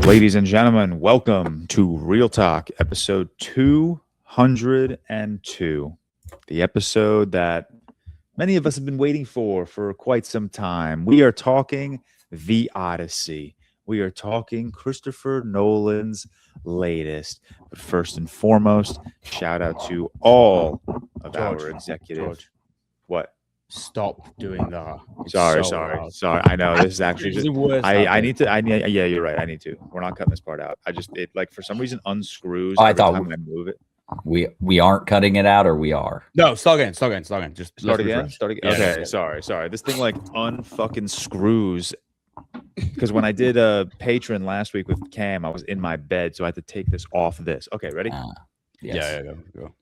Ladies and gentlemen, welcome to ReelTok, episode 202, the episode that many of us have been waiting for quite some time. We are talking the Odyssey. We are talking Christopher Nolan's latest. But first and foremost, shout out to all of our executive. George, what? stop doing that. It's Sorry. I know this is actually It's just. the worst. I need to. Yeah, you're right. I need to. We're not cutting this part out. It like for some reason unscrews I every thought time I move it. we aren't cutting it out, or we are. No, start again. Just Start again. refresh. Start again. Yeah. Okay, sorry. This thing like unfucking screws. Because when I did a patron last week with Cam, I was in my bed, so I had to take this off this. Okay, ready? Yes. Yeah. Go.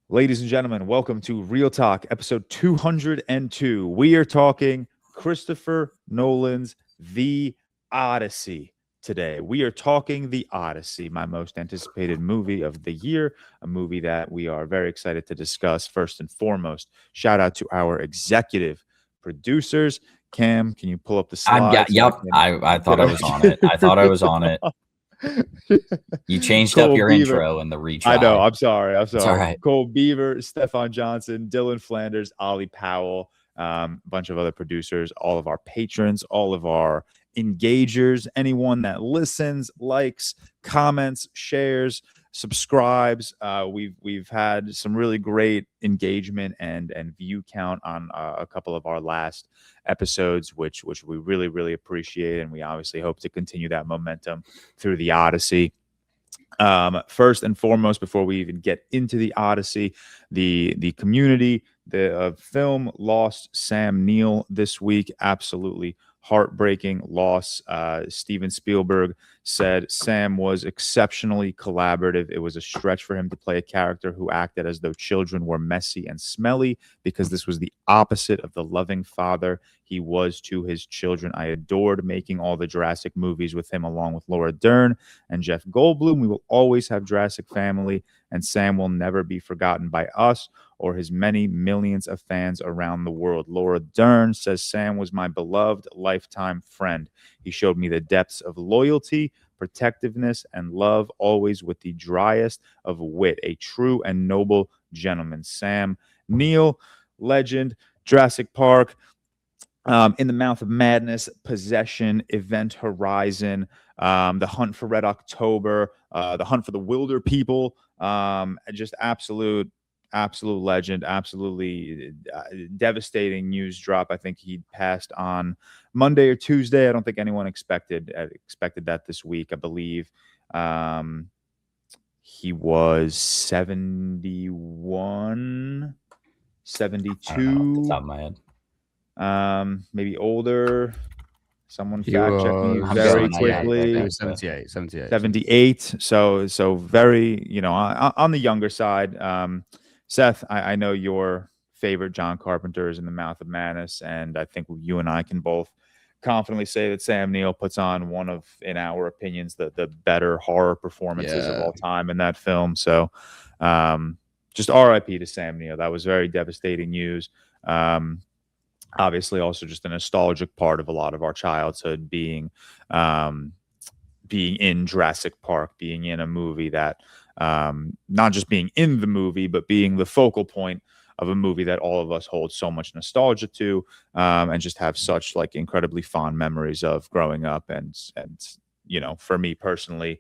Ladies and gentlemen, welcome to ReelTok, episode 202. We are talking Christopher Nolan's The Odyssey today. We are talking The Odyssey, my most anticipated movie of the year, a movie that we are very excited to discuss. First and foremost, shout out to our executive producers. Cam, can you pull up the slides? I thought I was on it. I thought I was on it. You changed up your intro and the retry. I know. I'm sorry. It's all right. Cole Beaver, Stefan Johnson, Dylan Flanders, Ollie Powell, a bunch of other producers, all of our patrons, all of our engagers, anyone that listens, likes, comments, shares, subscribes. We've had some really great engagement and view count on a couple of our last episodes, which we really appreciate, and we obviously hope to continue that momentum through the Odyssey. First and foremost, before we even get into the Odyssey, the community, the film lost Sam Neill this week. Absolutely heartbreaking loss. Steven Spielberg said Sam was exceptionally collaborative. It was a stretch for him to play a character who acted as though children were messy and smelly, because this was the opposite of the loving father he was to his children. I adored making all the Jurassic movies with him, along with Laura Dern and Jeff Goldblum. We will always have Jurassic family, and Sam will never be forgotten by us or his many millions of fans around the world. Laura Dern says Sam was my beloved lifetime friend. He showed me the depths of loyalty, protectiveness, and love, always with the driest of wit. A true and noble gentleman. Sam Neill, legend, Jurassic Park, In the Mouth of Madness, Possession, Event Horizon, The Hunt for Red October, The Hunt for the Wilder People, just absolute legend. Absolutely devastating news drop. I think he passed on Monday or Tuesday. I don't think anyone expected that this week. I believe he was 71, 72. Off the top of my head. Maybe older. Someone He fact check me was- very 78. quickly. It was 78. 78. So very, on the younger side. Seth, I know your favorite John Carpenter is In the Mouth of Madness, and I think you and I can both confidently say that Sam Neill puts on one of, in our opinions, the better horror performances of all time in that film. So just RIP to Sam Neill. That was very devastating news. Obviously also just a nostalgic part of a lot of our childhood, being in Jurassic Park, being in a movie that not just being in the movie, but being the focal point of a movie that all of us hold so much nostalgia to, and just have such like incredibly fond memories of growing up. And for me personally,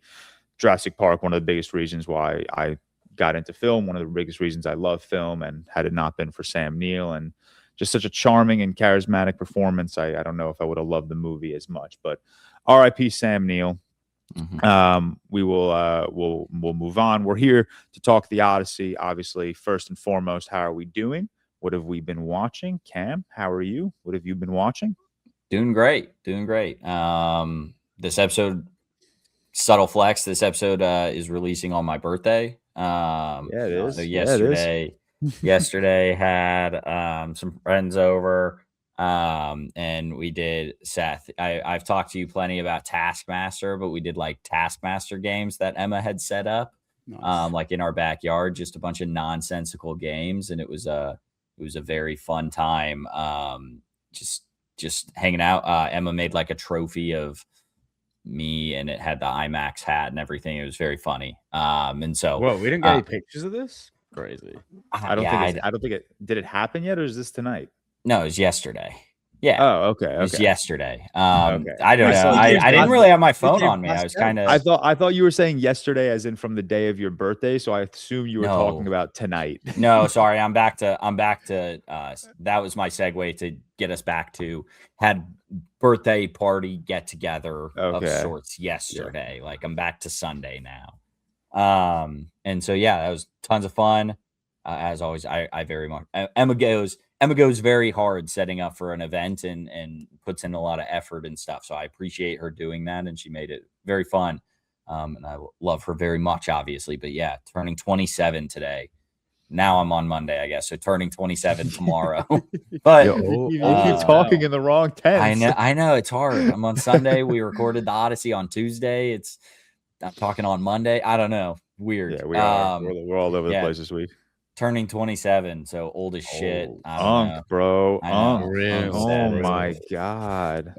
Jurassic Park, one of the biggest reasons why I got into film, one of the biggest reasons I love film, and had it not been for Sam Neill and just such a charming and charismatic performance, I don't know if I would have loved the movie as much. But RIP Sam Neill. Mm-hmm. We will we'll move on. We're here to talk the Odyssey. Obviously, first and foremost, how are we doing? What have we been watching? Cam, how are you? What have you been watching? Doing great. This episode, subtle flex. This episode is releasing on my birthday. Yeah, it is. So yesterday had some friends over, and we did Seth. I've talked to you plenty about Taskmaster, but we did like Taskmaster games that Emma had set up, like in our backyard, just a bunch of nonsensical games, and it was a very fun time. Just hanging out. Emma made like a trophy of me, and it had the IMAX hat and everything. It was very funny. And so, Whoa, we didn't get any pictures of this. Crazy. I don't think it did it happen yet, or is this tonight? No, it was yesterday. Yeah. Oh, okay. It was Okay. yesterday. Okay. I don't know. I didn't really have my phone on me. I was kind of. I thought you were saying yesterday, as in from the day of your birthday. So I assume you were talking about tonight. No, sorry. I'm back to. That was my segue to get us back to had birthday party get together of sorts yesterday. Like I'm back to Sunday now. And so yeah, that was tons of fun. As always, I very much Emma goes very hard setting up for an event and puts in a lot of effort and stuff. So I appreciate her doing that, and she made it very fun. And I love her very much, obviously. But yeah, turning 27 today. Now I'm on Monday, I guess. So turning 27 tomorrow. But you keep talking in the wrong tense. I know it's hard. I'm on Sunday. We recorded the Odyssey on Tuesday. I'm talking on Monday. I don't know. Weird. Yeah, we are. We're all over the place this week. Turning 27, so old as shit. Bro. Oh my God.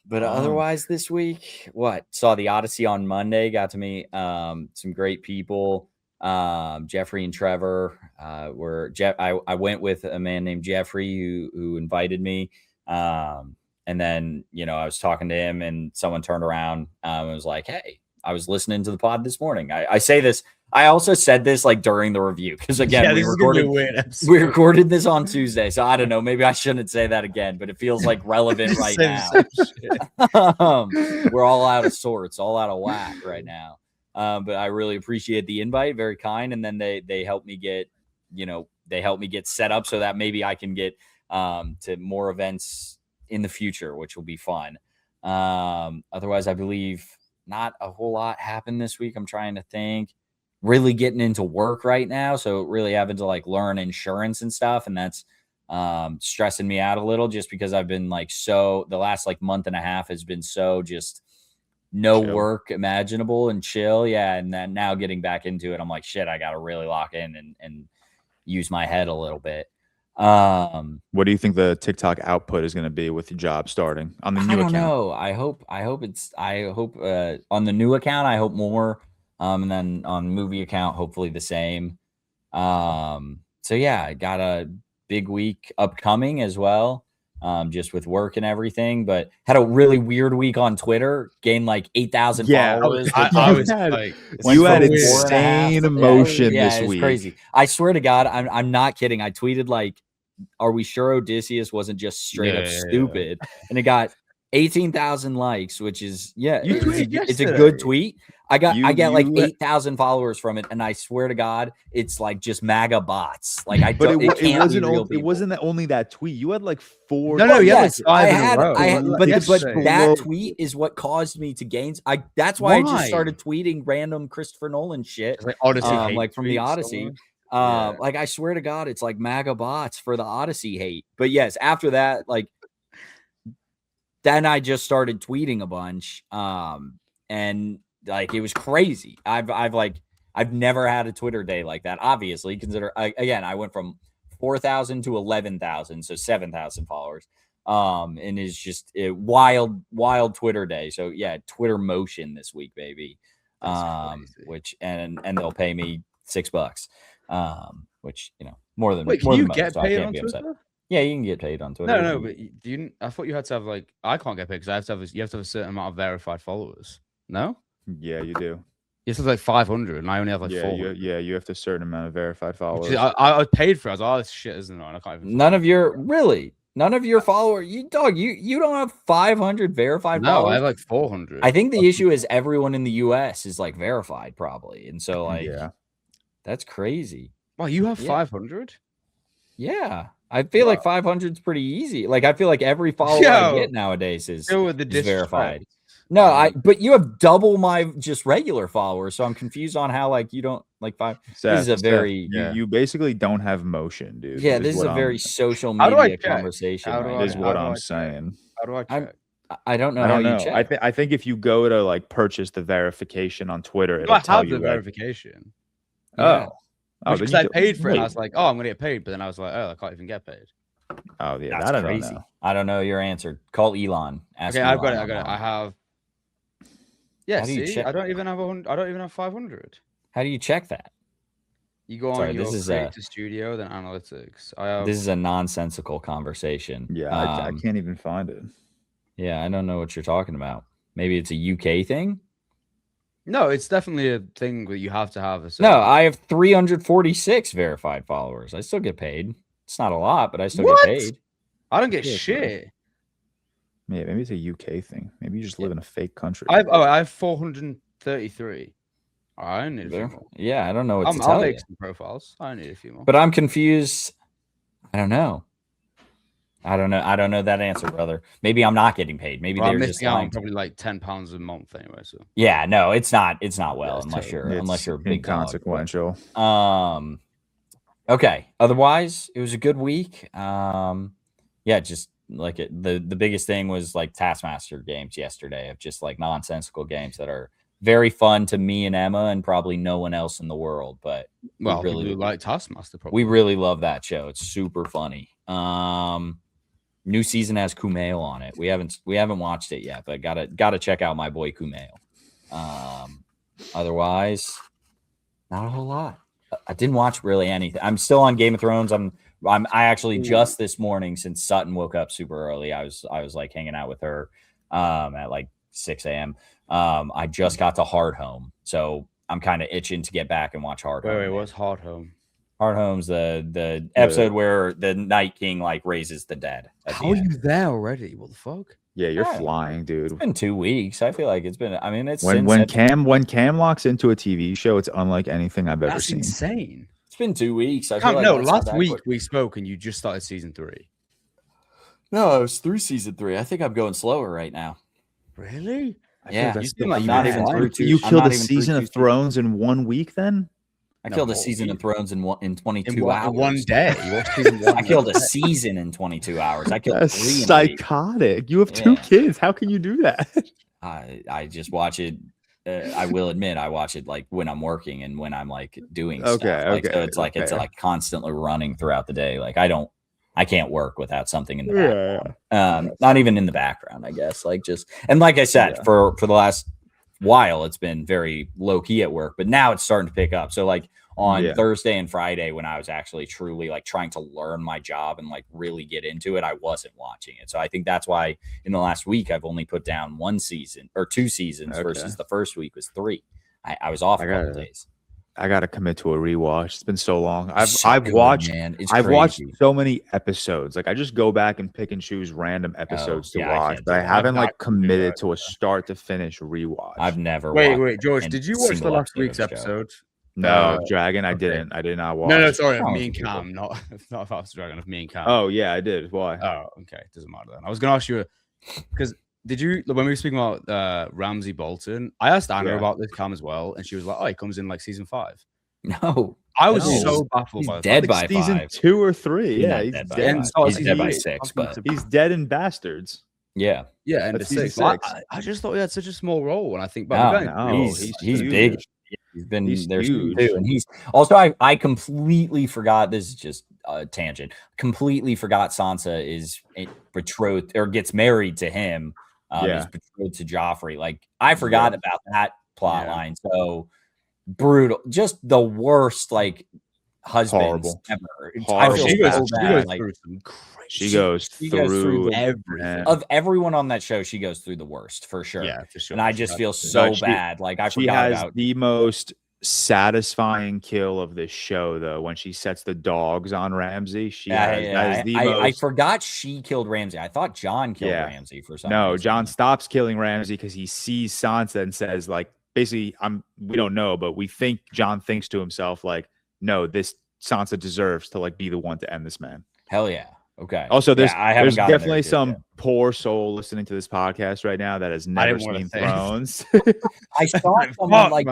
But otherwise this week, saw the Odyssey on Monday, got to meet some great people. Jeffrey and Trevor I went with a man named Jeffrey who invited me. And then, I was talking to him and someone turned around and was like, hey, I was listening to the pod this morning. I say this. I also said this like during the review because again, we recorded this on Tuesday. So I don't know. Maybe I shouldn't say that again, but it feels like relevant right now. We're all out of sorts, all out of whack right now. But I really appreciate the invite. Very kind. And then they helped me get, set up so that maybe I can get to more events in the future, which will be fun. Otherwise, I believe not a whole lot happened this week. I'm trying to think. Really getting into work right now, so really having to like learn insurance and stuff, and that's stressing me out a little just because I've been like the last like month and a half has been so just no work imaginable and chill. And then now getting back into it, I'm like, shit, I gotta really lock in and use my head a little bit. What do you think the TikTok output is going to be with the job starting on the new account? I don't know. I hope on the new account, I hope more. And then on movie account, hopefully the same. So yeah, I got a big week upcoming as well. Just with work and everything, but had a really weird week on Twitter, gained like 8,000 followers. You had insane emotion this week. Crazy. I swear to God, I'm not kidding. I tweeted like, are we sure Odysseus wasn't just straight up stupid? And it got 18,000 likes, which is it's a good tweet. I get like 8,000 followers from it, and I swear to God, it's like just MAGA bots. Like it wasn't only that tweet. You had like 4. That tweet is what caused me to gain. That's why I just started tweeting random Christopher Nolan shit, like Odyssey, like from the Odyssey. Like I swear to God, it's like MAGA bots for the Odyssey hate. But yes, after that, like then I just started tweeting a bunch, and like it was crazy. I've never had a Twitter day like that. Obviously, I went from 4,000 to 11,000, so 7,000 followers. And it's just a wild Twitter day. So yeah, Twitter motion this week, baby. Which and they'll pay me $6. Which more than Wait, can more you than get most, paid so on Twitter? Yeah, you can get paid on Twitter. No, but I thought you had to have like I can't get paid because you have to have a certain amount of verified followers. No? Yeah, you do. You have to have like 500, and I only have like 4. You have to a certain amount of verified followers. I was paid for it. I was like, oh, this shit isn't on. I can't even. None of your followers. You don't have 500 verified followers. No, I have like 400. I think the issue is everyone in the US is like verified probably, and so like that's crazy. Wow, you have 500? Yeah. I feel like 500 is pretty easy. Like I feel like every follower I get nowadays is verified. No, but you have double my just regular followers, so I'm confused on how like you don't like 5. Seth, this is a very you basically don't have motion, dude. Yeah, this is a very social media conversation. Is what I'm saying. How do I check? I don't know how you check. I think if you go to like purchase the verification on Twitter, it'll tell you the verification. Because I paid for it. And I was like, oh, I'm gonna get paid, but then I was like, oh, I can't even get paid. Oh yeah, that's crazy. I don't know your answer. Call Elon. Ask Elon. I've got it. I have Yeah, How do you see, check- I don't even have 100. I don't even have 500. How do you check that? You go on Sorry, your this is creator studio, then analytics. I have. This is a nonsensical conversation. Yeah, I can't even find it. Yeah, I don't know what you're talking about. Maybe it's a UK thing. No, it's definitely a thing that you have to have. No, I have 346 verified followers. I still get paid. It's not a lot, but I still get paid. I don't get Yeah, shit. Yeah, maybe it's a UK thing. Maybe you just live in a fake country. I have 433. I don't need a few more. Yeah, I don't know what to I'll tell make you. some profiles. I don't need a few more. But I'm confused. I don't know. I don't know that answer, brother. Maybe I'm not getting paid. Maybe I'm they're just missing out on lying. probably like £10 a month anyway. So Yeah, no, it's not well it's unless you're a big dog. inconsequential. Okay. Otherwise, it was a good week. Yeah, just like the biggest thing was like Taskmaster games yesterday of just like nonsensical games that are very fun to me and Emma and probably no one else in the world. But well, we really people who like Taskmaster. Probably. we really love that show. It's super funny. New season has Kumail on it. We haven't watched it yet, but gotta check out my boy Kumail. Otherwise, not a whole lot. I didn't watch really anything. I'm still on Game of Thrones. I actually just this morning, since Sutton woke up super early, I was like hanging out with her at like 6 a.m. I just got to Hard Home, so I'm kind of itching to get back and watch Hard Home. Wait, what's Hard Home? Hard Home's the episode where the Night King like raises the dead. How are you there already? What the fuck? Yeah, you're Yeah. flying, dude. It's been 2 weeks. I feel like it's been. I mean, it's When Cam locks into a TV show, it's unlike anything I've ever That's seen. insane. It's been 2 weeks. I Cam, feel like no, that's not last that week quick. we spoke and you just started season 3. No, I was through season 3. I think I'm going slower right now. Really? Yeah, that's You seem like I'm you not were even flying. through two. You I'm killed not a even through season 2 of Thrones in 1 week, then? I killed a No, season of Thrones in 22 in hours. one day. You watched season 1. I killed a season in 22 hours. I killed That's 3 in a week. psychotic. You have 2 Yeah. kids. How can you do that? I just watch it. I will admit, I watch it like when I'm working and when I'm like doing stuff. Like, so it's like it's like constantly running throughout the day. Like I can't work without something in the background. Not even in the background, I guess. Like just and like I said, for the last while, it's been very low key at work, but now it's starting to pick up. So like on Thursday and Friday, when I was actually truly like trying to learn my job and like really get into it, I wasn't watching it. So I think that's why in the last week I've only put down 1 season or 2 seasons versus the first week was 3. I was off a couple days. I gotta commit to a rewatch. It's been so long. It's I've watched crazy. so many episodes. Like I just go back and pick and choose random episodes to watch, but I haven't like committed to a start to finish rewatch. I've never Wait, George, did you watch the last week's episode? No, Dragon. I didn't. I did not watch. No, sorry, Oh, me and Cam, not of House of Dragon, of me and Cam. Oh yeah, I did. Why? Oh, okay, doesn't matter then. I was gonna ask you because did you when we were speaking about Ramsey Bolton? I asked Anna about this Cam as well, and she was like, "Oh, he comes in like season 5." No, I was so baffled. He's by dead that. by season 5. 2 or 3. He's Yeah, not he's dead by dead. 5. He's He's dead by dead. 6, but He's dead in Bastards. yeah, and That's it's season 6. 6. I just thought he had such a small role, and I think, but he's huge. big. He's been there too, huge. and he's also. I completely forgot. This is just a tangent. Completely forgot Sansa is betrothed or gets married to him. Is betrothed to Joffrey. Like I forgot about that plot line. So brutal. Just the worst. Like husbands ever. She goes through everything. Of everyone on that show, she goes through the worst for sure. Yeah, for sure. And I just feel so bad. Like I forgot about the most satisfying kill of this show, though, when she sets the dogs on Ramsey. I forgot she killed Ramsey. I thought John killed Ramsey for some reason. John stops killing Ramsey because he sees Sansa and says, like, basically, we don't know, but we think John thinks to himself, like, no, this Sansa deserves to like be the one to end this man. Hell yeah. Okay. Also, there's definitely some yet. Poor soul listening to this podcast right now that has never seen Thrones. I saw someone like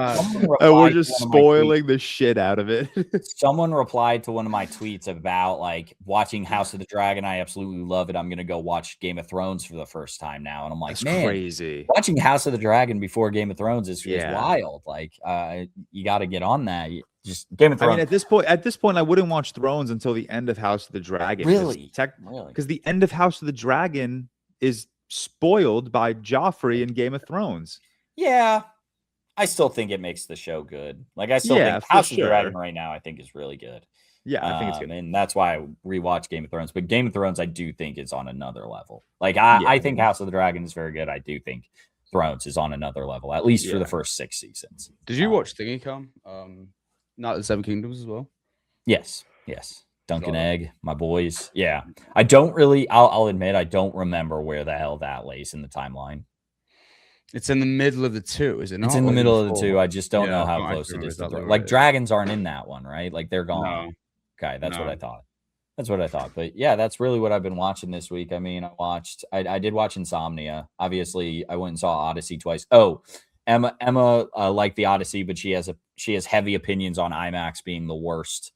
we're just spoiling the shit out of it. Someone replied to one of my tweets about like watching House of the Dragon. I absolutely love it. I'm gonna go watch Game of Thrones for the first time now, and I'm like, that's man, crazy. Watching House of the Dragon before Game of Thrones is wild. Like, you got to get on that. Just Game of Thrones. I mean, at this point, I wouldn't watch Thrones until the end of House of the Dragon. Really? Because the end of House of the Dragon is spoiled by Joffrey in Game of Thrones. Yeah, I still think it makes the show good. Like I still Yeah, think for House of the sure. Dragon right now, I think is really good. Yeah, I think it's good. And that's why I rewatch Game of Thrones. But Game of Thrones, I do think is on another level. Like Yeah. I think House of the Dragon is very good. I do think Thrones is on another level, at least for the Yeah. first 6 seasons. Did you watch Thingy Come? Not the Seven Kingdoms as well. Yes. Duncan Egg, my boys. Yeah. I don't really, I'll admit, I don't remember where the hell that lays in the timeline. It's in the middle of the two, is it not? It's in the Or middle of the before? two. I just don't Yeah, know I how don't close actually it is. remember To exactly like where it is. dragons aren't in that one, right? Like they're gone. No. Okay, that's what No. I thought. That's what I thought. But yeah, that's really what I've been watching this week. I mean, I did watch Insomnia. Obviously, I went and saw Odyssey twice. Oh, Emma liked the Odyssey, but she has heavy opinions on IMAX being the worst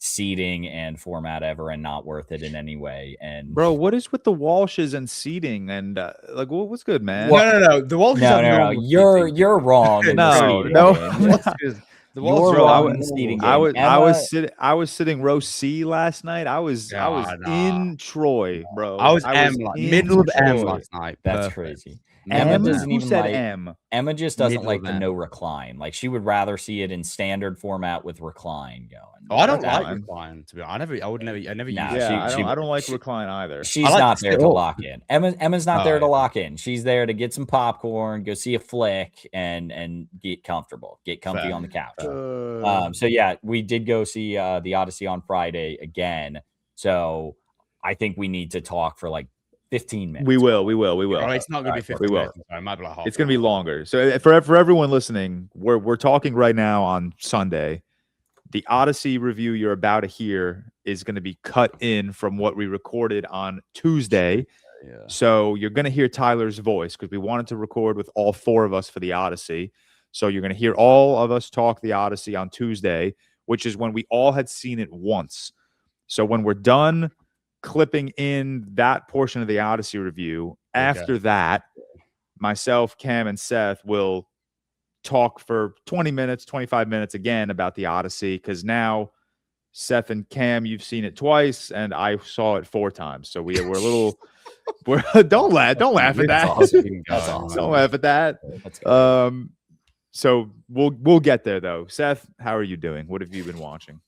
seating and format ever and not worth it in any way. And Bro, what is with the Walshes and seating and like what's good, man? No. The Walsh no, you're wrong. in the No, seating no. game. The You're Walsh wrong are in the seating I game. was sitting row C last night. I was in Troy, bro. I was M, in like middle of M Troy. last night. That's Perfect. crazy. Emma Emma doesn't doesn't Who even said like M? Emma just doesn't Middle like of the M. no recline. Like she would rather see it in standard format with recline going. Oh, I don't Recline. like recline. To be honest, I never use Nah, it. Yeah, she- I don't like recline either. She's I like not to there sit to up. lock in. Emma's not there to yeah. lock in. She's there to get some popcorn, go see a flick, and get comfortable, get comfy Fair. on the couch. Uh, So yeah, we did go see the Odyssey on Friday again. So I think we need to talk for like 15 minutes. we will. Oh, it's not going to be 50 we will. minutes. It might be like half It's going to an be hour. longer. So for everyone listening, we're talking right now on Sunday. The Odyssey review you're about to hear is going to be cut in from what we recorded on Tuesday. Yeah. So you're going to hear Tyler's voice because we wanted to record with all 4 of us for the Odyssey. So you're going to hear all of us talk the Odyssey on Tuesday, which is when we all had seen it once. So when we're done clipping in that portion of the Odyssey review, after that, myself, Cam, and Seth will talk for 20 minutes, 25 minutes again about the Odyssey, because now Seth and Cam, you've seen it twice, and I saw it 4 times. So we're a little don't laugh at that. awesome. That's awesome. Don't laugh at that. That's good. So we'll get there though. Seth, how are you doing? What have you been watching?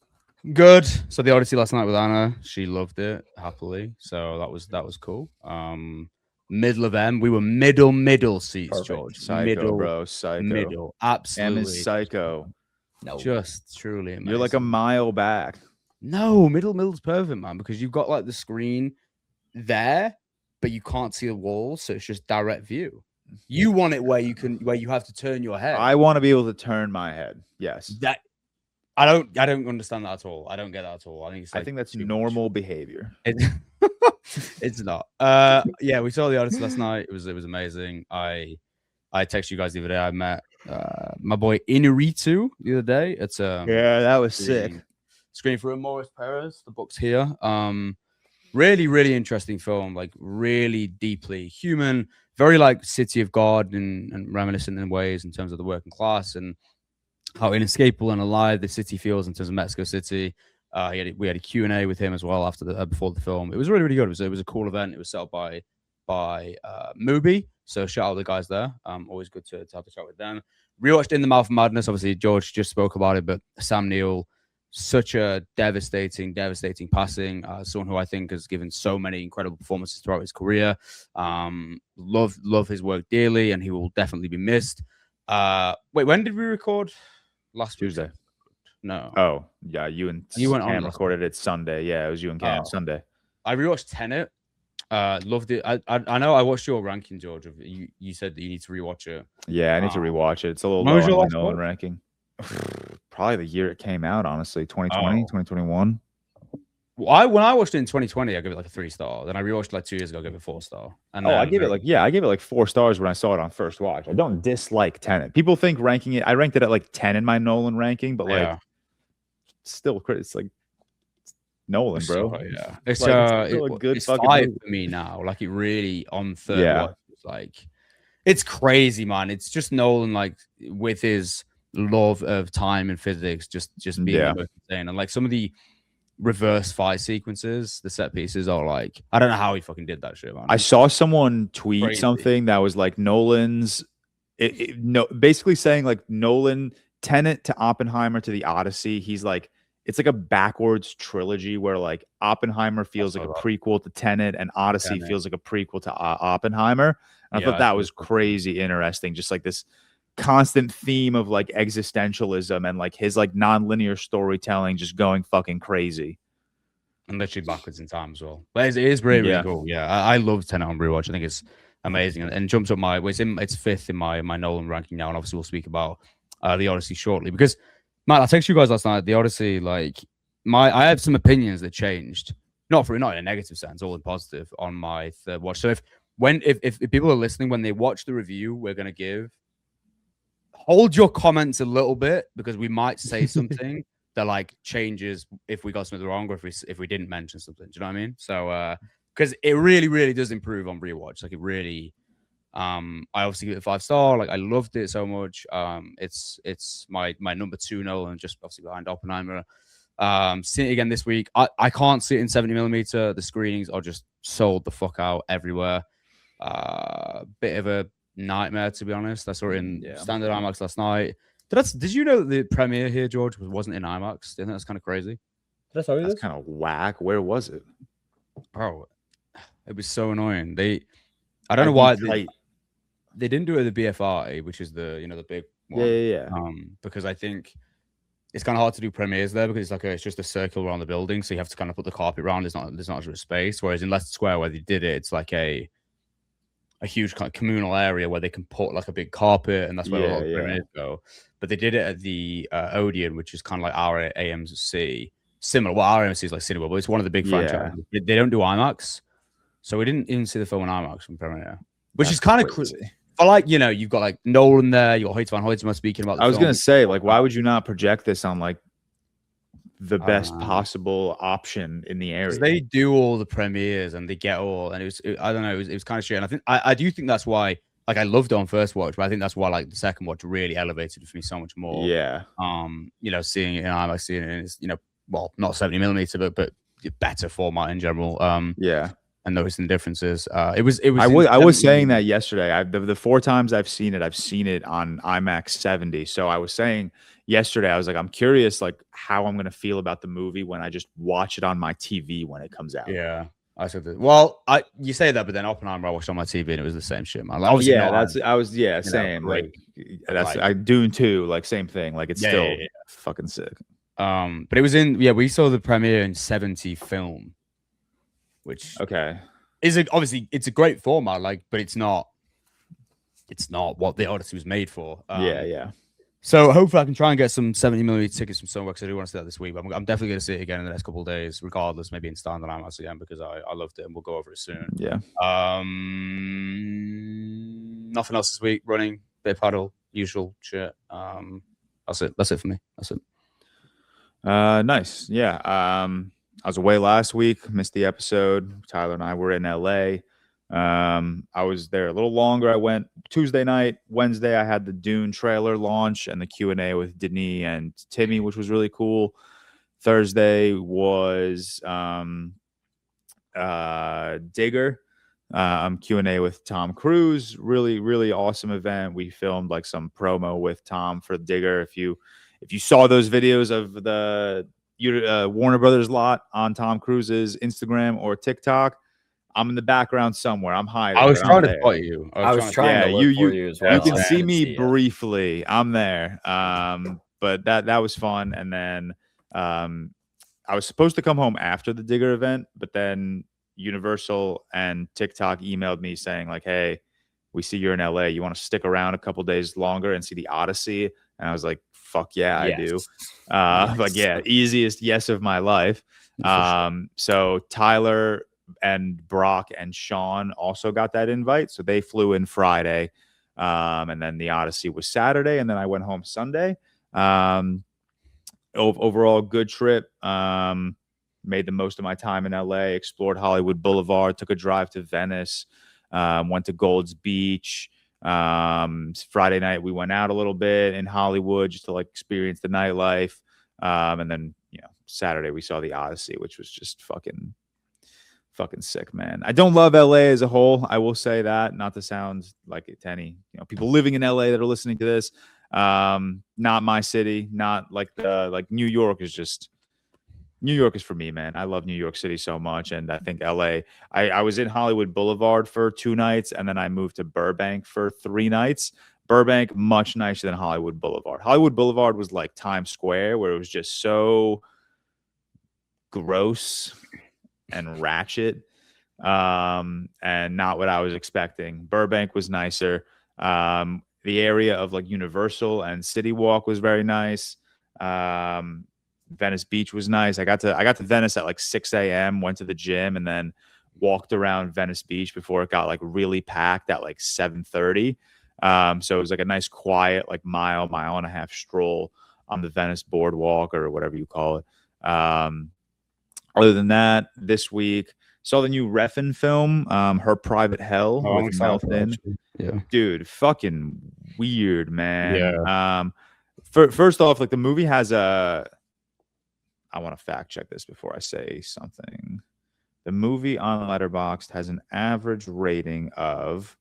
Good. So the Odyssey last night with Anna, she loved it happily. So that was cool. Middle of M, we were middle seats, Perfect. George. Psycho, middle, bro. Psycho. middle, M absolutely. is psycho. No, Just truly amazing. You're like a mile back. No, middle's perfect, man, because you've got like the screen there, but you can't see the walls, so it's just direct view. You want it where you have to turn your head. I want to be able to turn my head. Yes. That I don't understand that at all. I don't get that at all. I think that's normal behavior. It's not. Yeah, we saw the Odyssey last night. It was amazing. I texted you guys the other day. I met my boy Inuritu the other day. It's Yeah, that was sick. Screen through Morris Perez. The book's here. Really, really interesting film. Like really deeply human. Very like City of God and reminiscent in ways in terms of the working class and how inescapable and alive the city feels in terms of Mexico City. We had a Q&A with him as well after before the film. It was really, really good. It was a cool event. It was set up by Mubi. So shout out to the guys there. Always good to have a chat with them. Rewatched In the Mouth of Madness. Obviously, George just spoke about it, but Sam Neill, such a devastating passing. Someone who I think has given so many incredible performances throughout his career. Love his work dearly, and he will definitely be missed. Wait, when did we record? Last Tuesday. No. Oh, yeah. You and went Cam on recorded it Sunday. Yeah, it was you and Cam Sunday. I rewatched Tenet. Loved it. I know I watched your ranking, George. You said that you need to rewatch it. Yeah, I need to rewatch it. It's a little When low was your on my last Nolan one? ranking. Probably the year it came out, honestly. 2020, 2021. Well, when I watched it in 2020, I gave it like a 3-star. Then I rewatched it like 2 years ago, I gave it 4-star. And I gave it like 4 stars when I saw it on first watch. I don't dislike Tenet. People think ranking it. I ranked it at like 10 in my Nolan ranking, but like still, it's like Nolan, bro. So, yeah, it's still a good it's fucking 5 movie. for me now. Like it really on third watch, it's like it's crazy, man. It's just Nolan, like with his love of time and physics, just being the most insane. And like some of the reverse fight sequences, the set pieces are like, I don't know how he fucking did that shit, man. I saw someone tweet Crazy. something that was like Nolan's no, basically saying like Nolan, Tenet to Oppenheimer to the Odyssey. He's like, it's like a backwards trilogy where like Oppenheimer feels like a prequel to Tenet, and Odyssey feels like a prequel to Oppenheimer. And I thought that was crazy interesting. Just like this constant theme of like existentialism and like his like non-linear storytelling just going fucking crazy. And literally backwards in time as well. But it is really, really cool. Yeah, I love Tenet on rewatch. I think it's amazing, and jumps up it's fifth in my Nolan ranking now. And obviously we'll speak about the Odyssey shortly, because Matt, I texted you guys last night. The Odyssey, like I have some opinions that changed, not in a negative sense, all in positive on my third watch. So if people are listening, when they watch the review, we're gonna give, hold your comments a little bit, because we might say something that like changes if we got something wrong, or if we didn't mention something. Do you know what I mean? So because it really, really does improve on rewatch. Like it really, I obviously give it a 5-star. Like I loved it so much. It's my number 2 Nolan, just obviously behind Oppenheimer. Seeing it again this week. I can't see it in 70mm. The screenings are just sold the fuck out everywhere. Bit of a nightmare, to be honest. I saw it in standard IMAX last night. Did you know that the premiere here, George, wasn't in IMAX? I think that's kind of crazy. That's kind of whack. Where was it? Bro, it was so annoying. I don't know why they didn't do it at the BFI, which is the the big one. Yeah. Because I think it's kind of hard to do premieres there, because it's just a circle around the building, so you have to kind of put the carpet around. There's not as much space. Whereas in Leicester Square, where they did it, it's like a huge kind of communal area where they can put like a big carpet, and that's where a lot of premieres go. But they did it at the Odeon, which is kind of like our AMC, similar. Well, our AMC is like Cinema, but it's one of the big franchises. They don't do IMAX, so we didn't even see the film in IMAX from premiere, which is kind of crazy. But like you've got like Nolan there, you got Hoyt van Hoytema speaking about. I was gonna say, like, why would you not project this on like the best possible option in the area? They do all the premieres and they get all, and I don't know, it was kind of shit. And I think I do think that's why. Like I loved it on first watch, but I think that's why like the second watch really elevated it for me so much more. Yeah. Seeing it in IMAX, seeing it in well, not 70mm, but better format in general. And noticing the differences. It was. I was saying that yesterday. The 4 times I've seen it on IMAX 70. So I was saying yesterday, I was like, I'm curious, like how I'm gonna feel about the movie when I just watch it on my TV when it comes out. Yeah. I said that. Well, you say that, but then Oppenheimer I watched on my TV and it was the same shit, man. Like, same. Like I Dune 2, like same thing. Like it's still fucking sick. But it was we saw the premiere in 70 film, which is obviously it's a great format, like, but it's not what the Odyssey was made for. So hopefully I can try and get some 70mm tickets from somewhere, because I do want to see that this week. But I'm definitely going to see it again in the next couple of days, regardless, maybe in standard IMAX again, because I loved it, and we'll go over it soon. Yeah. Nothing else this week. Running, bit of paddle, usual shit. That's it. That's it for me. That's it. Nice. Yeah. I was away last week, missed the episode. Tyler and I were in LA. I was there a little longer. I went Tuesday night. Wednesday, I had the Dune trailer launch and the Q&A with Denis and Timmy, which was really cool. Thursday was Digger. Q&A with Tom Cruise. Really, really awesome event. We filmed like some promo with Tom for Digger. If you saw those videos of the Warner Brothers lot on Tom Cruise's Instagram or TikTok, I'm in the background somewhere. I'm hiding. I was trying to spot you. I was trying to look for you as well. You can see me briefly. I'm there. But that was fun. And then I was supposed to come home after the Digger event, but then Universal and TikTok emailed me saying like, hey, we see you're in LA. You want to stick around a couple days longer and see the Odyssey? And I was like, fuck yeah, yes. I do. Yes. Like, yeah, easiest yes of my life. So Tyler and Brock and Sean also got that invite. So they flew in Friday. And then the Odyssey was Saturday. And then I went home Sunday. Overall, good trip. Made the most of my time in LA, explored Hollywood Boulevard, took a drive to Venice, went to Gold's Beach. Friday night, we went out a little bit in Hollywood just to like experience the nightlife. And then, Saturday we saw the Odyssey, which was just fucking sick, man. I don't love LA as a whole. I will say that, not to sound like it to any people living in LA that are listening to this. Not my city. Not like New York is just. New York is for me, man. I love New York City so much, and I think LA. I was in Hollywood Boulevard for 2 nights, and then I moved to Burbank for 3 nights. Burbank, much nicer than Hollywood Boulevard. Hollywood Boulevard was like Times Square, where it was just so gross and ratchet, and not what I was expecting. Burbank was nicer. The area of like Universal and City Walk was very nice. Venice Beach was nice. I got to Venice at like 6 a.m., went to the gym, and then walked around Venice Beach before it got like really packed at like 7:30. So it was like a nice quiet like mile and a half stroll on the Venice boardwalk or whatever you call it. Other than that, this week saw the new Refn film, Her Private Hell with Melton. Yeah, dude, fucking weird, man. Yeah. First off, like the movie has I want to fact check this before I say something. The movie on Letterboxd has an average rating of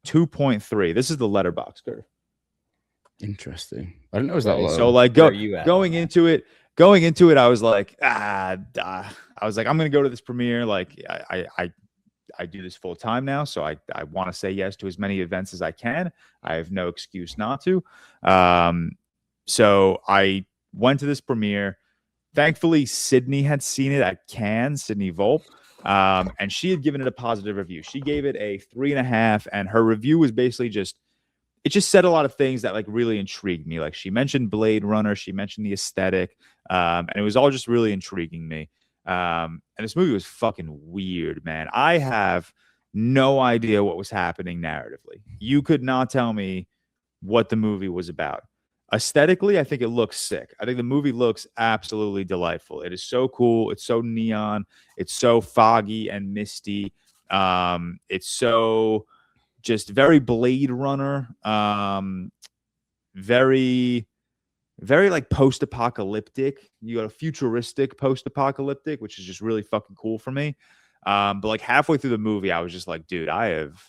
2.3. This is the Letterboxd curve. Interesting. I didn't know it was that low. So like going into it, I was like, I was like, I'm gonna go to this premiere. Like I do this full time now, so I want to say yes to as many events as I can. I have no excuse not to. So I went to this premiere. Thankfully, Sydney had seen it at Cannes, Sydney Volpe, and she had given it a positive review. She gave it a 3.5, and her review was basically it just said a lot of things that like really intrigued me. Like she mentioned Blade Runner, she mentioned the aesthetic, and it was all just really intriguing me. And this movie was fucking weird, man. I have no idea what was happening narratively. You could not tell me what the movie was about. Aesthetically, I think it looks sick. I think the movie looks absolutely delightful. It is so cool. It's so neon. It's so foggy and misty. It's so just very Blade Runner. Very, very like post-apocalyptic. You got a futuristic post-apocalyptic, which is just really fucking cool for me. But like halfway through the movie, I was just like, dude, I have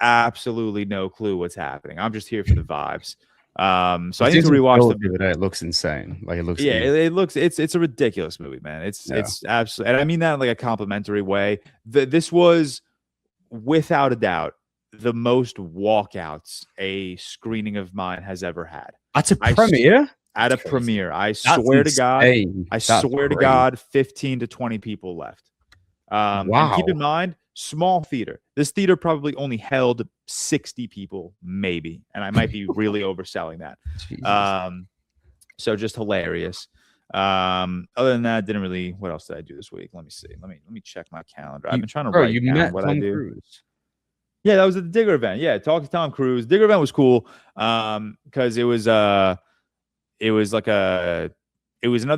absolutely no clue what's happening. I'm just here for the vibes. So I need to rewatch the movie. It looks insane. Like it looks. Yeah, it looks. It's a ridiculous movie, man. It's absolutely, and I mean that in like a complimentary way. This was without a doubt the most walkouts a screening of mine has ever had. At a premiere? At a premiere. I swear to God. I swear to God, 15 to 20 people left. Wow. And keep in mind, small theater. This theater probably only held 60 people, maybe. And I might be really overselling that. So just hilarious. Other than that, didn't really. What else did I do this week? Let me see. Let me check my calendar. I've been trying to write down what I do. Cruise. Yeah, that was at the Digger event. Yeah, talk to Tom Cruise. Digger event was cool. Because it was another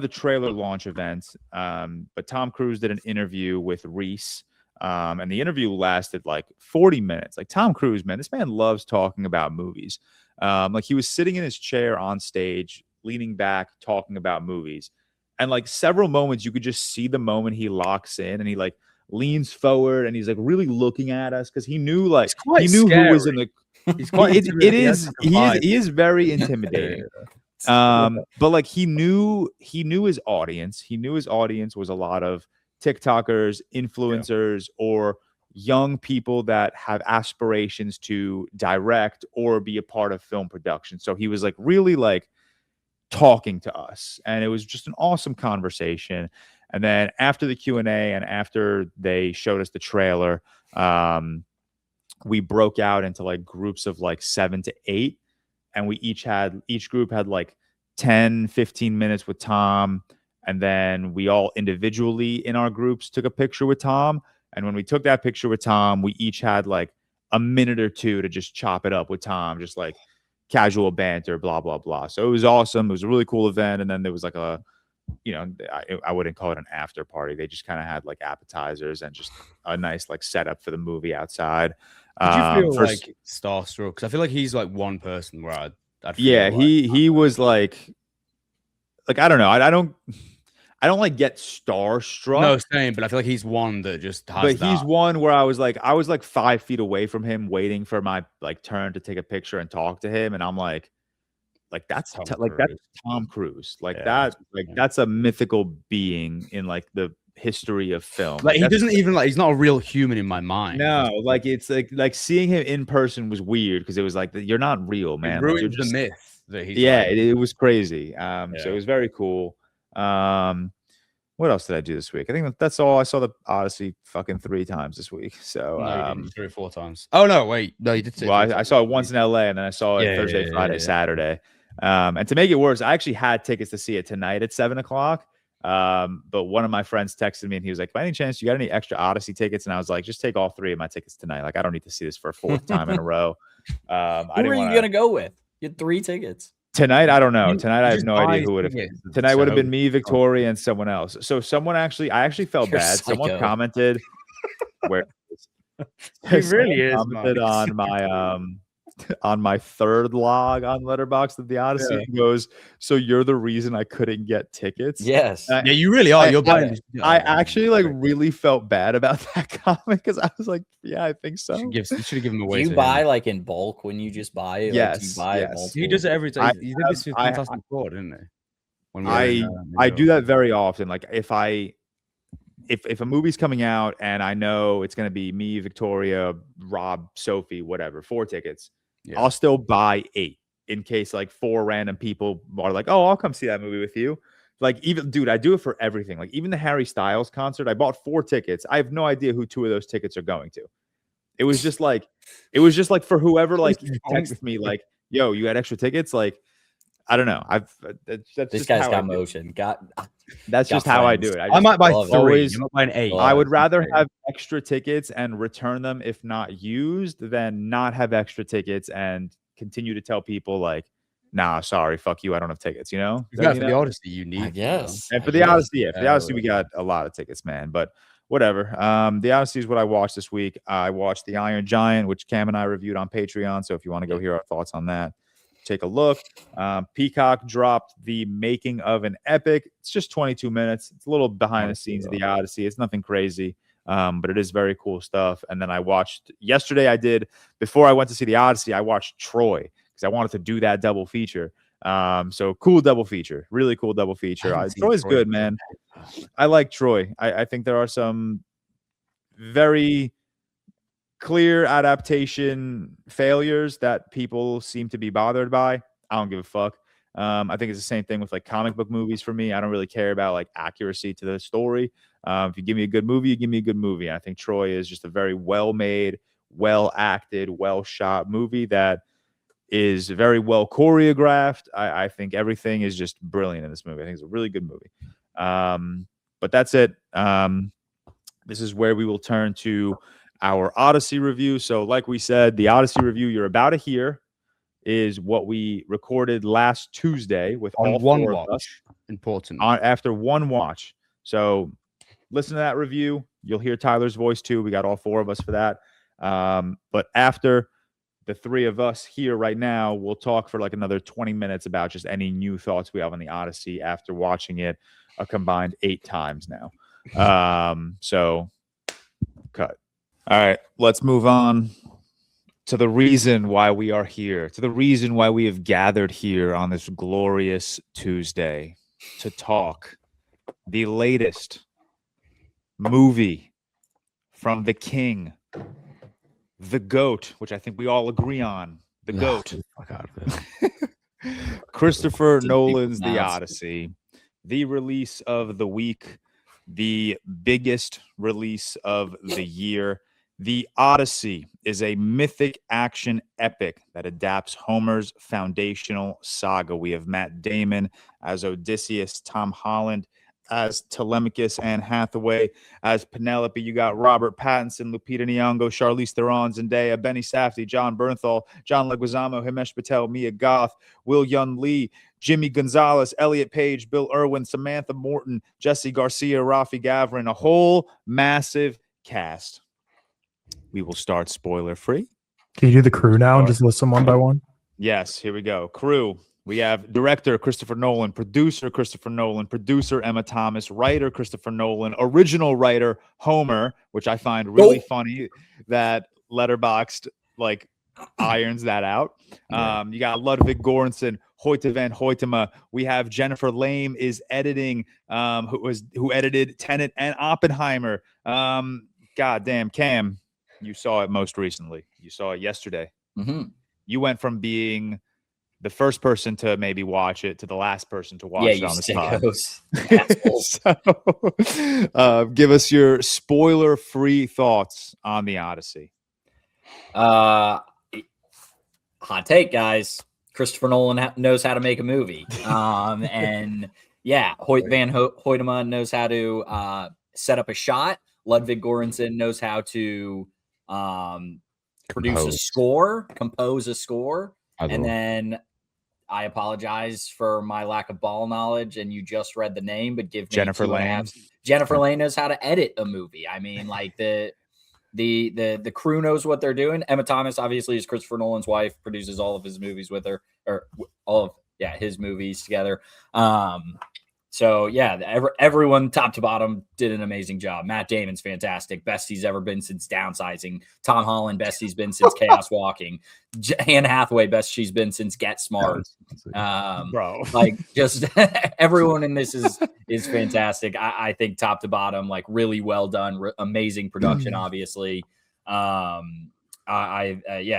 trailer launch event. But Tom Cruise did an interview with Reese. And the interview lasted like 40 minutes. Like Tom Cruise, man, this man loves talking about movies. Like he was sitting in his chair on stage, leaning back, talking about movies. And like several moments, you could just see the moment he locks in and he like leans forward and he's like really looking at us because he knew like he knew who was in the. He's quite he is very intimidating. But like he knew his audience. He knew his audience was a lot of TikTokers, influencers, or young people that have aspirations to direct or be a part of film production. So he was like really like talking to us, and it was just an awesome conversation. And then after the Q&A and after they showed us the trailer, we broke out into like groups of like 7 to 8, and each group had like 10-15 minutes with Tom. And then we all individually in our groups took a picture with Tom. And when we took that picture with Tom, we each had like a minute or two to just chop it up with Tom, just like casual banter, blah, blah, blah. So it was awesome. It was a really cool event. And then there was like I wouldn't call it an after party. They just kind of had like appetizers and just a nice like setup for the movie outside. Did you feel like starstruck? Because I feel like he's like one person where I'd feel he was like I don't know. I don't like get starstruck. No, same, but I feel like he's one that just has But that. he's one where I was like 5 feet away from him, waiting for my like turn to take a picture and talk to him, and I'm like that's Tom that's Cruise. Tom Cruise, like Yeah, that, yeah. that's a mythical being in like the history of film. Like he that's, doesn't even like he's not a real human in my mind. no, like it's like seeing him in person was weird because it was like you're not real, It man. Like, you're ruins the just, myth that he's yeah, like, it was crazy. So Yeah. it was very cool. What else did I do this week? I think that's all. I saw the Odyssey fucking 3 times this week. So no, you didn't. 3 or 4 times. Oh no, wait, no, you did say. well, I saw it once in LA, and then I saw it Yeah, Thursday, yeah, Friday, yeah. Saturday. And to make it worse, I actually had tickets to see it tonight at 7:00. But one of my friends texted me, and he was like, "By any chance, you got any extra Odyssey tickets?" And I was like, "Just take all 3 of my tickets tonight. Like, I don't need to see this for a 4th time in a row." Who are you gonna go with? You had 3 tickets. Tonight, I don't know. You Tonight, I have just no idea buy who would have. tickets. Tonight would have been So- me, Victoria, and someone else. So I actually felt You're bad. Someone psycho. commented where He really someone is, commented Mike. on my 3rd log on Letterboxd of the Odyssey. Yeah. He goes, "So you're the reason I couldn't get tickets?" Yes. And Yeah, you really are. I- You're buying. I actually like really felt bad about that comment because I was like, "Yeah, I think so." You should have given Do away. you to buy him. like in bulk when you just buy it? Yes, Like, do you buy yes. multiple? He does it every time. I He did this with have- Fantastic Four, didn't he? When we were I in, New I do York. that very often. Like if a movie's coming out and I know it's gonna be me, Victoria, Rob, Sophie, whatever, 4 tickets, Yeah. I'll still buy 8 in case like 4 random people are like, "Oh, I'll come see that movie with you." Like even dude, I do it for everything. Like even the Harry Styles concert, I bought 4 tickets. I have no idea who 2 of those tickets are going to. It was just like for whoever like texted me like, "Yo, you had extra tickets?" Like I don't know. That's This just guy's how I got do it. motion. That's got just how I friends. do it. I might buy love it. 3. Always- I'm not buying 8. love I would it. rather have extra tickets and return them if not used than not have extra tickets and continue to tell people like, "Nah, sorry, fuck you, I don't have tickets." You know? Yeah, You for know? the Odyssey, you need. I guess. And I for the guess. Odyssey, yeah, for the Yeah, Odyssey, we got a lot of tickets, man. But whatever. The Odyssey is what I watched this week. I watched The Iron Giant, which Cam and I reviewed on Patreon. So if you want to go hear our thoughts on that, take a look. Peacock dropped the making of an epic. It's just 22 minutes. It's a little behind the scenes of the Odyssey. It's nothing crazy, but it is very cool stuff. And then I watched yesterday. Before I went to see the Odyssey, I watched Troy because I wanted to do that double feature. So cool double feature, really cool double feature. Troy's good, man. I like Troy. I think there are some very clear adaptation failures that people seem to be bothered by. I don't give a fuck. I think it's the same thing with like comic book movies for me. I don't really care about like accuracy to the story. If you give me a good movie, you give me a good movie. And I think Troy is just a very well-made, well-acted, well-shot movie that is very well choreographed. I think everything is just brilliant in this movie. I think it's a really good movie. But that's it. This is where we will turn to our Odyssey review. So like we said, the Odyssey review you're about to hear is what we recorded last Tuesday with On all one 4 watch. of us Important. after one watch. So listen to that review. You'll hear Tyler's voice too. We got all 4 of us for that. But after the 3 of us here right now, we'll talk for like another 20 minutes about just any new thoughts we have on the Odyssey after watching it a combined 8 times now. So cut. All right, let's move on to the reason why we are here, to the reason why we have gathered here on this glorious Tuesday to talk the latest movie from the king, the GOAT, which I think we all agree on, the GOAT. Fuck out of it. Christopher Did Nolan's people The pronounce it? Odyssey, the release of the week, the biggest release of the year. The Odyssey is a mythic action epic that adapts Homer's foundational saga. We have Matt Damon as Odysseus, Tom Holland as Telemachus, Anne Hathaway as Penelope. You got Robert Pattinson, Lupita Nyong'o, Charlize Theron, Zendaya, Benny Safdie, John Bernthal, John Leguizamo, Himesh Patel, Mia Goth, Will Yun Lee, Jimmy Gonzalez, Elliot Page, Bill Irwin, Samantha Morton, Jesse Garcia, Rafi Gavrin, a whole massive cast. We will start spoiler free. Can you do the crew now and just list them one by one? Yes, here we go. Crew, We have director Christopher Nolan, producer Christopher Nolan, producer Emma Thomas, writer Christopher Nolan, original writer Homer, which I find really funny that Letterboxd like irons that out. You got Ludwig Göransson, Hoyte van Hoytema. We have Jennifer Lame is editing, who edited Tenet and Oppenheimer. God damn, Cam, you saw it most recently. You saw it yesterday. You went from being the first person to maybe watch it to the last person to watch it on the spot. So, give us your spoiler-free thoughts on the Odyssey. Hot take, guys. Christopher Nolan knows how to make a movie. And yeah, Hoyt van Hoytema knows how to set up a shot. Ludwig Göransson knows how to produce a score, compose a score. And then I apologize for my lack of ball knowledge, and you just read the name, but give me Jennifer Lane. Jennifer Lane knows how to edit a movie. I mean, like the crew knows what they're doing. Emma Thomas obviously is Christopher Nolan's wife, produces all of his movies with her, or all of his movies together. So yeah, everyone top to bottom did an amazing job. Matt Damon's fantastic, best he's ever been since Downsizing. Tom Holland, best he's been since Chaos Walking. Anne Hathaway, best she's been since Get Smart. Bro, like just everyone in this is fantastic. I think top to bottom, like really well done, amazing production. Obviously,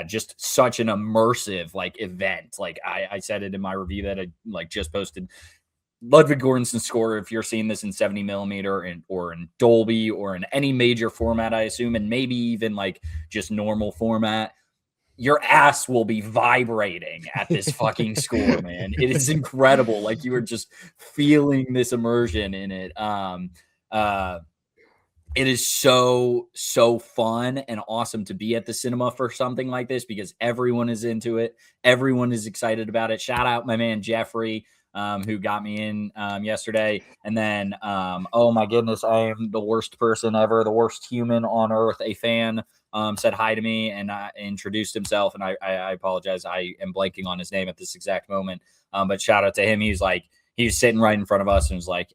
just such an immersive like event. Like I said it in my review that I like just posted. Ludwig Göransson's score, if you're seeing this in 70 millimeter or in Dolby or in any major format, I assume, and maybe even like just normal format, your ass will be vibrating at this fucking score, man. It is incredible. Like you were just feeling this immersion in it. It is so fun and awesome to be at the cinema for something like this because everyone is into it. Everyone is excited about it. Shout out my man, Jeffrey, who got me in yesterday. And then, oh my goodness, I am the worst person ever, the worst human on earth. A fan said hi to me and introduced himself. And I apologize. I am blanking on his name at this exact moment. But shout out to him. He was sitting right in front of us and was like,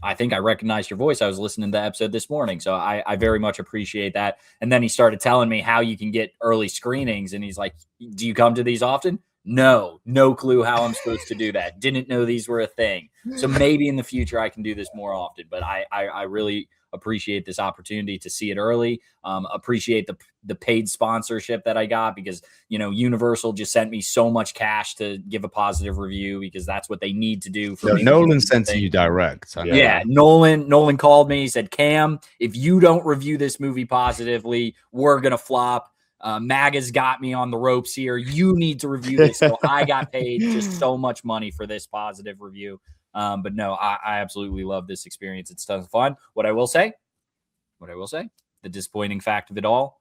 I think I recognized your voice. I was listening to the episode this morning. So I very much appreciate that. And then he started telling me how you can get early screenings. And he's like, do you come to these often? No clue how I'm supposed to do that. Didn't know these were a thing. So maybe in the future I can do this more often, but I really appreciate this opportunity to see it early. Appreciate the paid sponsorship that I got because, Universal just sent me so much cash to give a positive review because that's what they need to do. For Nolan sent to you direct. Yeah. Nolan called me. He said, Cam, if you don't review this movie positively, we're going to flop. MAGA's got me on the ropes here. You need to review this. So I got paid just so much money for this positive review. But no, I absolutely love this experience. It's tons of fun. What I will say, the disappointing fact of it all,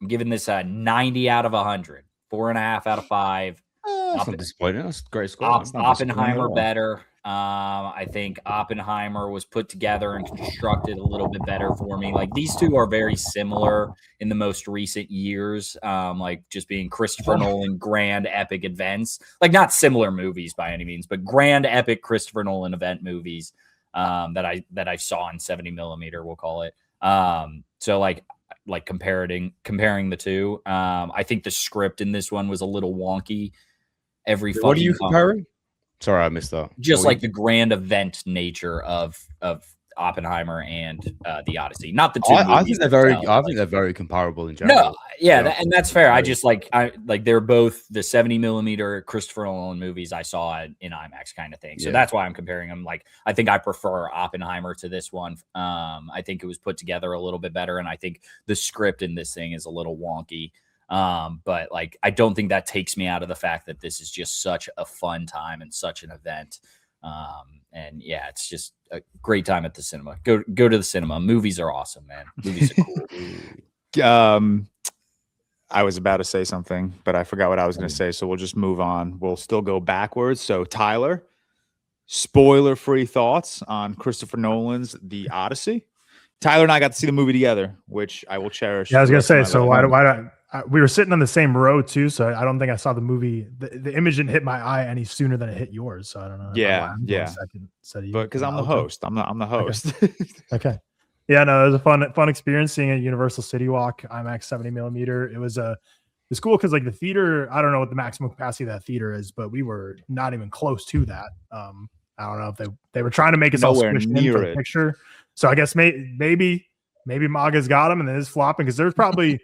I'm giving this a 90 out of 100, 4.5 out of 5. That's not disappointing. That's a great score. Oppenheimer better. I think Oppenheimer was put together and constructed a little bit better for me. Like these two are very similar in the most recent years. Like just being Christopher Nolan grand epic events, like not similar movies by any means, but grand epic Christopher Nolan event movies that I saw in 70 millimeter, we'll call it. So like comparing the two. I think the script in this one was a little wonky. What are you comparing? Sorry, I missed that. Just like the grand event nature of Oppenheimer and the Odyssey, not the two. I think they're very comparable in general. No, yeah, and that's fair. I just like they're both the 70 millimeter Christopher Nolan movies I saw in IMAX kind of thing. So that's why I'm comparing them. Like I think I prefer Oppenheimer to this one. I think it was put together a little bit better, and I think the script in this thing is a little wonky. But like, I don't think that takes me out of the fact that this is just such a fun time and such an event. And yeah, it's just a great time at the cinema. Go to the cinema. Movies are awesome, man. Movies are cool. I was about to say something, but I forgot what I was going to say. So we'll just move on. We'll still go backwards. So Tyler, spoiler-free thoughts on Christopher Nolan's The Odyssey. Tyler and I got to see the movie together, which I will cherish. Yeah, I was gonna say. So why do we were sitting on the same row too, so I don't think I saw the movie. The image didn't hit my eye any sooner than it hit yours. So I don't know. Yeah, but because I'm the host, I'm the host. Okay. Yeah, no, it was a fun experience seeing a Universal City Walk IMAX 70mm. It was it's cool because like the theater, I don't know what the maximum capacity of that theater is, but we were not even close to that. I don't know if they were trying to make us all squished in for the picture. So I guess maybe Maga's got him and it is flopping because there's probably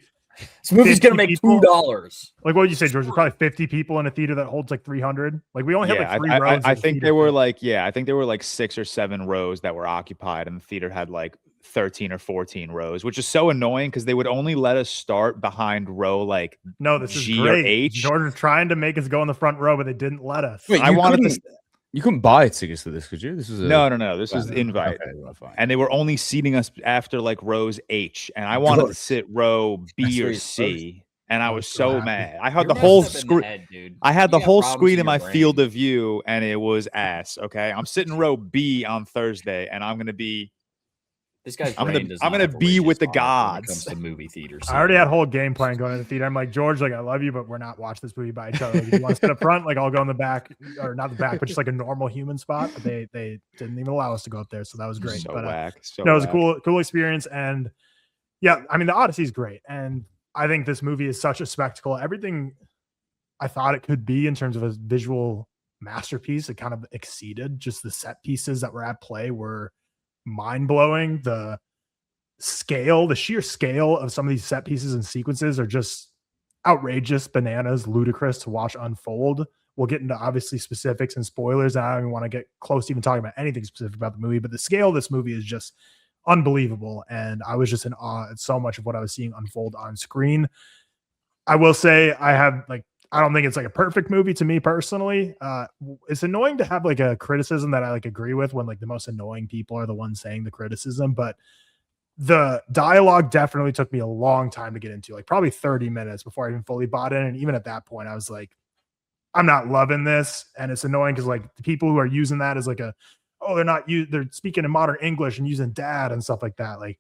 this movie's gonna make $2. Like what would you say, George? There's probably 50 people in a theater that holds like 300. Like we only had like 3 rows. I think there were like 6 or 7 rows that were occupied, and the theater had like 13 or 14 rows, which is so annoying because they would only let us start behind row like this G is great. or H. George was trying to make us go in the front row, but they didn't let us. Wait, I wanted to. You couldn't buy tickets to this, could you? This was no. This was invite, and they were only seating us after like rows H, and I wanted to sit row B or C, and I was so mad. I had the whole screen. I had the whole screen in my field of view, and it was ass. Okay, I'm sitting row B on Thursday, and I'm gonna be. This guy's I'm gonna be with the gods. When it comes to movie theaters. I already had a whole game plan going to the theater. I'm like, George, like I love you, but we're not watching this movie by each other. Like, if you want to sit up front, like I'll go in the back, or not the back, but just like a normal human spot. But they didn't even allow us to go up there, so that was great. So but whack. it was a cool experience, and yeah, I mean the Odyssey is great, and I think this movie is such a spectacle. Everything I thought it could be in terms of a visual masterpiece, it kind of exceeded. Just the set pieces that were at play were mind-blowing. The sheer scale of some of these set pieces and sequences are just outrageous, bananas, ludicrous to watch unfold. We'll get into obviously specifics and spoilers, and I don't even want to get close to even talking about anything specific about the movie, but the scale of this movie is just unbelievable, and I was just in awe at so much of what I was seeing unfold on screen. I will say I don't think it's like a perfect movie to me personally. It's annoying to have like a criticism that I like agree with when like the most annoying people are the ones saying the criticism, but the dialogue definitely took me a long time to get into, like probably 30 minutes before I even fully bought in. And even at that point, I was like, I'm not loving this. And it's annoying because like the people who are using that as like they're speaking in modern English and using dad and stuff like that. Like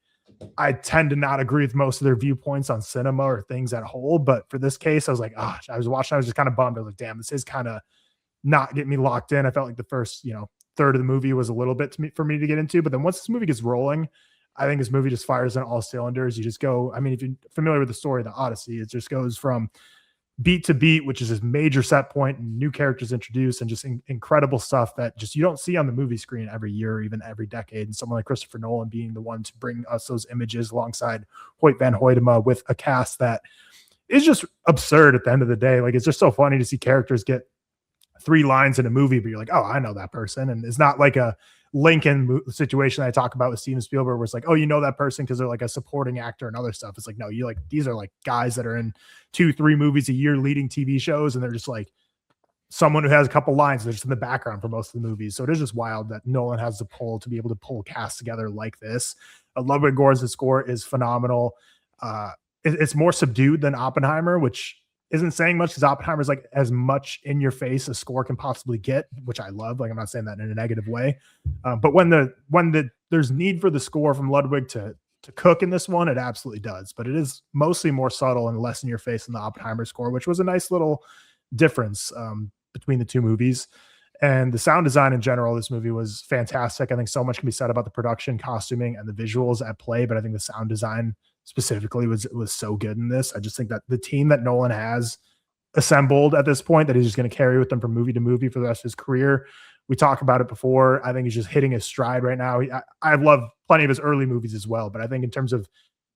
I tend to not agree with most of their viewpoints on cinema or things at whole. But for this case, I was like, I was watching, I was just kind of bummed. I was like, damn, this is kind of not getting me locked in. I felt like the first, third of the movie was a little bit for me to get into. But then once this movie gets rolling, I think this movie just fires on all cylinders. You just go, I mean, if you're familiar with the story of the Odyssey, it just goes from beat to beat, which is this major set point and new characters introduced and just incredible stuff that just you don't see on the movie screen every year or even every decade. And someone like Christopher Nolan being the one to bring us those images alongside Hoyt van Hoytema with a cast that is just absurd at the end of the day. Like, it's just so funny to see characters get 3 lines in a movie, but you're like, oh, I know that person. And it's not like a Lincoln situation I talk about with Steven Spielberg, where it's like, oh, you know that person because they're like a supporting actor and other stuff. It's like, no, you like, these are like guys that are in 2-3 movies a year leading TV shows, and they're just like someone who has a couple lines. They're just in the background for most of the movies. So it is just wild that Nolan has the pull to be able to pull cast together like this. Ludwig Göransson's score is phenomenal. It's more subdued than Oppenheimer, which isn't saying much because Oppenheimer's like as much in your face a score can possibly get, which I love. Like, I'm not saying that in a negative way. But when there's need for the score from Ludwig to cook in this one, it absolutely does. But it is mostly more subtle and less in your face than the Oppenheimer score, which was a nice little difference between the two movies. And the sound design in general, this movie was fantastic. I think so much can be said about the production, costuming, and the visuals at play, but I think the sound design specifically was so good in this. I just think that the team that Nolan has assembled at this point, that he's just going to carry with them from movie to movie for the rest of his career. We talked about it before. I think he's just hitting his stride right now. I've loved plenty of his early movies as well, but I think in terms of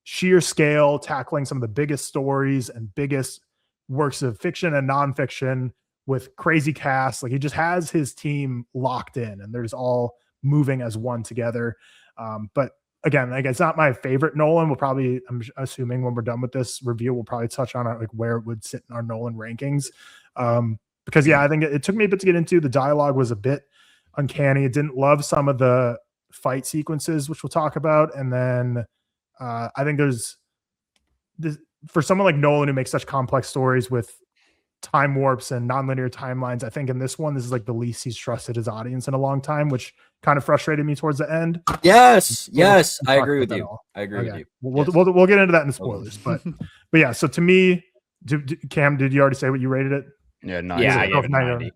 sheer scale, tackling some of the biggest stories and biggest works of fiction and nonfiction with crazy casts, like he just has his team locked in and they're just all moving as one together. But again, like, it's not my favorite Nolan. We'll probably, I'm assuming when we're done with this review, we'll probably touch on like where it would sit in our Nolan rankings. Because I think it took me a bit to get into. The dialogue was a bit uncanny. It didn't love some of the fight sequences, which we'll talk about. And then I think there's this, for someone like Nolan who makes such complex stories with time warps and nonlinear timelines, I think in this one, this is like the least he's trusted his audience in a long time, which kind of frustrated me towards the end. Yes, I agree with you. I agree with you. We'll get into that in the spoilers, but But yeah, so to me, Cam, did you already say what you rated it? Yeah, nice. Yeah, I Oh, gave it 90. 90.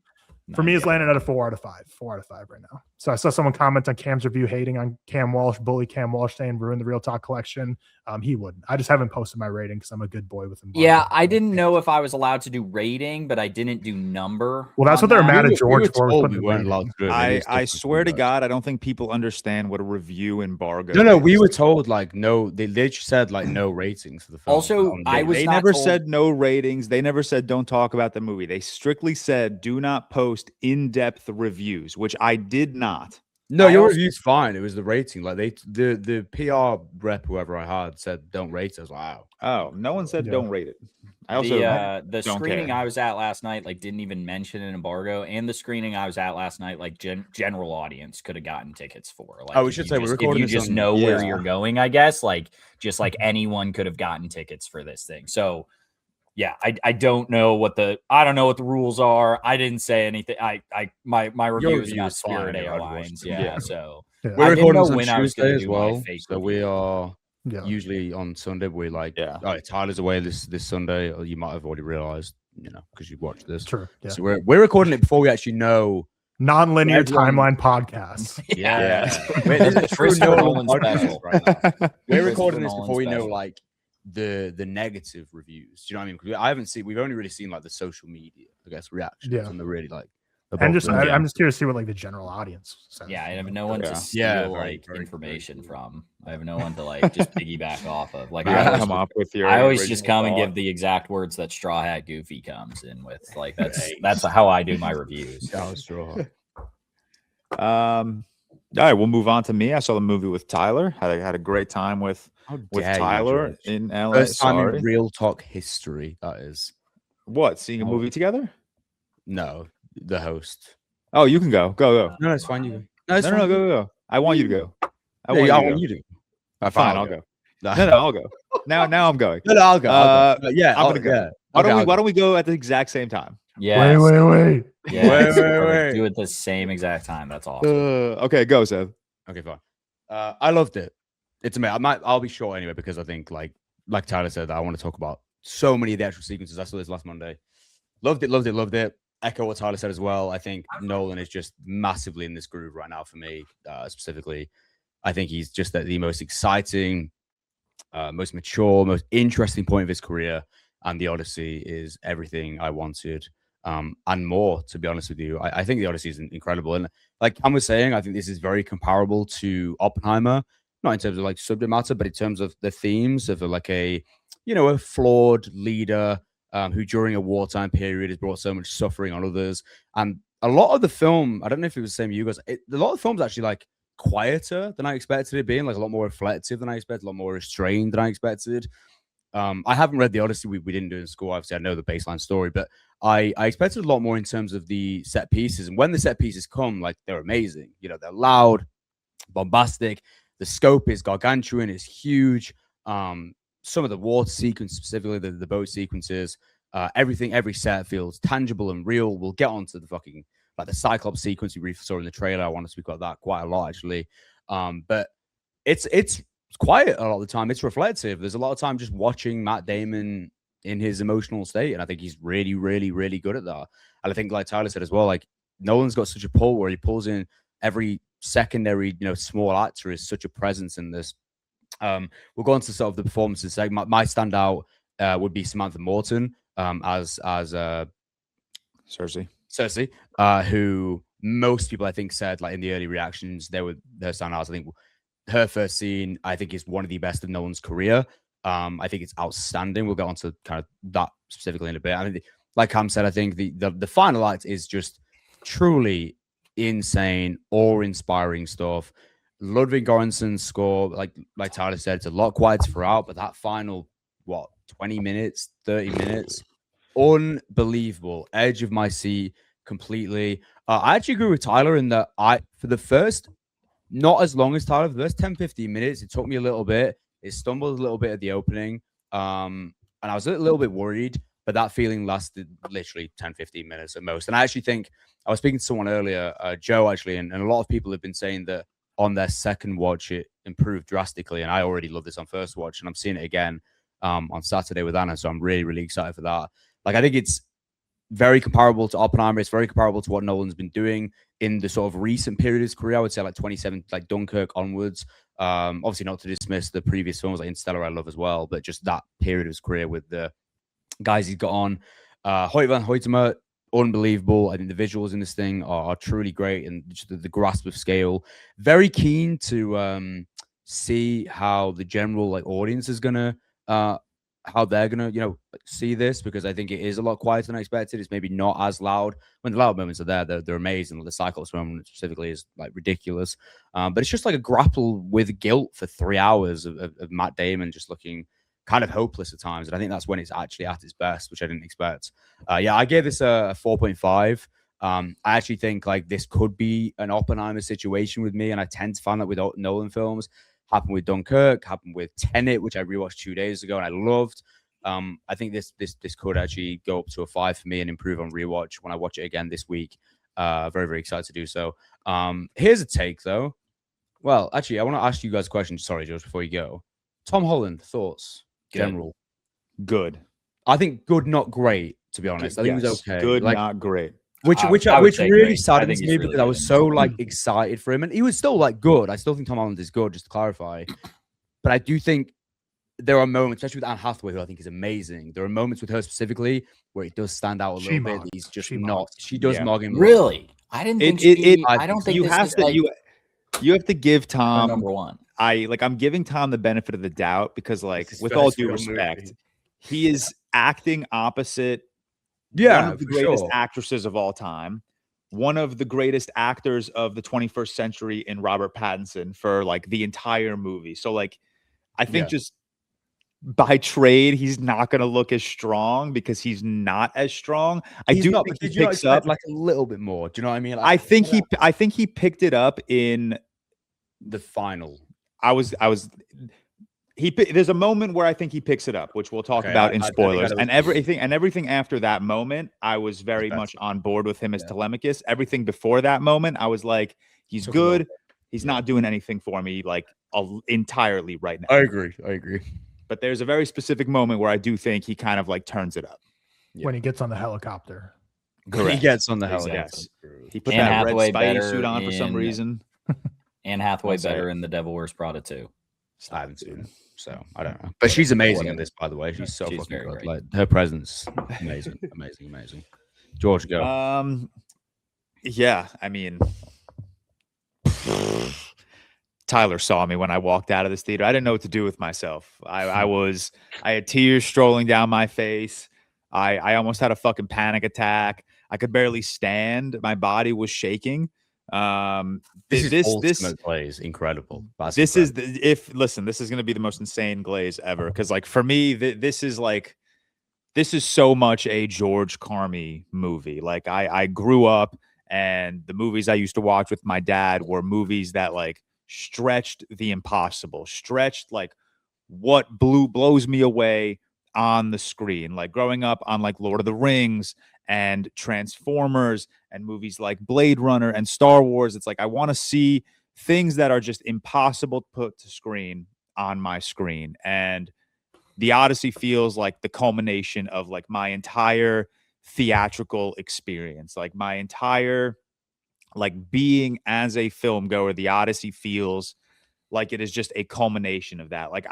For me, it's 90. landing at a 4 out of 5. 4 out of 5 right now. So I saw someone comment on Cam's review hating on Cam Walsh, bully Cam Walsh, saying ruin the ReelTok collection. He wouldn't. I just haven't posted my rating because I'm a good boy with him. Yeah, I didn't know if I was allowed to do rating, but I didn't do number. Well, that's on what they're that. mad at We George were for. told putting we the weren't rating. allowed to do it. Maybe I it's different swear to from God, I don't think people understand what a review embargo No, we is. were told like no. They just said like no ratings for the film. Also, I was They not never told- said no ratings. They never said don't talk about the movie. They strictly said do not post in-depth reviews, which I did not. No, I your also- review's fine. It was the rating. Like the PR rep, whoever I had, said don't rate it. I was like, wow. Oh, no one said Yeah. don't rate it. I also the don't screening care. I was at last night like didn't even mention an embargo, and the screening I was at last night like general audience could have gotten tickets for. Like, Oh, we if should you say we're just- if recording you this just on- know where Yeah. you're going, I guess like anyone could have gotten tickets for this thing. So yeah, I don't know what the rules are. I didn't say anything. My review is review about is fine, Spirit yeah, I'd watch Airlines. it. Yeah, Yeah. so Yeah. We're I didn't recording know this on when I was gonna Tuesday as do my well, fake so we review. are Yeah. usually on Sunday. We're like, Yeah. all right, Tyler's away this Sunday. Or you might have already realized, because you watched this. True. Yeah. So we're recording it before we actually know. Non-linear Everyone- timeline podcast. Yeah. Wait, this is a true Christopher Nolan Nolan podcast special. right now. We're Christopher recording this Nolan before we know special. like the negative reviews. Do you know what I mean? 'Cause I haven't seen. We've only really seen like the social media, I guess, reactions, Yeah. and they're really like. And just above the- I'm just curious to see what like the general audience says. Yeah, I have no one Yeah. to steal Yeah, very, like very, information very from. I have no one to like just piggyback off of. Like You I gotta always, come up with your. I always just original come and thought. give the exact words that Straw Hat Goofy comes in with. Like that's how I do my reviews. That was straw. All right, we'll move on to me. I saw the movie with Tyler. Had a great time with How with dare you, Tyler George. in LA. First time Sorry. in ReelTok history. That is What? Seeing a Oh. movie together? no the host. Oh, you can go. Go. No, it's fine. You go. No, no, go. I want you to go. I Yeah, want I you to want go. you to. Fine, I'll go. No, No, I'll go. Now I'm going. no, I'll go. Yeah, I'm gonna go. Yeah. Why Okay, don't we? I'll Why go. don't we go at the exact same time? Yeah. Wait. Yeah. Wait. Do it the same exact time. That's awesome. Okay, go, Seth. Okay, fine. I loved it. It's amazing. I'll be short anyway because I think like Tyler said, I want to talk about so many of the actual sequences. I saw this last Monday. Loved it. Echo what Tyler said as well. I think Nolan is just massively in this groove right now for me. Specifically, I think he's just at the most exciting, most mature, most interesting point of his career. And the Odyssey is everything I wanted. And more, to be honest with you. I think the Odyssey is incredible. And like Cam was saying, I think this is very comparable to Oppenheimer, not in terms of like subject matter, but in terms of the themes of like a flawed leader who during a wartime period has brought so much suffering on others. And a lot of the film, I don't know if it was the same with you guys, a lot of the film's actually like quieter than I expected it being, like a lot more reflective than I expected, a lot more restrained than I expected. I haven't read the Odyssey. We didn't do it in school. Obviously, I know the baseline story, but I expected a lot more in terms of the set pieces. And when the set pieces come, like they're amazing. They're loud, bombastic. The scope is gargantuan. It's huge. Some of the water sequence, specifically the boat sequences, every set feels tangible and real. We'll get onto the fucking like the Cyclops sequence we saw in the trailer. I want to speak about that quite a lot actually. But it's quiet a lot of the time. It's reflective. There's a lot of time just watching Matt Damon in his emotional state, and I think he's really, really, really good at that. And I think, like Tyler said as well, like Nolan's got such a pull where he pulls in every secondary, small actor is such a presence in this. We'll go on to sort of the performances segment. My standout would be Samantha Morton as Cersei, who most people I think said like in the early reactions they were their standouts. I think her first scene I think is one of the best of Nolan's career. I think it's outstanding. We'll get on to kind of that specifically in a bit. I mean, like Cam said, I think the final act is just truly insane, awe-inspiring stuff. Ludwig Göransson's score, like Tyler said, it's a lot quieter throughout, but that final 20 minutes, 30 minutes, unbelievable. Edge of my seat completely. I actually agree with Tyler in that for the first, not as long as Tyler, for the first 10-15 minutes, it took me a little bit. It stumbled a little bit at the opening. And I was a little bit worried, but that feeling lasted literally 10-15 minutes at most. And I actually think, I was speaking to someone earlier, Joe actually, and a lot of people have been saying that on their second watch, it improved drastically. And I already love this on first watch, and I'm seeing it again. on Saturday with Anna. So I'm really, really excited for that. Like, I think it's very comparable to Oppenheimer. It's very comparable to what Nolan's been doing in the sort of recent period of his career. I would say like 27, like Dunkirk onwards. Obviously not to dismiss the previous films like Interstellar I love as well, but just that period of his career with the guys he's got on. Hoyt van Hoytema, unbelievable. I think the visuals in this thing are truly great, and just the grasp of scale. Very keen to see how the general like audience is gonna how they're gonna see this, because I think it is a lot quieter than I expected. It's maybe not as loud. When the loud moments are there, they're amazing. The Cyclops moment specifically is like ridiculous, but it's just like a grapple with guilt for 3 hours of Matt Damon just looking kind of hopeless at times, and I think that's when it's actually at its best, which I didn't expect. Yeah, I gave this a 4.5. I actually think like this could be an Oppenheimer situation with me, and I tend to find that with Nolan films. Happened with Dunkirk, happened with Tenet, which I rewatched 2 days ago and I loved. I think this could actually go up to a 5 for me and improve on rewatch when I watch it again this week. Very, very excited to do so. Here's a take though. Well, actually, I want to ask you guys a question. Sorry, George, before you go. Tom Holland, thoughts? General. Good. I think good, not great, to be honest. I think it was okay. Good, like, not great. Which say really great. saddens me really because I was so like excited for him, and he was still like good. I still think Tom Holland is good, just to clarify. But I do think there are moments, especially with Anne Hathaway, who I think is amazing. There are moments with her specifically where it does stand out a little bit. He's just not. She does mog him. Really, I didn't think. I don't think you have to. Like, you have to give Tom number one. I'm giving Tom the benefit of the doubt because, like, with all due respect, he is acting opposite. One of the greatest actresses of all time, one of the greatest actors of the 21st century in Robert Pattinson for like the entire movie. So like, I think just by trade, he's not going to look as strong because he's not as strong. I do think he picks up like a little bit more. Do you know what I mean? Like, I think he picked it up in the final. There's a moment where I think he picks it up, which we'll talk about in spoilers. And everything after that moment, I was very much on board with him as Telemachus. Everything before that moment, I was like, he's good. He's not doing anything for me like entirely right now. I agree. But there's a very specific moment where I do think he kind of like turns it up. When he gets on the helicopter. Correct. He gets on the helicopter. Yes. He put that red Spidey suit on for some reason. Anne Hathaway better in The Devil Wears Prada 2. I haven't seen it, so I don't know. But she's amazing in this, by the way. She's so fucking good. Great. Like her presence, amazing. George, go. Yeah, I mean, Tyler saw me when I walked out of this theater. I didn't know what to do with myself. I had tears strolling down my face. I almost had a fucking panic attack. I could barely stand. My body was shaking. This glaze incredible. This is going to be the most insane glaze ever, because like for me this is so much a George Carmi movie. Like I grew up, and the movies I used to watch with my dad were movies that like stretched the impossible, stretched like what blows me away on the screen. Like growing up on like Lord of the Rings and Transformers and movies like Blade Runner and Star Wars, it's like I want to see things that are just impossible to put to screen on my screen. And the Odyssey feels like the culmination of like my entire theatrical experience, like my entire like being as a film goer. The Odyssey feels like it is just a culmination of that. Like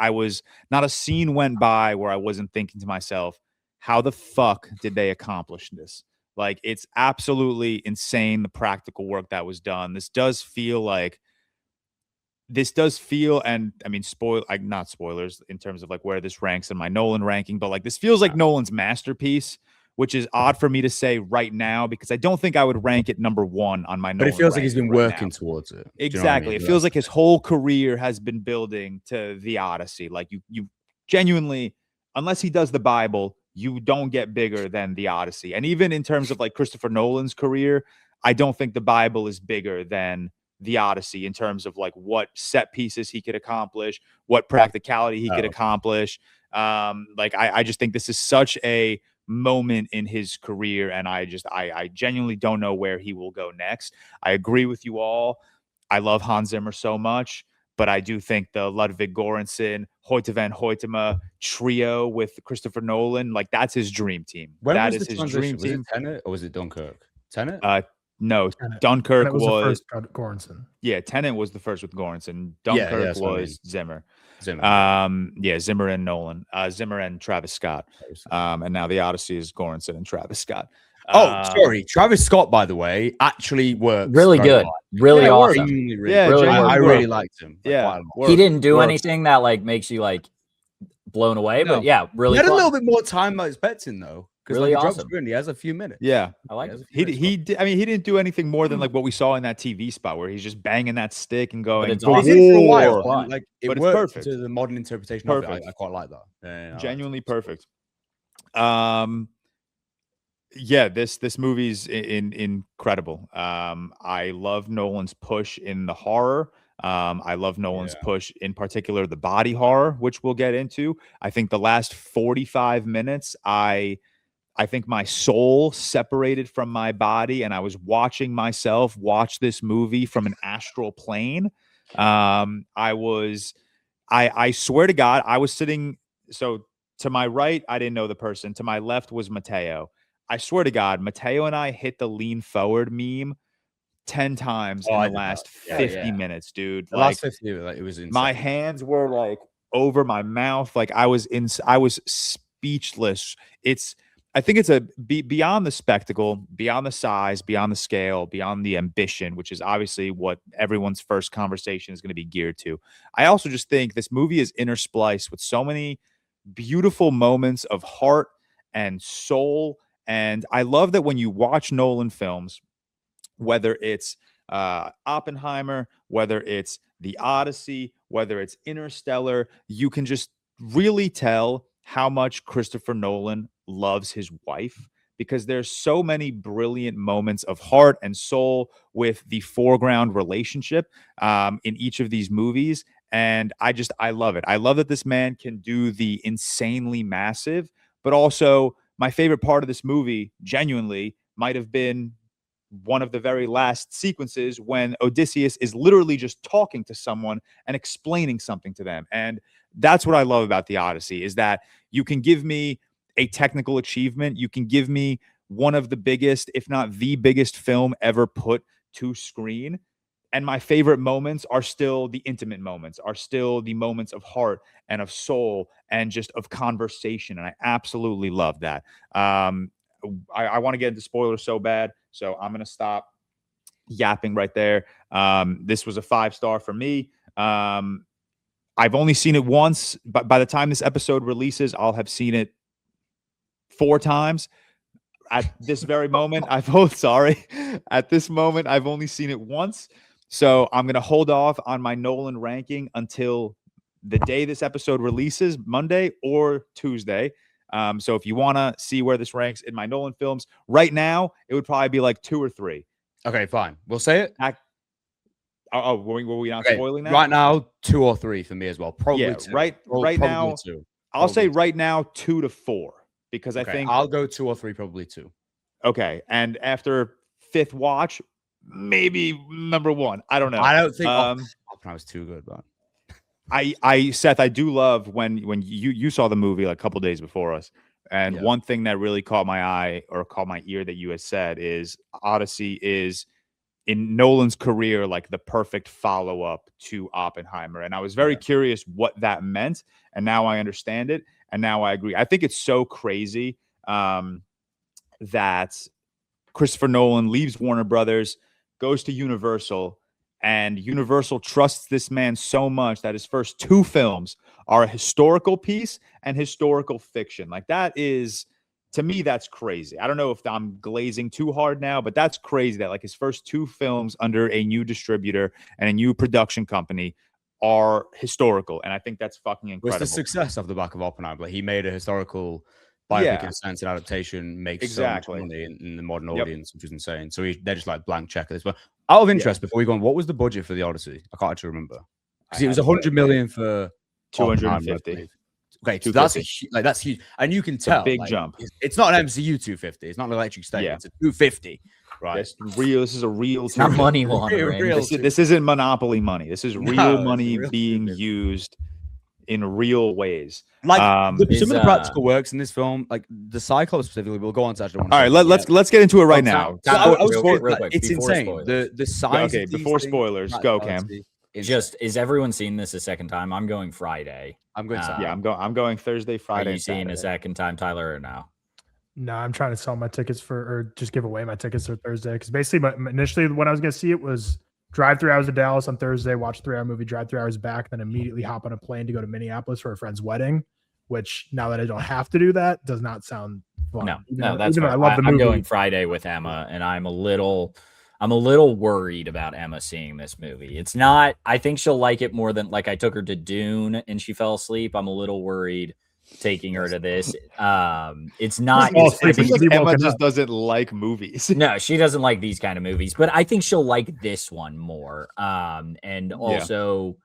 not a scene went by where I wasn't thinking to myself, how the fuck did they accomplish this? Like, it's absolutely insane, the practical work that was done. This does feel, and I mean, not spoilers in terms of like where this ranks in my Nolan ranking, but like this feels like Nolan's masterpiece, which is odd for me to say right now because I don't think I would rank it number one on my Nolan. But it feels like he's been working towards it. Exactly. It feels like his whole career has been building to the Odyssey. Like you genuinely, unless he does the Bible, you don't get bigger than the Odyssey. And even in terms of like Christopher Nolan's career, I don't think the Bible is bigger than the Odyssey in terms of like what set pieces he could accomplish, what practicality he could accomplish. I just think this is such a moment in his career, and I genuinely don't know where he will go next. I agree with you all. I love Hans Zimmer so much, But I do think the Ludwig Göransson, Hoyte van Hoytema trio with Christopher Nolan, like that's his dream team. When That was is the his transition? dream Was it team. Tenet or was it Dunkirk? Tenet? No, Tenet. Dunkirk And it was the first Göransson. yeah, Tenet was the first with Göransson. Yeah, Dunkirk that's what I mean. was Zimmer. Zimmer. Yeah, Zimmer and Nolan. Zimmer and Travis Scott. And now the Odyssey is Göransson and Travis Scott. Sorry. Travis Scott, by the way, actually works. Really very good. well. Really awesome. Yeah, really I worked. really liked him. Like, Yeah. quite a lot. He didn't do Worked. anything that like makes you like blown away, No. but yeah, really He had a fun. little bit more time like expecting though. Because Really like, he drops awesome. through and he has a few minutes. Yeah. I like He has it. a few minutes. I mean, he didn't do anything more than like what we saw in that TV spot where he's just banging that stick and going. it's But he's awesome. in for a while. Fun. and, like it But it's works perfect. to the modern interpretation of it. Perfect. I quite like that. Yeah, Genuinely perfect. Yeah, this movie's incredible. I love Nolan's push in the horror. I love Nolan's push in particular the body horror, which we'll get into. I think the last 45 minutes, I think my soul separated from my body, and I was watching myself watch this movie from an astral plane. I swear to God, I was sitting. So to my right, I didn't know the person. To my left was Mateo. I swear to God, Mateo and I hit the lean forward meme 10 times in the last 50 minutes, dude. The like, last 50, like, it was insane. my hands were like over my mouth. Like I was speechless. I think it's beyond the spectacle, beyond the size, beyond the scale, beyond the ambition, which is obviously what everyone's first conversation is going to be geared to. I also just think this movie is interspliced with so many beautiful moments of heart and soul. And I love that when you watch Nolan films, whether it's Oppenheimer, whether it's The Odyssey, whether it's Interstellar, you can just really tell how much Christopher Nolan loves his wife, because there's so many brilliant moments of heart and soul with the foreground relationship in each of these movies. And I love it. I love that this man can do the insanely massive, but also my favorite part of this movie genuinely might have been one of the very last sequences when Odysseus is literally just talking to someone and explaining something to them. And that's what I love about the Odyssey, is that you can give me a technical achievement. You can give me one of the biggest, if not the biggest film ever put to screen. And my favorite moments are still the intimate moments, are still the moments of heart and of soul and just of conversation. And I absolutely love that. I want to get into spoilers so bad, so I'm going to stop yapping right there. This was a 5-star for me. I've only seen it once, but by the time this episode releases, I'll have seen it 4 times. At this very moment, at this moment, I've only seen it once. So I'm going to hold off on my Nolan ranking until the day this episode releases, Monday or Tuesday. So if you want to see where this ranks in my Nolan films, right now, it would probably be like 2 or 3. Okay, fine. We'll say it. Were we not spoiling that? Right now, 2 or 3 for me as well. Probably Yeah, 2. right now, 2. I'll say right now 2 to 4, because I think I'll go 2 or 3, probably 2. Okay, and after 5th watch, maybe number 1. I don't know. I don't think Oppenheimer was too good, but Seth, I do love when you saw the movie like a couple days before us, and one thing that really caught my eye or caught my ear that you had said is Odyssey is in Nolan's career like the perfect follow-up to Oppenheimer. And I was very curious what that meant, and now I understand it, and now I agree. I think it's so crazy that Christopher Nolan leaves Warner Brothers, goes to Universal, and Universal trusts this man so much that his first 2 films are a historical piece and historical fiction. Like that is, to me, that's crazy. I don't know if I'm glazing too hard now, but that's crazy that like his first 2 films under a new distributor and a new production company are historical. And I think that's fucking incredible. It's the success of the back of Oppenheimer. Like, he made a historical biopic in a sense, and adaptation makes so much money in the modern audience, which is insane. So they're just like blank check at this. But out of interest, before we go on, what was the budget for the Odyssey? I can't actually remember, because it was 100 million for 250. Okay, so that's that's huge, and you can tell big jump. It's not an MCU 250. It's not an Electric State. It's a 250, right. This is a real. It's not tool. money laundering. Real This isn't monopoly money. This is real it's money real being stupid. used in real ways. Like some is, of the practical works in this film, like the Cyclops specifically, we'll go on to actually. All right, let's get into it right now. Time I out, was real quick, quick, it's before insane. spoilers. The size. Okay, of these before things, spoilers, go, Cam. Just is everyone seen this a second time? I'm going Friday. I'm going. Yeah, I'm going Thursday, Friday. Are you seeing a second time, Tyler, or no? No, I'm trying to sell my tickets or just give away my tickets for Thursday. Because basically, initially when I was going to see it was drive 3 hours to Dallas on Thursday, watch a 3-hour movie, drive 3 hours back, then immediately hop on a plane to go to Minneapolis for a friend's wedding. Which now that I don't have to do that, does not sound fun. No, that's fine. fine. I love the movie. I'm going Friday with Emma, and I'm a little worried about Emma seeing this movie. It's not. I think she'll like it more than like I took her to Dune and she fell asleep. I'm a little worried taking her to this. It's not. Fall It's, asleep. I think Emma woken just up. doesn't like movies. no, she doesn't like these kind of movies, but I think she'll like this one more. And also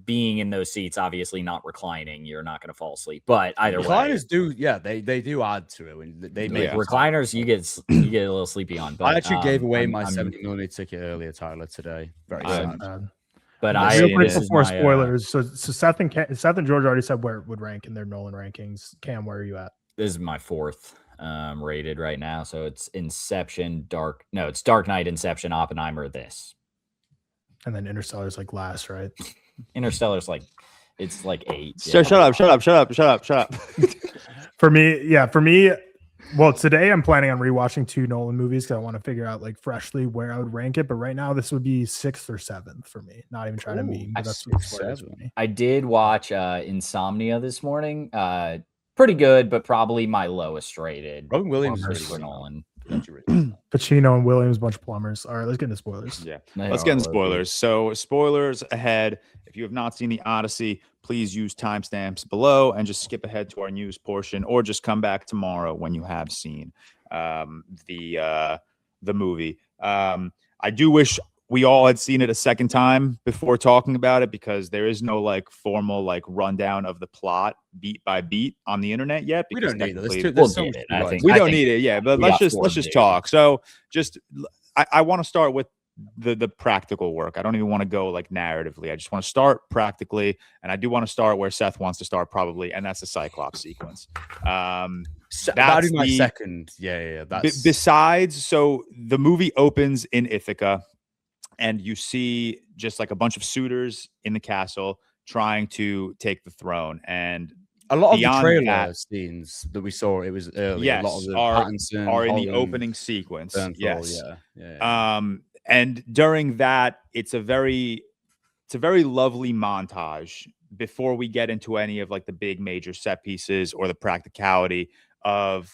being in those seats, obviously not reclining, you're not going to fall asleep. But either way, Recliners do, they do add to it. When they make recliners, you get a little sleepy on. But I actually gave away my I'm 70mm ticket earlier, Tyler, today. Very I'm- sad. But Real quick this is before my, spoilers, so Seth and George already said where it would rank in their Nolan rankings. Cam, where are you at? This is my fourth rated right now. So it's it's Dark Knight, Inception, Oppenheimer, this. And then Interstellar's like last, right? Interstellar's like it's like 8. Shut up. For me, well, today I'm planning on rewatching 2 Nolan movies because I want to figure out like freshly where I would rank it. But right now, this would be 6th or 7th for me. Not even trying to meme, but that's what it is for me. I did watch Insomnia this morning. Pretty good, but probably my lowest rated. Robin Williams for is really Nolan. Pacino and Williams, bunch of plumbers. All right, let's get into spoilers. Yeah, They let's are get into low-key. spoilers. So spoilers ahead. If you have not seen the Odyssey, please use timestamps below and just skip ahead to our news portion, or just come back tomorrow when you have seen the movie. I do wish we all had seen it a second time before talking about it, because there is no like formal like rundown of the plot beat by beat on the internet yet. We Because don't need technically- this. We'll There's so get much it, to I go think. into. we I don't think need it, yeah. But we let's got just 4 talk. days. So just I want to start with the practical work. I don't even want to go like narratively. I just want to start practically, and I do want to start where Seth wants to start probably, and that's the Cyclops sequence. That'd That's be my the- second. Yeah. That's Besides, so the movie opens in Ithaca, and you see just like a bunch of suitors in the castle trying to take the throne, and a lot of the beyond trailer that- scenes that we saw. It was early. Yes, a lot of the are Pattinson, are in the Holland, opening sequence. Bernthal, Yes. Yeah. And during that, it's a very lovely montage before we get into any of like the big major set pieces or the practicality of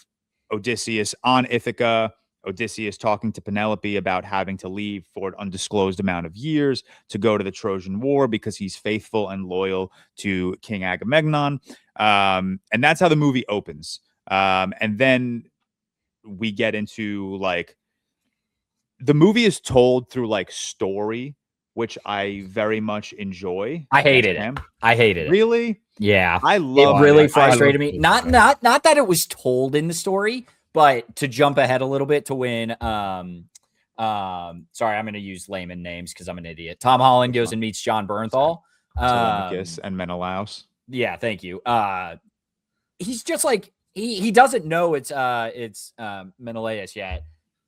Odysseus on Ithaca. Odysseus talking to Penelope about having to leave for an undisclosed amount of years to go to the Trojan War because he's faithful and loyal to King Agamemnon. And that's how the movie opens. And then we get into like, the movie is told through like story, which I very much enjoy. I hated it. Sam. I hated it. Really? Yeah. I love It really it. frustrated me. Not that it was told in the story, but to jump ahead a little bit to when sorry, I'm going to use layman names because I'm an idiot. Tom Holland goes and meets John Bernthal. Telemachus and Menelaus. Yeah, thank you. He's just like he doesn't know it's Menelaus yet.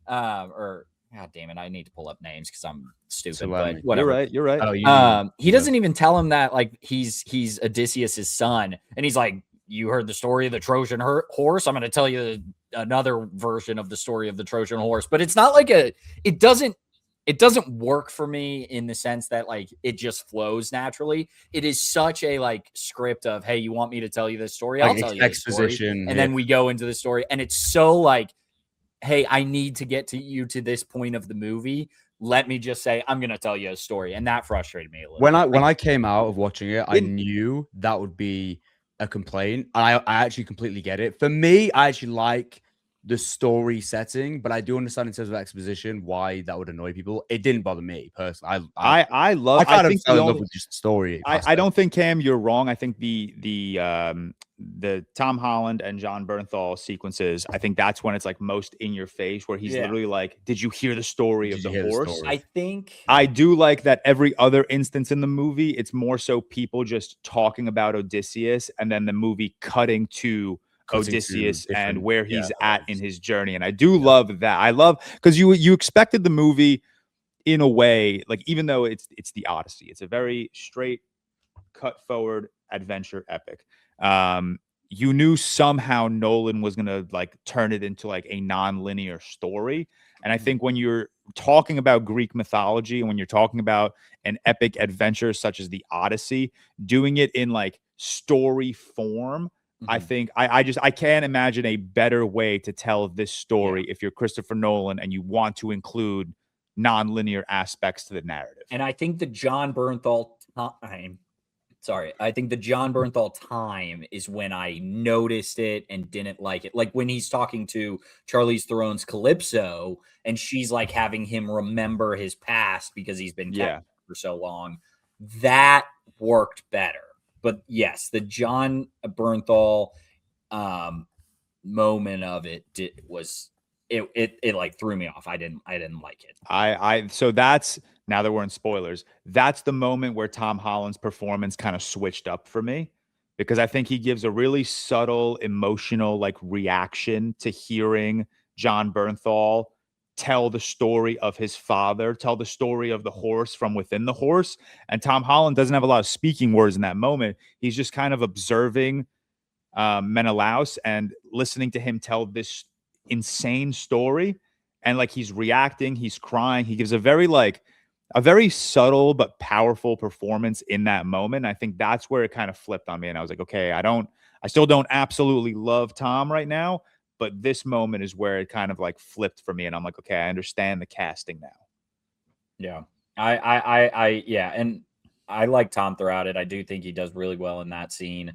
Or God damn it, I need to pull up names because I'm stupid. But whatever. You're right. Oh, He doesn't even tell him that like he's Odysseus's son, and he's like, "You heard the story of the Trojan horse. I'm going to tell you another version of the story of the Trojan horse." But it's not like it doesn't work for me in the sense that like it just flows naturally. It is such a like script of, hey, you want me to tell you this story? I'll Like tell you this story. exposition, And then we go into the story, and it's so like, hey, I need to get to this point of the movie. Let me just say, I'm going to tell you a story. And that frustrated me a little. When I came out of watching it, I knew that would be a complaint. I actually completely get it. For me, I actually like the story setting, but I do understand in terms of exposition why that would annoy people. It didn't bother me personally. I love. I kind of think fell the in love only, with just the story. I don't think, Cam, you're wrong. I think the Tom Holland and John Bernthal sequences, I think that's when it's like most in your face, where he's Yeah. literally like, "Did you hear the story of Did you the hear the horse?" story? I think I do like that every other instance in the movie, it's more so people just talking about Odysseus and then the movie cutting to Cutting to Odysseus and different- where yeah, he's at in events. his journey. And I do love that. I love, because you expected the movie in a way, like, even though it's the Odyssey, it's a very straight cut forward adventure epic. You knew somehow Nolan was gonna like turn it into like a non-linear story. And I think when you're talking about Greek mythology and when you're talking about an epic adventure such as the Odyssey, doing it in like story form, I Mhm. think I can't imagine a better way to tell this story if you're Christopher Nolan and you want to include non-linear aspects to the narrative. And I think the John Bernthal time, I think the John Bernthal time is when I noticed it and didn't like it. Like when he's talking to Charlize Theron's Calypso and she's like having him remember his past because he's been kept for so long. That worked better. But yes, the John Bernthal moment of it was like threw me off. I didn't like it. So that's, now that we're in spoilers, that's the moment where Tom Holland's performance kind of switched up for me, because I think he gives a really subtle emotional like reaction to hearing John Bernthal tell the story of his father, tell the story of the horse from within the horse. And Tom Holland doesn't have a lot of speaking words in that moment. He's just kind of observing Menelaus and listening to him tell this insane story, and like he's reacting, he's crying, he gives a very subtle but powerful performance in that moment. I think that's where it kind of flipped on me, and I was like, okay, I still don't absolutely love Tom right now, but this moment is where it kind of like flipped for me, and I'm like, okay, I understand the casting now. Yeah. Yeah, and I like Tom throughout it. I do think he does really well in that scene.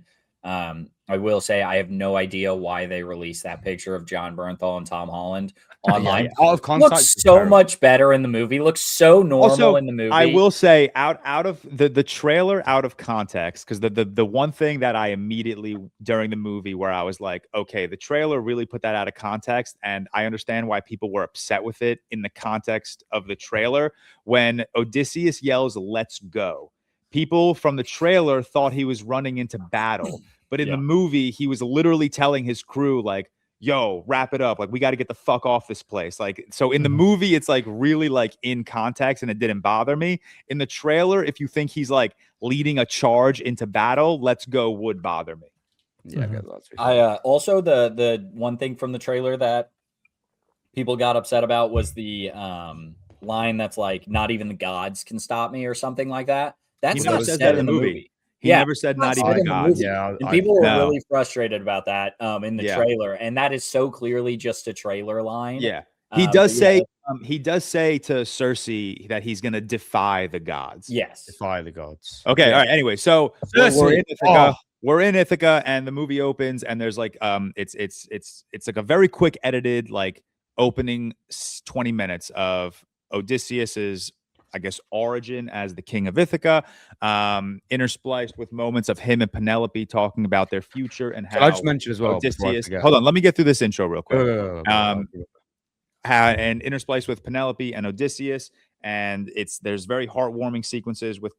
I will say I have no idea why they released that picture of John Bernthal and Tom Holland online. Out of context, Looks it's so terrible. much better in the movie. Looks so normal Also, in the movie. I will say out of the trailer, out of context, because the one thing that I immediately during the movie where I was like, okay, the trailer really put that out of context, and I understand why people were upset with it in the context of the trailer. When Odysseus yells, "Let's go," people from the trailer thought he was running into battle, but in the movie, he was literally telling his crew like, yo, wrap it up. Like, we got to get the fuck off this place. Like, so in the movie, it's like really like in context and it didn't bother me. In the trailer, if you think he's like leading a charge into battle, "Let's go" would bother me. Yeah, also the one thing from the trailer that people got upset about was the line that's like, "Not even the gods can stop me," or something like that. That's He never not said said that in the movie. He never said "not even the gods." Yeah, And people were No. really frustrated about that in the trailer, and that is so clearly just a trailer line. Yeah, he does but say he does say to Cersei that he's gonna defy the gods. yes. Defy the gods. Okay, all right. Anyway, so we're Cersei. in Ithaca. We're in Ithaca, and the movie opens, and there's like it's like a very quick edited like opening 20 minutes of Odysseus's, I guess, origin as the king of Ithaca, interspliced with moments of him and Penelope talking about their future and how I just mentioned as well. Odysseus. Hold on, let me get through this intro real quick. Quick. And interspliced with Penelope and Odysseus, and there's very heartwarming sequences with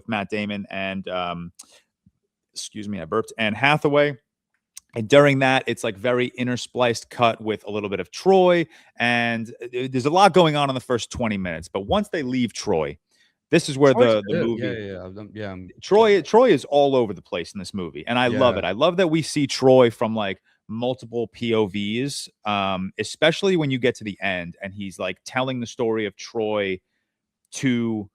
Matt Damon and excuse me, I burped, and Hathaway. And during that, it's like very interspliced cut with a little bit of Troy, and there's a lot going on in the first 20 minutes. But once they leave Troy, this is where the movie. Troy is all over the place in this movie, and I love it. I love that we see Troy from like multiple POVs, especially when you get to the end and he's like telling the story of Troy to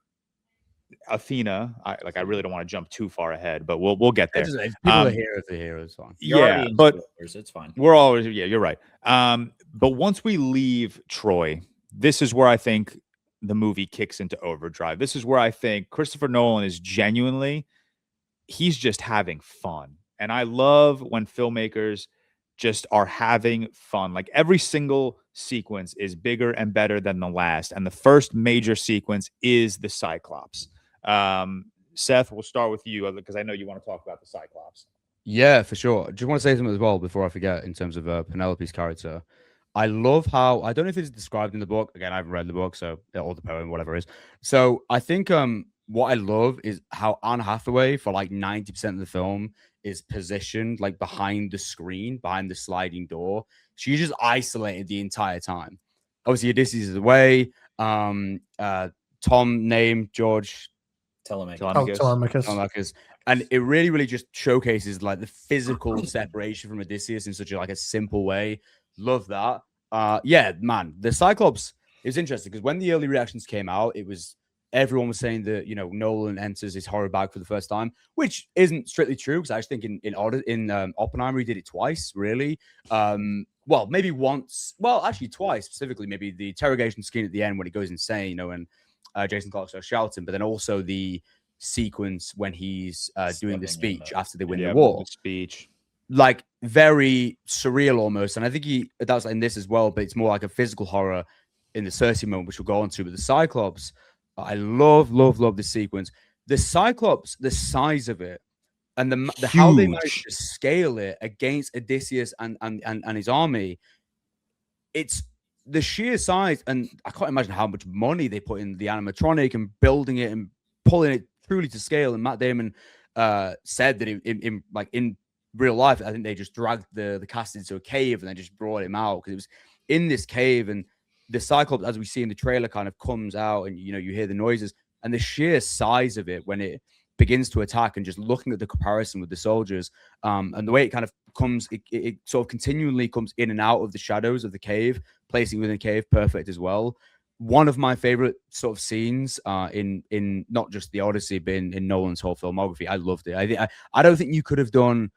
Athena. I really don't want to jump too far ahead, but we'll get there. People are heroes. Fine. Yeah, but it's fine. We're always you're right. But once we leave Troy, this is where I think the movie kicks into overdrive. This is where I think Christopher Nolan is genuinely, he's just having fun. And I love when filmmakers just are having fun. Like every single sequence is bigger and better than the last. And the first major sequence is the Cyclops. Seth, we'll start with you because I know you want to talk about the Cyclops. Yeah, for sure. Do you want to say something as well before I forget in terms of Penelope's character? I love how, I don't know if it's described in the book. Again, I haven't read the book, so or the poem, whatever it is. So I think what I love is how Anne Hathaway for like 90% of the film is positioned like behind the screen, behind the sliding door. She's just isolated the entire time. Obviously, Odysseus is away. Tom name George Telemachus. And it really, really just showcases like the physical separation from Odysseus in such a like a simple way. Love that. Yeah, man, the Cyclops is interesting because when the early reactions came out, it was everyone was saying that Nolan enters his horror bag for the first time, which isn't strictly true because I just think in Oppenheimer he did it twice, really. Well, maybe once. Well, actually twice specifically. Maybe the interrogation scene at the end when he goes insane, and Jason Clarke starts shouting, but then also the sequence when he's doing the speech after they win the war. The speech, like very surreal almost, and I think that's in this as well, but it's more like a physical horror in the Cersei moment, which we'll go on to. But the Cyclops, I love this sequence. The Cyclops, the size of it, and the how they managed to scale it against Odysseus and his army. It's the sheer size, and I can't imagine how much money they put in the animatronic and building it and pulling it truly to scale. And Matt Damon said that in real life, I think they just dragged the cast into a cave and then just brought him out because it was in this cave. And the Cyclops, as we see in the trailer, kind of comes out and you hear the noises and the sheer size of it when it begins to attack, and just looking at the comparison with the soldiers and the way it kind of comes, it sort of continually comes in and out of the shadows of the cave, placing within the cave, perfect as well. One of my favorite sort of scenes in not just the Odyssey, but in Nolan's whole filmography. I loved it. I don't think you could have done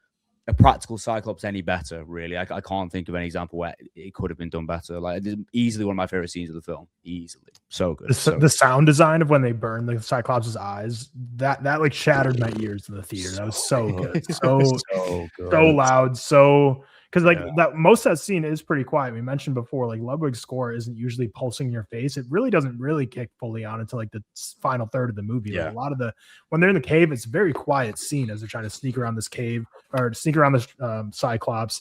a practical Cyclops any better, really. I can't think of any example where it could have been done better. Like, it's easily one of my favorite scenes of the film. Easily. So good. The sound design of when they burn the Cyclops' eyes, that like shattered my ears in the theater. That was so good. So loud. So because that most of that scene is pretty quiet. We mentioned before, like Ludwig's score isn't usually pulsing in your face. It really doesn't really kick fully on until like the final third of the movie. Yeah. Like, a lot of when they're in the cave, it's a very quiet scene as they're trying to sneak around this cave or sneak around the Cyclops,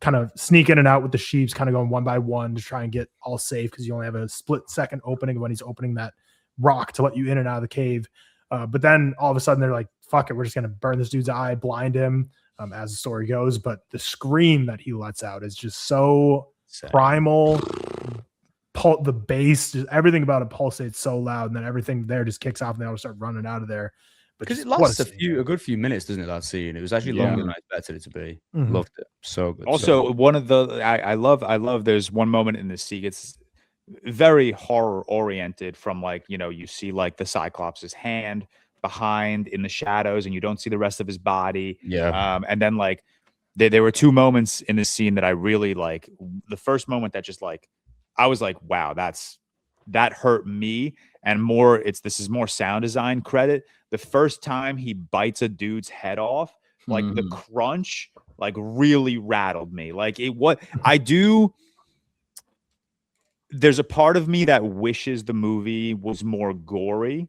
kind of sneak in and out with the sheeps, kind of going one by one to try and get all safe because you only have a split second opening when he's opening that rock to let you in and out of the cave. But then all of a sudden they're like, fuck it, we're just going to burn this dude's eye, blind him. As the story goes, but the scream that he lets out is just so primal. The bass, just everything about it pulsates so loud, and then everything there just kicks off, and they all start running out of there. Because it lasts a good few minutes, doesn't it? That scene, it was actually longer than I expected it to be. Mm-hmm. Loved it, so good. Also, one of the I love. There's one moment in the scene. It's very horror oriented. From you see like the Cyclops' hand behind in the shadows and you don't see the rest of his body. And then there were two moments in this scene that I really like. The first moment that just I was like, wow, that hurt me. And this is more sound design credit. The first time he bites a dude's head off, the crunch really rattled me. There's a part of me that wishes the movie was more gory,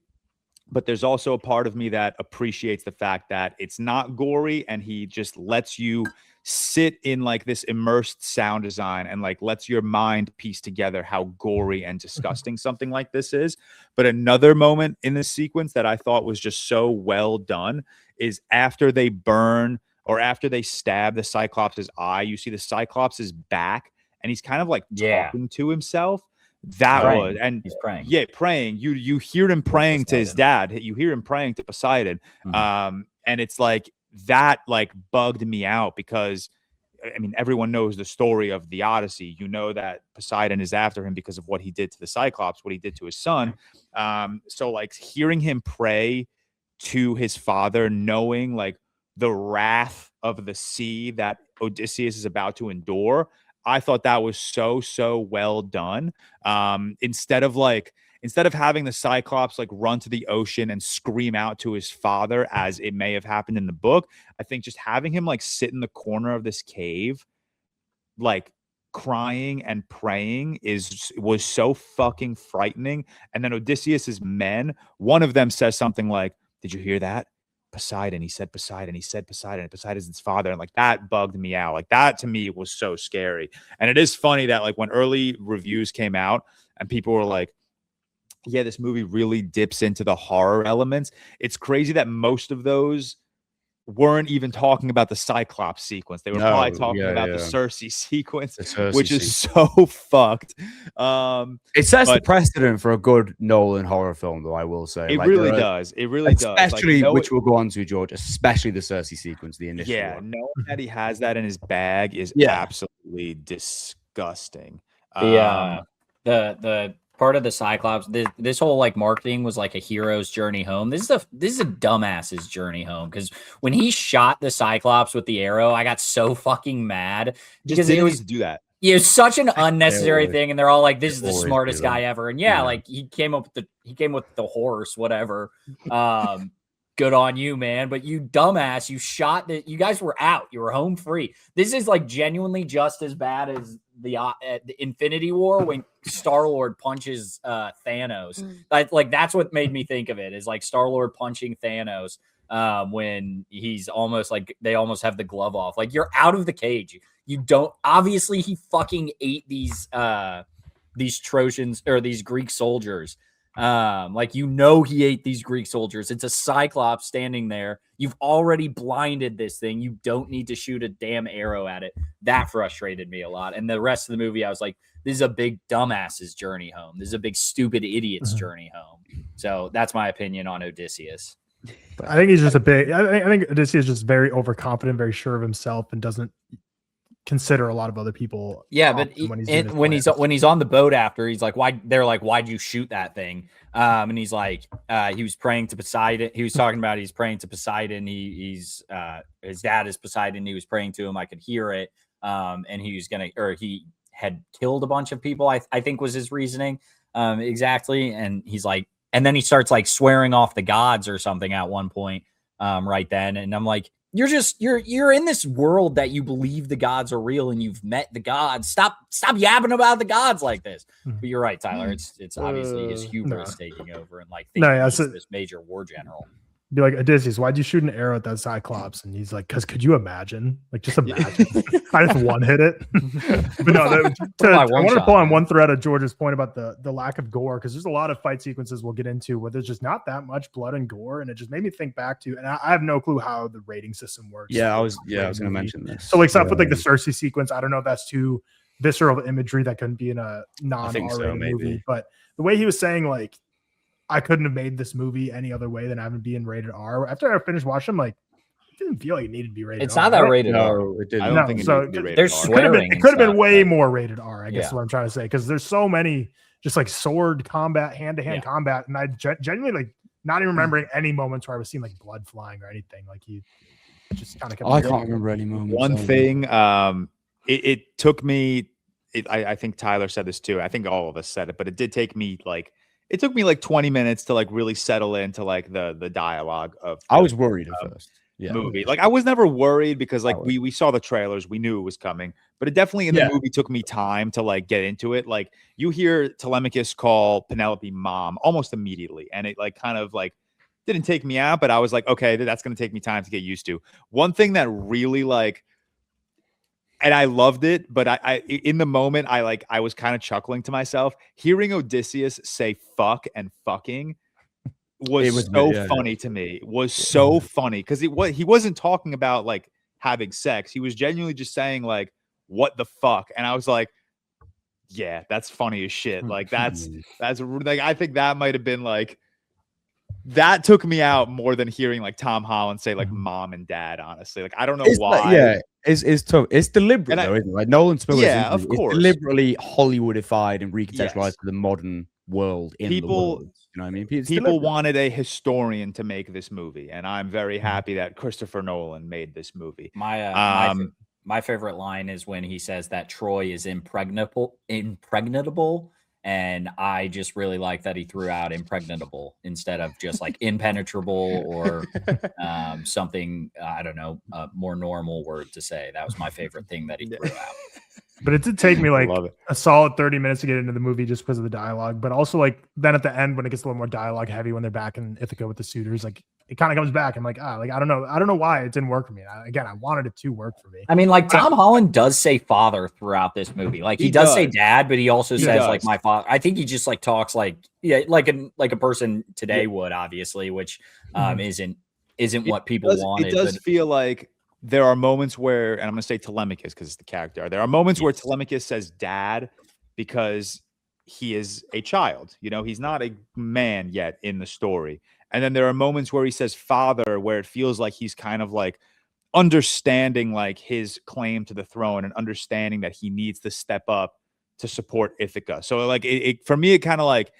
but there's also a part of me that appreciates the fact that it's not gory and he just lets you sit in this immersed sound design and lets your mind piece together how gory and disgusting something like this is. But another moment in this sequence that I thought was just so well done is after they burn or after they stab the Cyclops' eye, you see the Cyclops' back and he's kind of talking to himself. He's praying. Yeah, praying. You hear him praying to his dad. You hear him praying to Poseidon. And it's that bugged me out because everyone knows the story of the Odyssey. You know that Poseidon is after him because of what he did to the Cyclops, what he did to his son. So hearing him pray to his father, knowing the wrath of the sea that Odysseus is about to endure, I thought that was so well done. Instead of having the Cyclops run to the ocean and scream out to his father as it may have happened in the book, I think just having him sit in the corner of this cave like crying and praying was so fucking frightening. And then Odysseus's men, one of them says something like, "Did you hear that? Poseidon." He said Poseidon. He said Poseidon. And Poseidon's his father. And like that bugged me out. Like that to me was so scary. And it is funny that like when early reviews came out and people were like, yeah, this movie really dips into the horror elements. It's crazy that most of those weren't even talking about the Cyclops sequence. They were probably talking about the Cersei sequence, which is so fucked. It sets the precedent for a good Nolan horror film, though, I will say. It really does. It really does. Especially, which we'll go on to, George, especially the Cersei sequence, the initial one. Knowing that he has that in his bag is absolutely disgusting. The part of the Cyclops, this whole like marketing was like a hero's journey home. This is a dumbass's journey home, because when he shot the Cyclops with the arrow, I got so fucking mad because it was do that. Yeah, it was such an unnecessary thing, and they're all like, "This is the smartest guy ever." And like he came with the horse, whatever. Good on you, man. But you dumbass, you shot that. You guys were out. You were home free. This is like genuinely just as bad as the Infinity War when Star-Lord punches Thanos. Like that's what made me think of it, is like Star-Lord punching Thanos when he's almost like they almost have the glove off. Like, you're out of the cage. You don't, obviously he fucking ate these Trojans or these Greek soldiers. Like, he ate these Greek soldiers. It's a Cyclops standing there. You've already blinded this thing. You don't need to shoot a damn arrow at it. That frustrated me a lot. And the rest of the movie, I was like, this is a big dumbass's journey home. This is a big stupid idiot's journey home. So that's my opinion on Odysseus. I think he's just I think Odysseus is just very overconfident, very sure of himself, and doesn't consider a lot of other people. Yeah, but when he's on the boat after, he's like, why? They're like, why'd you shoot that thing? And he's like, he was praying to Poseidon. He was talking about he's praying to Poseidon. He's his dad is Poseidon. He was praying to him. I could hear it. And he had killed a bunch of people, I think was his reasoning. Exactly. And he's like, and then he starts like swearing off the gods or something at one point, right then. And I'm like, you're in this world that you believe the gods are real and you've met the gods. Stop yapping about the gods like this. But you're right, Tyler. It's obviously his hubris taking over and like this major war general. Be like, Odysseus, why'd you shoot an arrow at that Cyclops? And he's like, because could you imagine? Like, just imagine. I just one hit it. But no, I wanted to pull on one thread of George's point about the lack of gore, because there's a lot of fight sequences we'll get into where there's just not that much blood and gore, and it just made me think back to, and I have no clue how the rating system works. I was going to mention this. So like stuff with like the Cersei sequence, I don't know if that's too visceral imagery that couldn't be in a non-R-rated movie, but the way he was saying, like, I couldn't have made this movie any other way than having it being rated R. After I finished watching, I'm like, it didn't feel like it needed to be rated R. It's not that rated R. It didn't. I don't think it needed to be rated there's R. swearing. It could have been way more rated R, I guess is what I'm trying to say. Because there's so many just like sword combat, hand-to-hand combat. And I genuinely like not even remembering any moments where I was seeing like blood flying or anything. Like he just kind of I can't remember any moments. One thing, it took me, I think Tyler said this too. I think all of us said it, but it did take me like, it took me like 20 minutes to like really settle into like the dialogue of I was worried at first. Movie. Like, I was never worried because like we saw the trailers, we knew it was coming, but it definitely in the movie took me time to like get into it. Like, you hear Telemachus call Penelope mom almost immediately, and it like kind of like didn't take me out, but I was like, okay, that's going to take me time to get used to. One thing that really like, and I loved it, but I in the moment I was kind of chuckling to myself. Hearing Odysseus say fuck and fucking was so funny to me. It was so funny because he wasn't talking about like having sex. He was genuinely just saying like, what the fuck? And I was like, yeah, that's funny as shit. Like that's like, I think that might have been like, that took me out more than hearing like Tom Holland say like mom and dad, honestly. Like, I don't know why. It's tough. It's deliberate though, isn't it? Like Nolan spoilers. Yeah, of course. It's deliberately Hollywoodified and recontextualized to the modern world. The world, you know what I mean? People wanted a historian to make this movie, and I'm very happy that Christopher Nolan made this movie. My favorite line is when he says that Troy is impregnable. And I just really like that he threw out impregnable instead of just like impenetrable or something, I don't know, a more normal word to say. That was my favorite thing that he threw out. But it did take me like Love it. a solid 30 minutes to get into the movie just because of the dialogue. But also like then at the end when it gets a little more dialogue heavy when they're back in Ithaca with the suitors, like it kind of comes back. I'm like, like I don't know why it didn't work for me. I wanted it to work for me. I mean, like Tom Holland does say father throughout this movie. Like he does say dad, but he also says like my father. I think he just like talks like like a person today would, obviously, which isn't what people wanted. It does feel like there are moments where, and I'm going to say Telemachus because it's the character. There are moments where Telemachus says dad because he is a child. You know, he's not a man yet in the story. And then there are moments where he says father, where it feels like he's kind of like understanding like his claim to the throne and understanding that he needs to step up to support Ithaca. So like for me, it kind of like,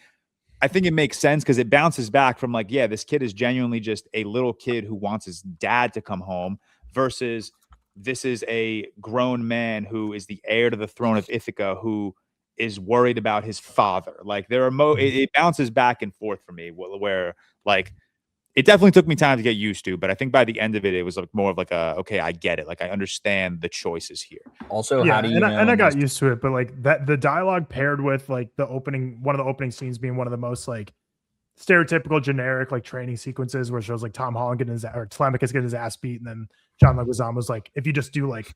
I think it makes sense because it bounces back from like, yeah, this kid is genuinely just a little kid who wants his dad to come home versus this is a grown man who is the heir to the throne of Ithaca who is worried about his father. Like there are it bounces back and forth for me where like it definitely took me time to get used to, but I think by the end of it, it was like more of like okay, I get it. Like I understand the choices here. Also, how do you and I got used to it, but like that the dialogue paired with like one of the opening scenes being one of the most like stereotypical generic like training sequences where it shows like Tom Holland getting Telemachus getting his ass beat, and then John Leguizamo was like, if you just do like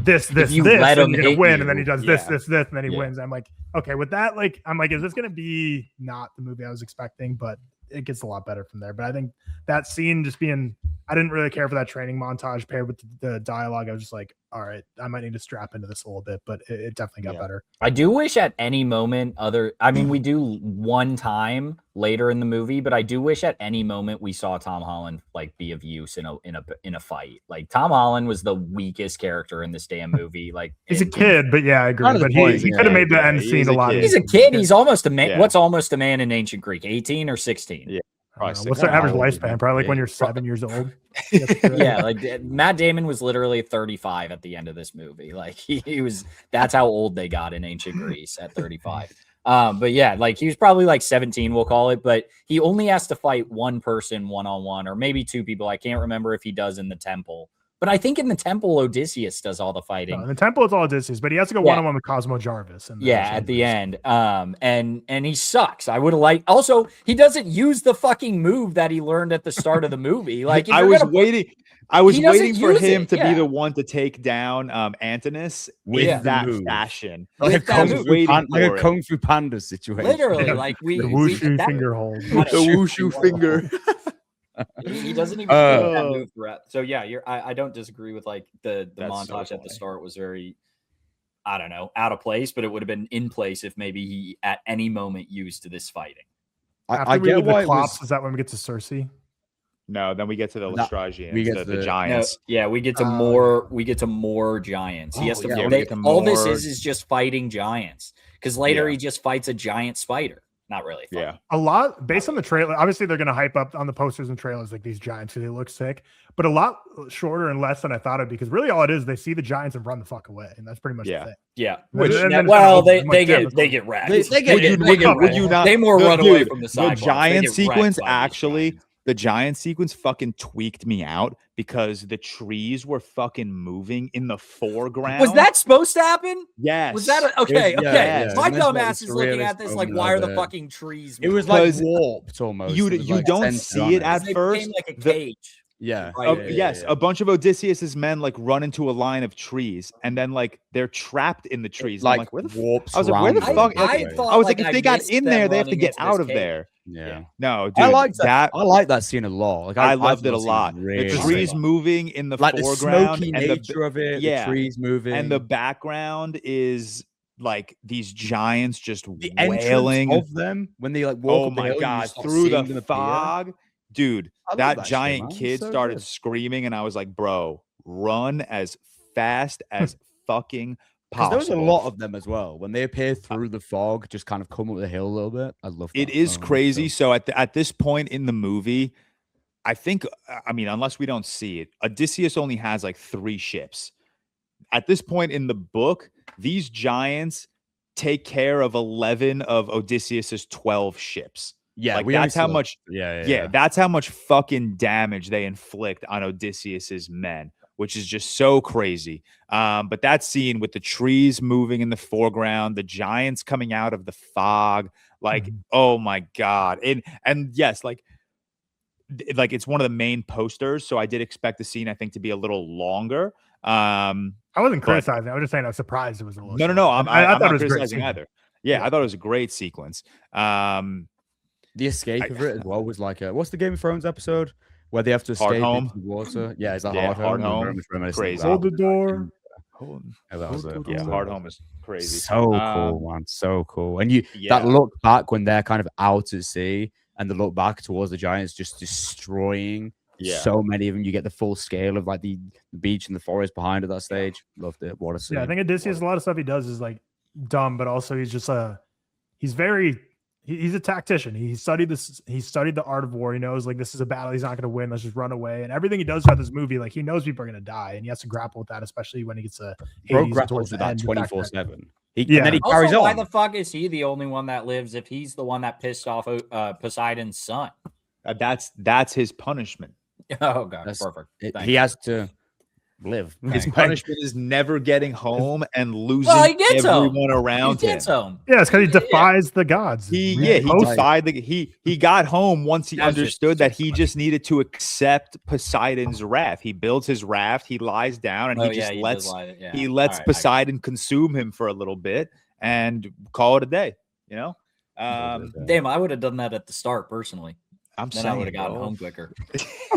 this, then you're gonna win, and then he does this, and then he wins. I'm like, okay, with that, like, I'm like, is this gonna be not the movie I was expecting? But it gets a lot better from there. But I think that scene just being, I didn't really care for that training montage paired with the dialogue. I was just like, all right, I might need to strap into this a little bit, but it definitely got better. I do wish at any moment I mean, we do one time later in the movie, but I do wish at any moment we saw Tom Holland like be of use in a fight. Like Tom Holland was the weakest character in this damn movie. Like he's a kid, but yeah, I agree. But he could have made the end scene a lot easier. He's a kid. He's almost a man. What's almost a man in ancient Greek? 18 or 16? Yeah. What's their average lifespan? Probably like when you're 7 years old. Yeah, like Matt Damon was literally 35 at the end of this movie. Like he was. That's how old they got in ancient Greece at 35. But yeah, like he was probably like 17, we'll call it. But he only has to fight one person one-on-one, or maybe two people. I can't remember if he does in the temple. But I think in the temple, Odysseus does all the fighting. No, in the temple, it's all Odysseus, but he has to go one-on-one with Cosmo Jarvis. At the end. And he sucks. I would have liked. Also, he doesn't use the fucking move that he learned at the start of the movie. Like I was waiting for him to be the one to take down Antinous with that fashion. Like a Kung Fu Panda situation. Literally, like the wushu finger hold. The wushu finger. He doesn't even do that move throughout. So yeah, I don't disagree with like the montage at the start was very, I don't know, out of place, but it would have been in place if maybe he at any moment used this fighting. I get why the Klops, is that when we get to Cersei? No, then we get to the Lestragians, we get the giants. No, we get to more. We get to more giants. He has to. All this is just fighting giants. Because later he just fights a giant spider. Not really fun. Yeah. A lot based on the trailer. Obviously, they're going to hype up on the posters and trailers like these giants because they look sick, but a lot shorter and less than I thought it'd be. Because really, all it is, they see the giants and run the fuck away, and that's pretty much the thing. Yeah. Which, they get wrecked. They more run away from the sidewalk. The giant sequence actually. The giant sequence fucking tweaked me out because the trees were fucking moving in the foreground. Was that supposed to happen? Yes. Was that okay? My dumb ass is looking at this like, why are the fucking trees moving? It was like warped almost. You don't see it at first. Like a cage. Yes, a bunch of Odysseus's men like run into a line of trees, and then like they're trapped in the trees. Like where the warps. I was like, where the fuck? I was like, if they got in there, they have to get out of there. Yeah. No, dude, I like that. I like that scene a lot. Like I loved it a lot. The trees moving in the foreground, the smoky nature of it. The trees moving, and the background is like these giants just the wailing of them when they like walk. Oh my god, through the fog, dude! That giant kid started screaming, and I was like, "Bro, run as fast as fucking." Because there was a lot of them as well. When they appear through the fog, just kind of come up the hill a little bit. I love that. It is crazy. So at this point in the movie, I think, I mean, unless we don't see it, Odysseus only has like 3 ships. At this point in the book, these giants take care of 11 of Odysseus's 12 ships. Yeah, like that's how much. Yeah, that's how much fucking damage they inflict on Odysseus's men. which is just so crazy. But that scene with the trees moving in the foreground, the giants coming out of the fog, like, oh my God. And yes, like it's one of the main posters. So I did expect the scene, I think, to be a little longer. I wasn't criticizing. I was just saying I was surprised it was a little. No. I'm not thought it was criticizing great either. Yeah, I thought it was a great sequence. The escape of it as well was like what's the Game of Thrones episode where they have to escape into the water? Yeah, it's like Hard Home. Crazy. Hold the door. Hard Home is crazy. So cool, man. So cool. And that look back when they're kind of out at sea and the look back towards the giants just destroying so many of them. You get the full scale of like the beach and the forest behind at that stage. Loved it. What a scene. Yeah, I think Odysseus, a lot of stuff he does is like dumb, but also he's just he's a tactician. He studied the art of war. He knows like this is a battle he's not going to win. Let's just run away. And everything he does throughout this movie, like he knows people are going to die, and he has to grapple with that, especially when he gets to Bro grapples with that 24/7. And then he also, carries on. Why the fuck is he the only one that lives if he's the one that pissed off Poseidon's son? That's his punishment. Oh God, perfect. He has to live. His punishment is never getting home and losing everyone around him. Yeah, it's because he defies the gods. He defied he got home once he understood that he just needed to accept Poseidon's wrath. He builds his raft, he lies down, and he lets Poseidon consume him for a little bit and call it a day. You know, damn, I would have done that at the start personally. Then I would have gotten home quicker.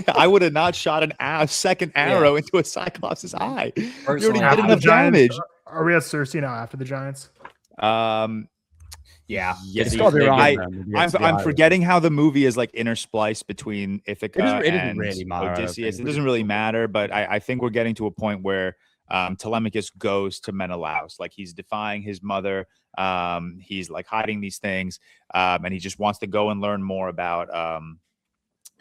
I would have not shot a second arrow into a Cyclops' eye. You already did enough damage. Are we at Cersei now after the Giants? Yeah. I'm forgetting how the movie is like interspliced between Ithaca and Odysseus. It doesn't really matter, but I think we're getting to a point where Telemachus goes to Menelaus. Like he's defying his mother. He's like hiding these things, and he just wants to go and learn more about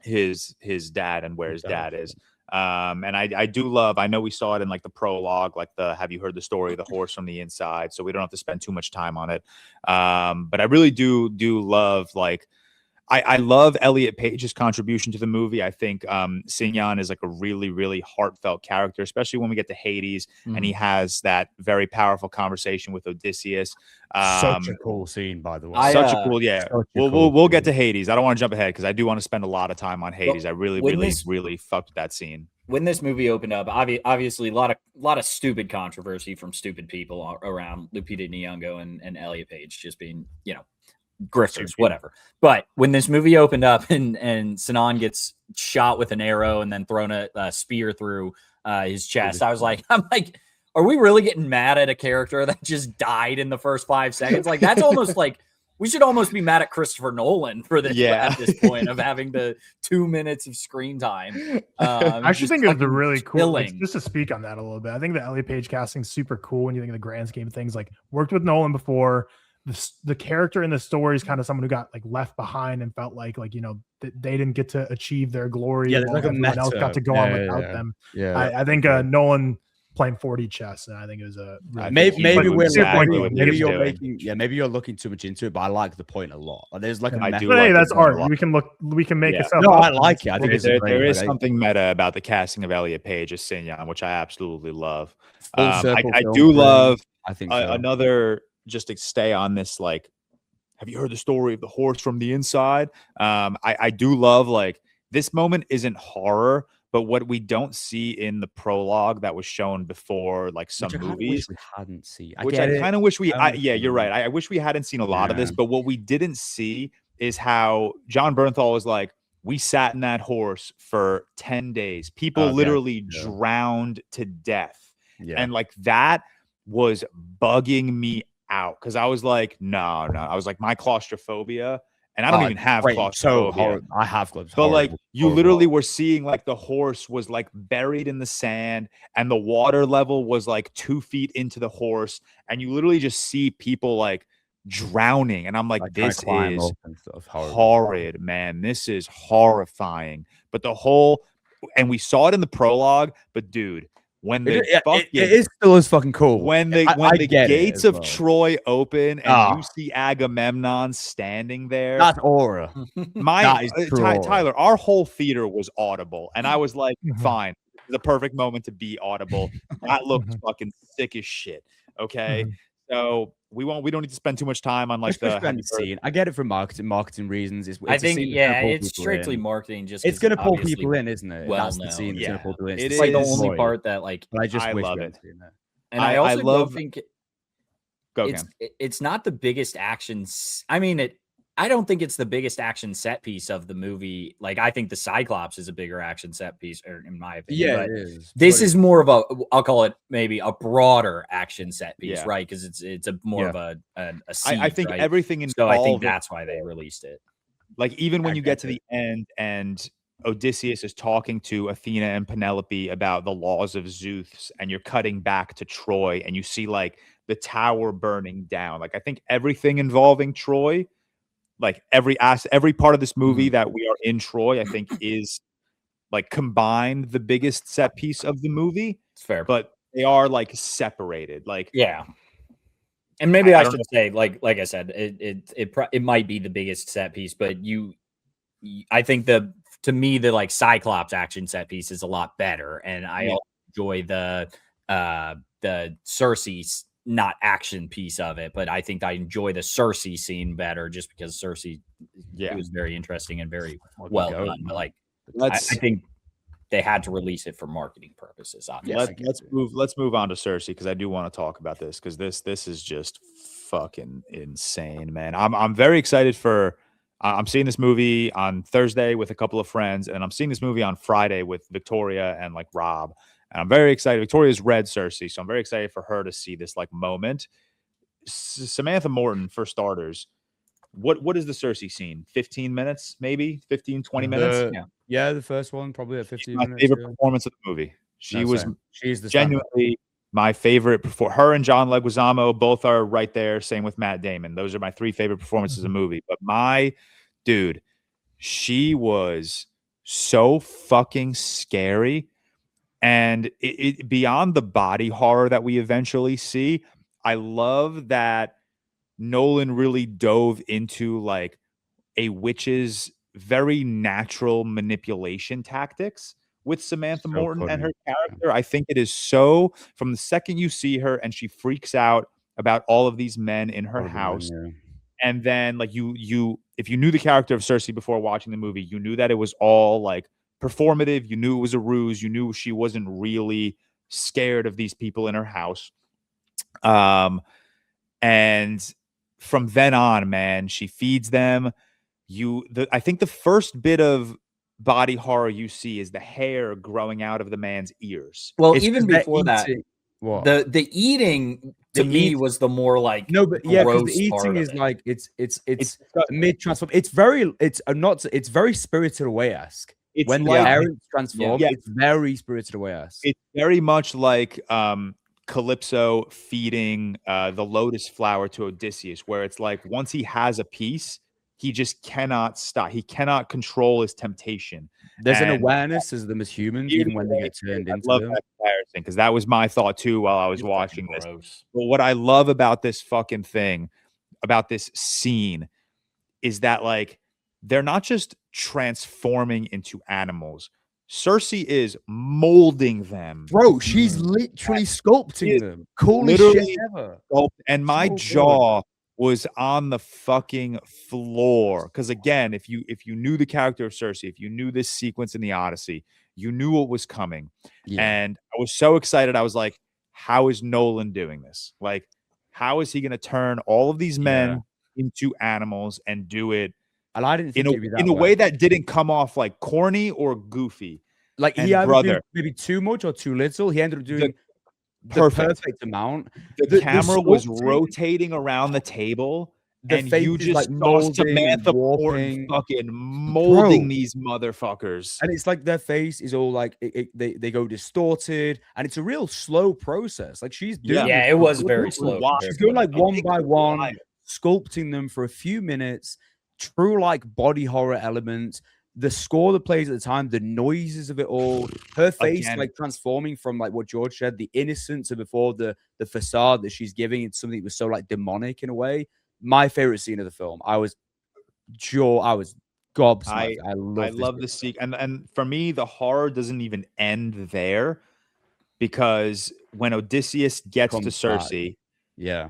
his dad and where his dad is. And I do love, I know we saw it in like the prologue, like have you heard the story of the horse from the inside? So we don't have to spend too much time on it. But I really do love like, I love Elliot Page's contribution to the movie. I think Signon is like a really, really heartfelt character, especially when we get to Hades and he has that very powerful conversation with Odysseus. Such a cool scene, by the way. We'll get to Hades. I don't want to jump ahead because I do want to spend a lot of time on Hades. I really fucked with that scene. When this movie opened up, obviously a lot of stupid controversy from stupid people around Lupita Nyong'o and Elliot Page just being, grifters, whatever. But when this movie opened up and Sinan gets shot with an arrow and then thrown a spear through his chest, I'm like, are we really getting mad at a character that just died in the first 5 seconds? Like that's almost like we should almost be mad at Christopher Nolan for this at this point of having the 2 minutes of screen time. I actually think it was a really cool. Just to speak on that a little bit, I think the Elliot Page casting is super cool when you think of the grand scheme of things. Like worked with Nolan before. The character in the story is kind of someone who got like left behind and felt like they didn't get to achieve their glory. Yeah, like everyone else got to go on without them. Yeah, I think Nolan playing 4D chess, and I think it was a maybe you're looking too much into it, but I like the point a lot. There's like that's art. We can make it. No, I like it. I think there is something meta about the casting of Elliot Page as Signon, which I absolutely love. I do love. I think another. Just to stay on this, like, have you heard the story of the horse from the inside? I do love like this moment isn't horror, but what we don't see in the prologue that was shown before, like some movies, we hadn't seen. Which I kind of wish we. You're right. I wish we hadn't seen a lot of this, but what we didn't see is how John Bernthal was like, we sat in that horse for 10 days. People literally drowned to death, and like that was bugging me out because I was like, no. I was like, my claustrophobia, and I don't even have claustrophobia. I have claustrophobia. But like, you literally were seeing like the horse was like buried in the sand, and the water level was like 2 feet into the horse, and you literally just see people like drowning, and I'm like this is horrid, man. This is horrifying. But and we saw it in the prologue, but dude. When it is still as fucking cool. When the gates of Troy open and you see Agamemnon standing there, that's aura. Tyler, our whole theater was audible, and I was like, fine. the perfect moment to be audible. That looked Mhm. fucking sick as shit. Okay. Mhm. So we don't need to spend too much time on like Especially the behind heavy the scene. I get it from marketing reasons. It's I a think, scene that's gonna yeah, pull it's people strictly in. marketing. Just It's 'cause gonna pull obviously people in, isn't it? well That's the known. scene that's gonna Yeah. pull people in. It It's like the is- only Boy, part that like, but I just I wish love we it. hadn't seen that. and I I also love- don't think Go it's Cam. it's not the biggest action. I mean, I don't think it's the biggest action set piece of the movie. Like, I think the Cyclops is a bigger action set piece, or in my opinion. Yeah, but it is. this But is more of a, I'll call it maybe a broader action set piece, Yeah. right? Because it's a more Yeah. of a siege, I think right? everything involved. So I think that's why they released it. Like, even when I you get get to the end and Odysseus is talking to Athena and Penelope about the laws of Zeus, and you're cutting back to Troy and you see like the tower burning down. Like, I think everything involving Troy, like every part of this movie that we are in Troy, I think is like combined the biggest set piece of the movie, It's fair. but they are like separated. Like, Yeah. And maybe I don't should say, like I said, it might be the biggest set piece, but I think to me the like Cyclops action set piece is a lot better, and I Yeah. also enjoy the Cersei not action piece of it, but I think I enjoy the Cersei scene better just because Cersei, Yeah. it was very interesting and very Fucking well go, done. But man. like, I let's think they had to release it for marketing purposes. Obviously. let's move on to Cersei, because I do want to talk about this, because this is just fucking insane, man. I'm very excited for. I'm seeing this movie on Thursday with a couple of friends, and I'm seeing this movie on Friday with Victoria and like Rob. And I'm very excited. Victoria's read Cersei, so I'm very excited for her to see this like moment. Samantha Morton, for starters. What is the Cersei scene? 15 minutes, maybe 15, 20 minutes. Yeah, the first one probably at She's 15 my minutes. favorite Yeah. performance of the movie. She No, was same. She's the standout. genuinely my favorite. Before her and John Leguizamo, both are right there. Same with Matt Damon. Those are my three favorite performances of the movie. But my dude, she was so fucking scary. And it beyond the body horror that we eventually see, I love that Nolan really dove into like a witch's very natural manipulation tactics with Samantha So Morton and her funny. character. I think it is so, from the second you see her and she freaks out about all of these men in her house, Yeah. and then like you if you knew the character of Cersei before watching the movie, you knew that it was all like performative. You knew it was a ruse. You knew she wasn't really scared of these people in her house. And from then on, man, she feeds them. I think the first bit of body horror you see is the hair growing out of the man's ears. Well, It's even 'cause they're before that, eating- what? the eating to The me eat- was the more like No, but yeah, because gross the part eating of is it. like it's disgusting. mid transform. It's very it's very Spirited Away esque. It's When the like parents transform, Yeah. it's very Spirited Away esque. it's very much like Calypso feeding the lotus flower to Odysseus, where it's like once he has a piece, he just cannot stop. He cannot control his temptation. There's an And awareness as them as humans, even when they get turned I into love them. that comparison, because that was my thought too while I was It's watching fucking this. gross. But what I love about this fucking thing, about this scene, is that like they're not just transforming into animals. Cersei is molding them. Bro, she's literally sculpting is them. Coolest literally shit ever. And my So good. jaw was on the fucking floor, because again, if you knew the character of Cersei, if you knew this sequence in the Odyssey, you knew what was coming. Yeah. And I was so excited. I was like, how is Nolan doing this? Like, how is he going to turn all of these men into animals and do it And I didn't think it'd be that in a well. way that didn't come off like corny or goofy? Like and he either brother- did maybe too much or too little. He ended up doing the perfect. perfect amount. The camera was sculpting, rotating around the table, the and face you is, just like, saw molding and Samantha Morton warping. fucking molding Bro. these motherfuckers. And it's like their face is all like they go distorted, and it's a real slow process. Like she's doing Yeah, this it was for- very slow. Wow. She's compared to going what I like thought. one by one, wild. sculpting them for a few minutes. True like body horror elements. The score that plays at the time, the noises of it all, her face Again. like transforming from like what George said, the innocence of before the facade that she's giving into something that was so like demonic in a way. My favorite scene of the film. I was gobsmacked. I love love the sequence, and for me, the horror doesn't even end there, because when Odysseus gets to Comes back. Circe, Yeah.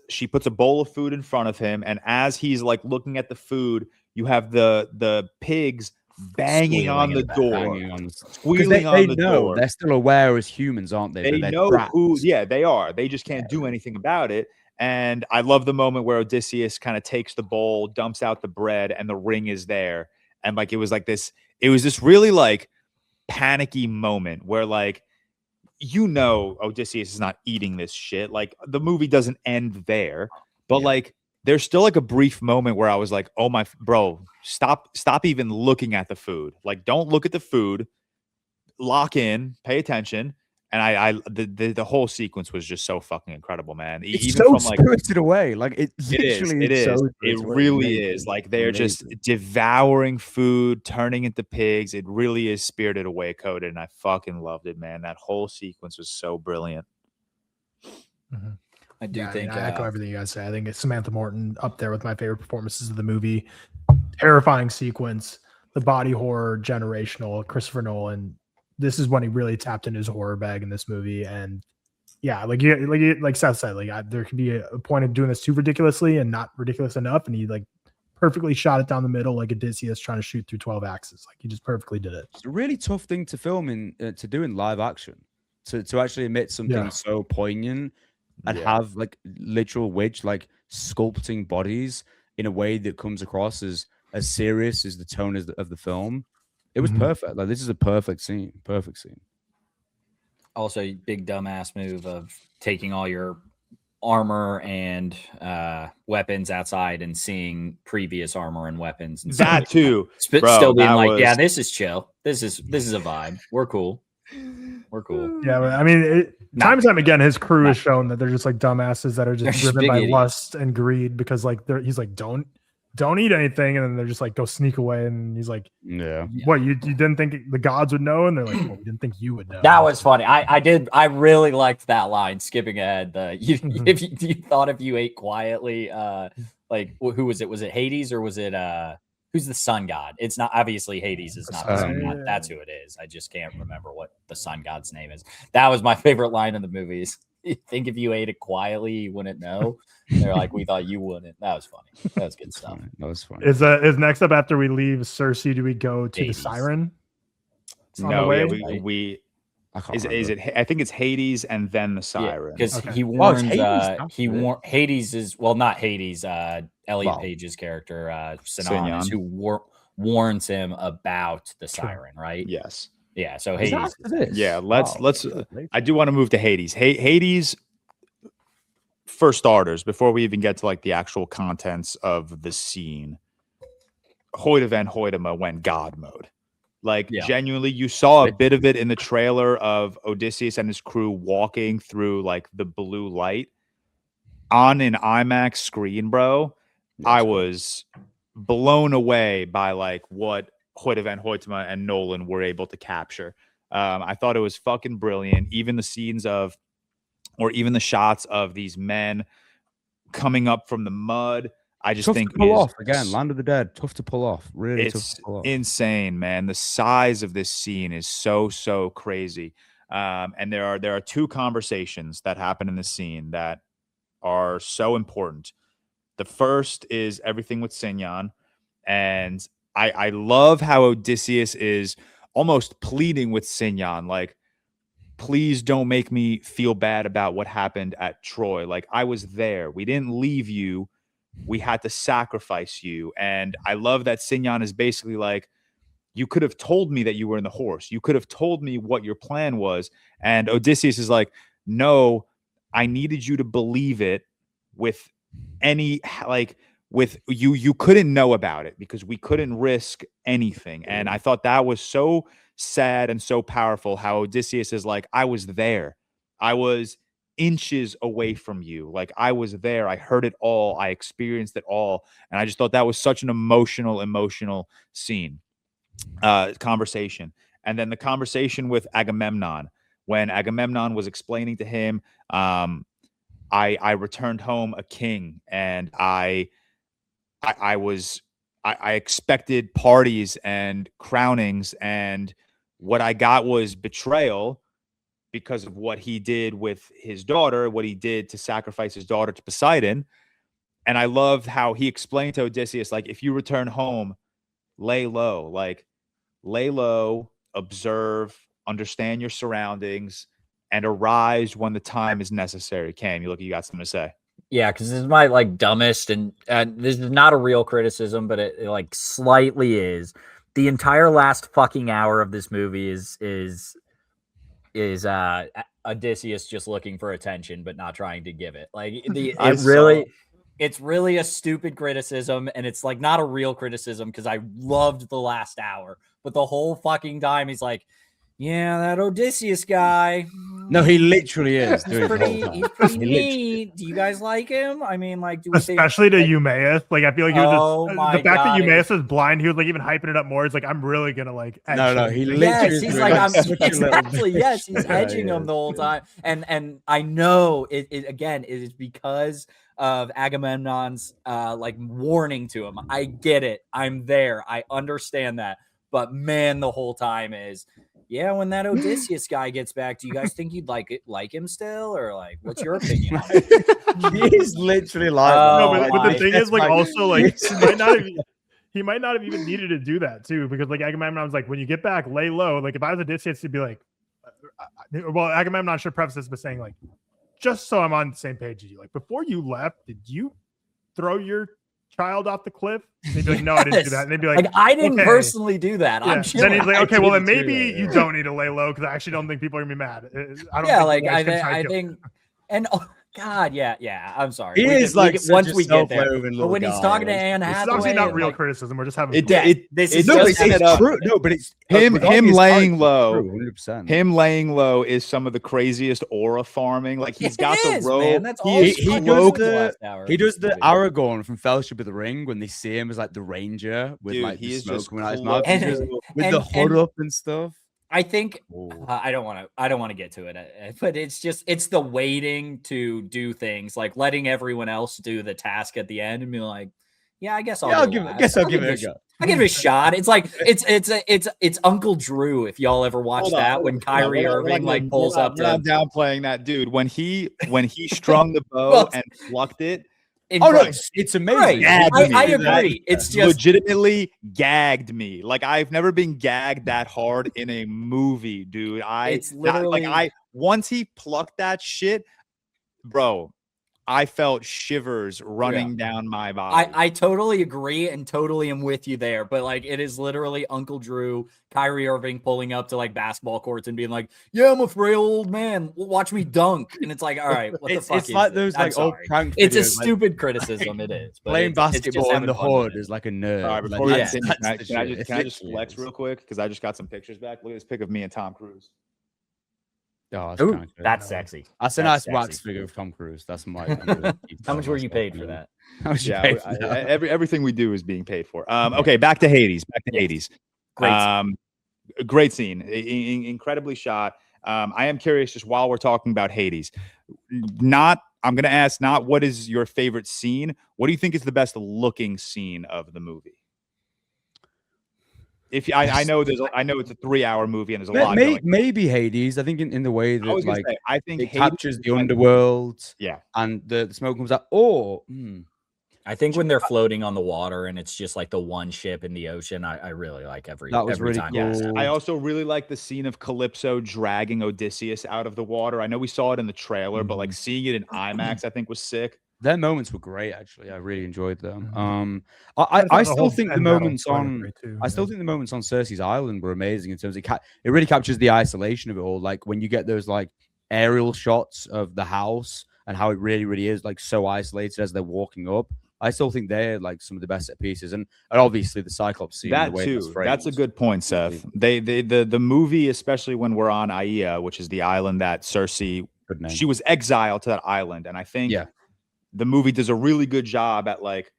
she puts a bowl of food in front of him, and as he's like looking at the food, you have the pigs banging Squealing on in the the back. door, Banging on, squealing they on the know door. they're still aware as humans, aren't they? They that they're know trapped. who, yeah, they are. They just can't do anything about it. And I love the moment where Odysseus kind of takes the bowl, dumps out the bread, and the ring is there. And like it was this really like panicky moment where like Odysseus is not eating this shit. Like the movie doesn't end there, but like there's still like a brief moment where I was like, oh my bro, stop even looking at the food. Like don't look at the food, lock in, pay attention. And the whole sequence was just so fucking incredible, man. It's Even so from like spirited away. Like it it is, literally it is, so it spirited away. really Amazing. is. Like they're just Amazing. devouring food, turning into pigs. It really is Spirited Away coded, and I fucking loved it, man. That whole sequence was so brilliant. I do Yeah, think I echo everything you guys say. I think it's Samantha Morton up there with my favorite performances of the movie. Terrifying sequence, the body horror, generational. Christopher Nolan. This is when he really tapped into his horror bag in this movie, and yeah, like Seth said, there could be a point of doing this too ridiculously and not ridiculous enough, and he like perfectly shot it down the middle like Odysseus trying to shoot through 12 axes. Like he just perfectly did it. It's a really tough thing to film to do in live action, to actually emit something so poignant and have like literal witch like sculpting bodies in a way that comes across as serious as the tone of the film. It was perfect. Like this is a perfect scene. Perfect scene. Also, big dumbass move of taking all your armor and weapons outside and seeing previous armor and weapons. And That too, bro, still being that like, yeah, was- this is chill. This is a vibe. We're cool. We're cool. Yeah, but I mean, time and time again, his crew has shown that they're just like dumbasses that are They're just just driven big by idiots. lust and greed because like he's like, don't eat anything, and then they're just like, go sneak away, and he's like, Yeah. what, you didn't think the gods would know? And they're like, well, we didn't think you would know. That was funny. I really liked that line. Skipping ahead, if you thought if you ate quietly, like who was it? Was it Hades or was it who's the sun god? It's not, obviously Hades is not the sun god. That's who it is. I just can't remember what the sun god's name is. That was my favorite line in the movies. You think if you ate it quietly, you wouldn't know? They're like, we thought you wouldn't. That was funny. That was good stuff. That was funny. Is next up after we leave Circe? Do we go to Hades. the Siren? On the No, way? yeah, we I can't is remember. it? I think it's Hades and then the Siren. Because Okay. he Oh, warns, it's Hades, he that's it. Hades is, well, not Hades, Elliot Well, Page's character, Sinan, Sinan. is who warns him about the Sure. Siren, right? Yes. Yeah, so Is that Hades. after this? Yeah, let's Wow. I do want to move to Hades. Hades, for starters, before we even get to like the actual contents of the scene, Hoyte van Hoytema went God mode. Like genuinely, you saw a bit of it in the trailer of Odysseus and his crew walking through like the blue light on an IMAX screen, bro. I was blown away by like what Hoyte van Hoytema and Nolan were able to capture. I thought it was fucking brilliant. Even the scenes of, or even the shots of these men coming up from the mud. I just tough think to pull is off again. Land of the Dead, tough to pull off. Really tough it's to pull off. insane, man. The size of this scene is so crazy. And there are two conversations that happen in the scene that are so important. The first is everything with Sinyan, and I love how Odysseus is almost pleading with Sinyan, like, please don't make me feel bad about what happened at Troy. Like, I was there. We didn't leave you. We had to sacrifice you. And I love that Sinyan is basically like, you could have told me that you were in the horse. You could have told me what your plan was. And Odysseus is like, no, I needed you to believe it with any, like, with you couldn't know about it because we couldn't risk anything. And I thought that was so sad and so powerful how Odysseus is like, I was there. I was inches away from you. Like, I was there. I heard it all. I experienced it all. And I just thought that was such an emotional scene, conversation. And then the conversation with Agamemnon, when Agamemnon was explaining to him, I returned home a king, and I I expected parties and crownings, and what I got was betrayal because of what he did with his daughter, what he did to sacrifice his daughter to Poseidon. And I loved how he explained to Odysseus, like, if you return home, lay low, like lay low, observe, understand your surroundings, and arise when the time is necessary. Cam, you got something to say? Yeah, because this is my like dumbest, and this is not a real criticism, but it like slightly is. The entire last fucking hour of this movie is Odysseus just looking for attention but not trying to give it. Like it's really a stupid criticism, and it's like not a real criticism because I loved the last hour, but the whole fucking time he's like, yeah, that Odysseus guy. No, he literally is. He's pretty neat. Do you guys like him? I mean, like, especially to Eumaeus. Like, I feel like he was the fact that Eumaeus is blind, he was like even hyping it up more. It's like, I'm really gonna like. No, he literally. He's like, I'm exactly. Yes, he's edging him the whole time, and I know it again. It is because of Agamemnon's like warning to him. I get it. I'm there. I understand that. But man, the whole time is. Yeah, when that Odysseus guy gets back, do you guys think you'd like him still, or like, what's your opinion on it? He's literally like, but the thing is, like, also, like, he might not have even needed to do that too, because like Agamemnon was like, when you get back, lay low. Like, if I was Odysseus, he'd be like, well, Agamemnon should preface this by saying, like, just so I'm on the same page as you, like, before you left, did you throw your child off the cliff? And they'd be like, no, I didn't do that. And they'd be like, I didn't personally do that. Yeah. I'm chilling. Then he's like, okay, well then maybe you don't need to lay low, because I actually don't think people are gonna be mad. I think, and God, yeah. I'm sorry. He is like once we get there, but when he's talking to Anne Hathaway, it's obviously not real criticism. We're just having it's true. No, but it's him laying low. 100%. Him laying low is some of the craziest aura farming. Like, he's got the rope. Man, that's all he does the Aragorn from Fellowship of the Ring when they see him as like the ranger with like the smoke coming out his mouth with the hood up and stuff. I think I don't want to get to it, but it's the waiting to do things, like letting everyone else do the task at the end and be like, yeah, I guess I'll give it a go. I'll give it a shot. It's like it's Uncle Drew. If y'all ever watched that, when Kyrie Irving like pulls up, we're not downplaying that dude when he strung the bow and plucked it. It's amazing. I agree. It's just legitimately gagged me. Like, I've never been gagged that hard in a movie, dude. It's literally once he plucked that shit, bro, I felt shivers running down my body. I totally agree and totally am with you there. But like, it is literally Uncle Drew, Kyrie Irving pulling up to like basketball courts and being like, yeah, I'm a frail old man. Watch me dunk. And it's like, all right, what the fuck it's like those like old prank videos. It's a stupid criticism. It is. But playing basketball in the hood is like a nerd. All right, before we continue, can I just flex real quick? Because I just got some pictures back. Look at this pic of me and Tom Cruise. Oh, that's sexy. That's a nice wax figure of Tom Cruise. That's my. How much were you paid for that? Everything we do is being paid for. Okay, back to Hades. Great scene. Incredibly shot. I am curious, just while we're talking about Hades, I'm going to ask not what is your favorite scene. What do you think is the best looking scene of the movie? I know it's a 3-hour movie and there's a lot. Maybe Hades. I think in the way that like I think it captures the underworld. Yeah, and the smoke comes out. Or I think when they're floating on the water and it's just like the one ship in the ocean, I really like every really time. Cool. Yes. I also really like the scene of Calypso dragging Odysseus out of the water. I know we saw it in the trailer, but like seeing it in IMAX, I think was sick. Their moments were great, actually. I really enjoyed them. I still think the moments on Cersei's Island were amazing in terms of it really captures the isolation of it all. Like when you get those like aerial shots of the house and how it really, really is like so isolated as they're walking up. I still think they're like some of the best set pieces, and obviously the Cyclops scene. That too. That's a good point, Seth. The movie, especially when we're on Aia, which is the island that Cersei, she was exiled to that island, and I think the movie does a really good job at like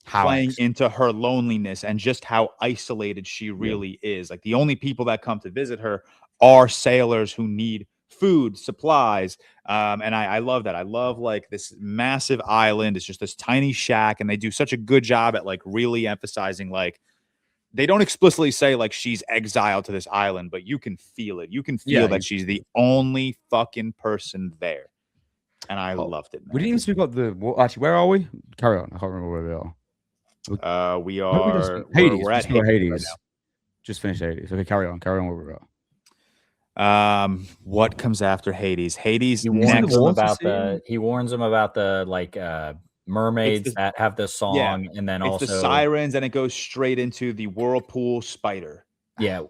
playing into her loneliness and just how isolated she really is. Like the only people that come to visit her are sailors who need food, supplies. And I love that. I love like this massive island. It's just this tiny shack. And they do such a good job at like really emphasizing, like, they don't explicitly say like she's exiled to this island, but you can feel it. You can feel that she's the only fucking person there. And I loved it, man. We didn't even speak about actually, where are we? Carry on. I can't remember where we are. We are Hades. We're at Hades. Hades right now. Just finished Hades. Okay, carry on where we're at. What comes after Hades? Hades he warns them about the like mermaids that have the song, and then also the sirens, and it goes straight into the whirlpool spider. Yeah.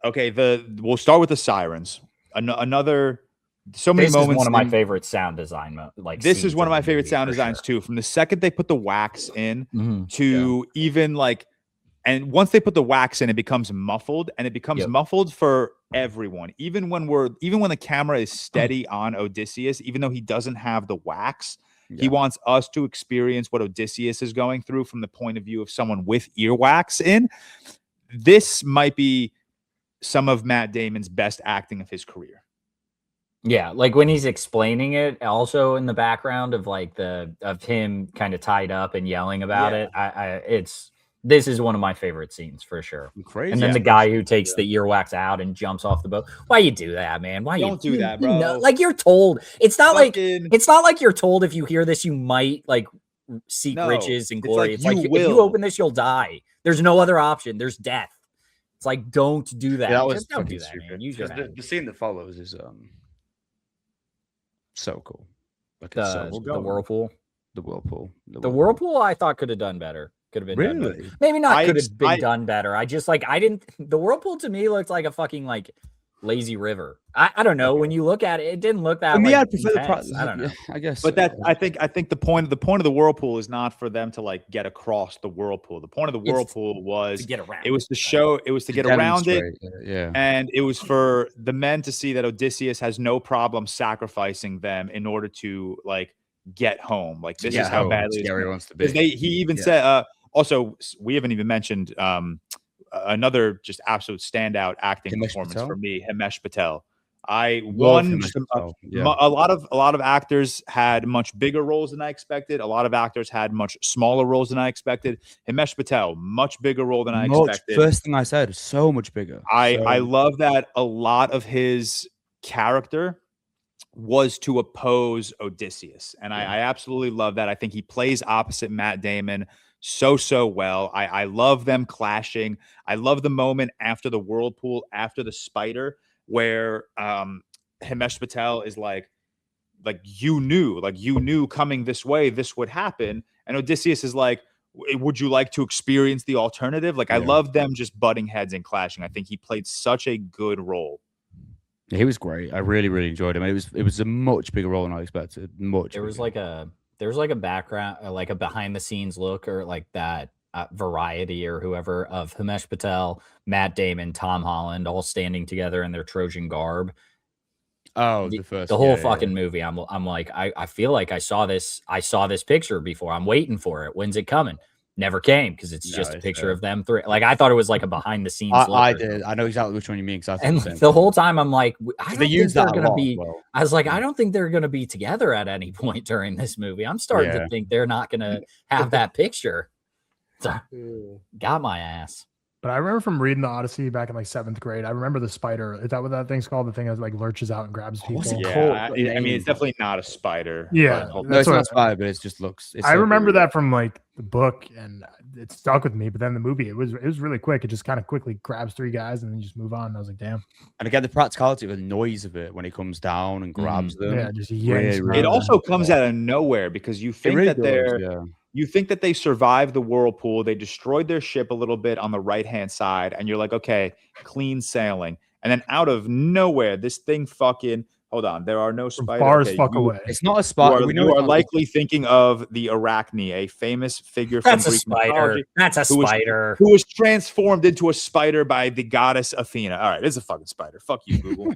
Okay, we'll start with the sirens. Another so many this moments. Is one of my favorite sound design this is one of my favorite sound designs too. From the second they put the wax in to even like, and once they put the wax in, it becomes muffled, and it becomes muffled for everyone. Even when the camera is steady on Odysseus, even though he doesn't have the wax, he wants us to experience what Odysseus is going through from the point of view of someone with earwax in. This might be some of Matt Damon's best acting of his career. Yeah, like when he's explaining it, also in the background of like of him kind of tied up and yelling about it. This is one of my favorite scenes for sure. Crazy. And then the guy who takes the earwax out and jumps off the boat. Why you do that, man? Why don't do that, bro? You know, like you're told. It's not like you're told if you hear this you might like seek riches and glory. It's like if you open this you'll die. There's no other option. There's death. It's like don't do that. Yeah, just don't do that, man. Use your the scene that follows is so cool. Like the whirlpool. The whirlpool. The whirlpool I thought could have done better. Could have been done better. Maybe not could have been done better. I just like the whirlpool to me looked like a fucking like lazy river. I don't know. When you look at it, it didn't look that way. I prefer I don't know. I guess. But I think the point of the whirlpool is not for them to like get across the whirlpool. The point of the whirlpool was to get around. It was to show it was to get around it. Yeah. And it was for the men to see that Odysseus has no problem sacrificing them in order to like get home. Like this is how badly scary wants to be. He even said also, we haven't even mentioned another just absolute standout acting performance for me, Himesh Patel. A lot of actors had much bigger roles than I expected. A lot of actors had much smaller roles than I expected. Himesh Patel, much bigger role than I expected. First thing I said, so much bigger. I love that a lot of his character was to oppose Odysseus, and I absolutely love that. I think he plays opposite Matt Damon so well. I love them clashing. I love the moment after the whirlpool, after the spider, where Himesh Patel is like you knew coming this way this would happen, and Odysseus is like, would you like to experience the alternative? Like I love them just butting heads and clashing. I think he played such a good role. Yeah, he was great. I really enjoyed him. It was a much bigger role than I expected. There was like a background, like a behind the scenes look, or like that Variety or whoever of Himesh Patel, Matt Damon, Tom Holland, all standing together in their Trojan garb. Oh, the whole fucking movie. I'm like, I feel like I saw this picture before. I'm waiting for it. When's it coming? Never came because it's just a picture of them three. Like I thought it was like a behind the scenes. I did. I know exactly which one you mean. And the whole time I'm like, I was like, I don't think they're gonna be together at any point during this movie. I'm starting to think they're not gonna have that picture. So, got my ass. But I remember from reading the Odyssey back in like 7th grade. I remember the spider. Is that what that thing's called? The thing that like lurches out and grabs people. What's it called? I mean, it's definitely not a spider. Yeah, no, it's not a spider, but it just looks. I remember that from like the book, and it stuck with me. But then the movie, it was really quick. It just kind of quickly grabs 3 guys and then you just move on. And I was like, damn. And again, the practicality of the noise of it when it comes down and grabs them. Yeah, just it also comes out of nowhere because you think that they're. You think that they survived the whirlpool. They destroyed their ship a little bit on the right-hand side. And you're like, okay, clean sailing. And then out of nowhere, this thing fucking... Hold on. There are no spiders. Far as fuck away. It's not a spider. You are likely thinking of the Arachne, a famous figure from Greek mythology. That's a spider. Who was transformed into a spider by the goddess Athena. All right, it's a fucking spider. Fuck you, Google.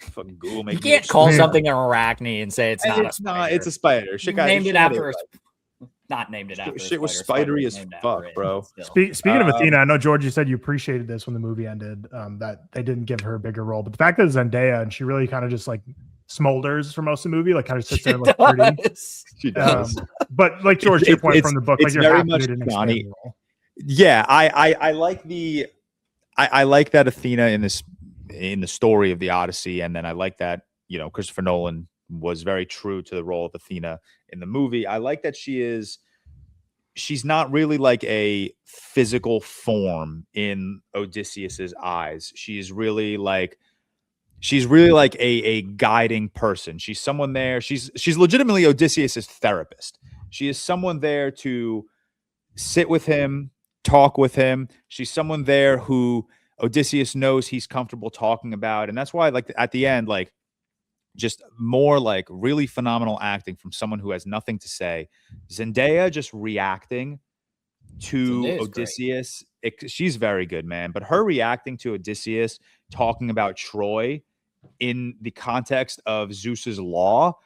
Fucking Google. You can't call something an Arachne and say it's not a spider. It's a spider. Named it after a... not named it after. Shit was spider spidery was as named fuck, after it, bro. but still. Speaking of Athena, I know George, you said you appreciated this when the movie ended, that they didn't give her a bigger role, but the fact that Zendaya and she really kind of just like smolders for most of the movie, like kind of sits there and looks pretty. She does. But like George, to your point from the book, like it's you're very happy much they didn't Johnny. expand the role. Yeah, I like I like that Athena in the story of the Odyssey, and then I like that, you know, Christopher Nolan was very true to the role of Athena in the movie. I like that she's not really like a physical form in Odysseus's eyes. She's really like a guiding person. She's someone there. She's legitimately Odysseus's therapist. She is someone there to sit with him, talk with him. She's someone there who Odysseus knows he's comfortable talking about. And that's why, like, at the end, like, just more like really phenomenal acting from someone who has nothing to say. Zendaya just reacting to Zendaya's Odysseus. She's very good, man. But her reacting to Odysseus talking about Troy in the context of Zeus's law,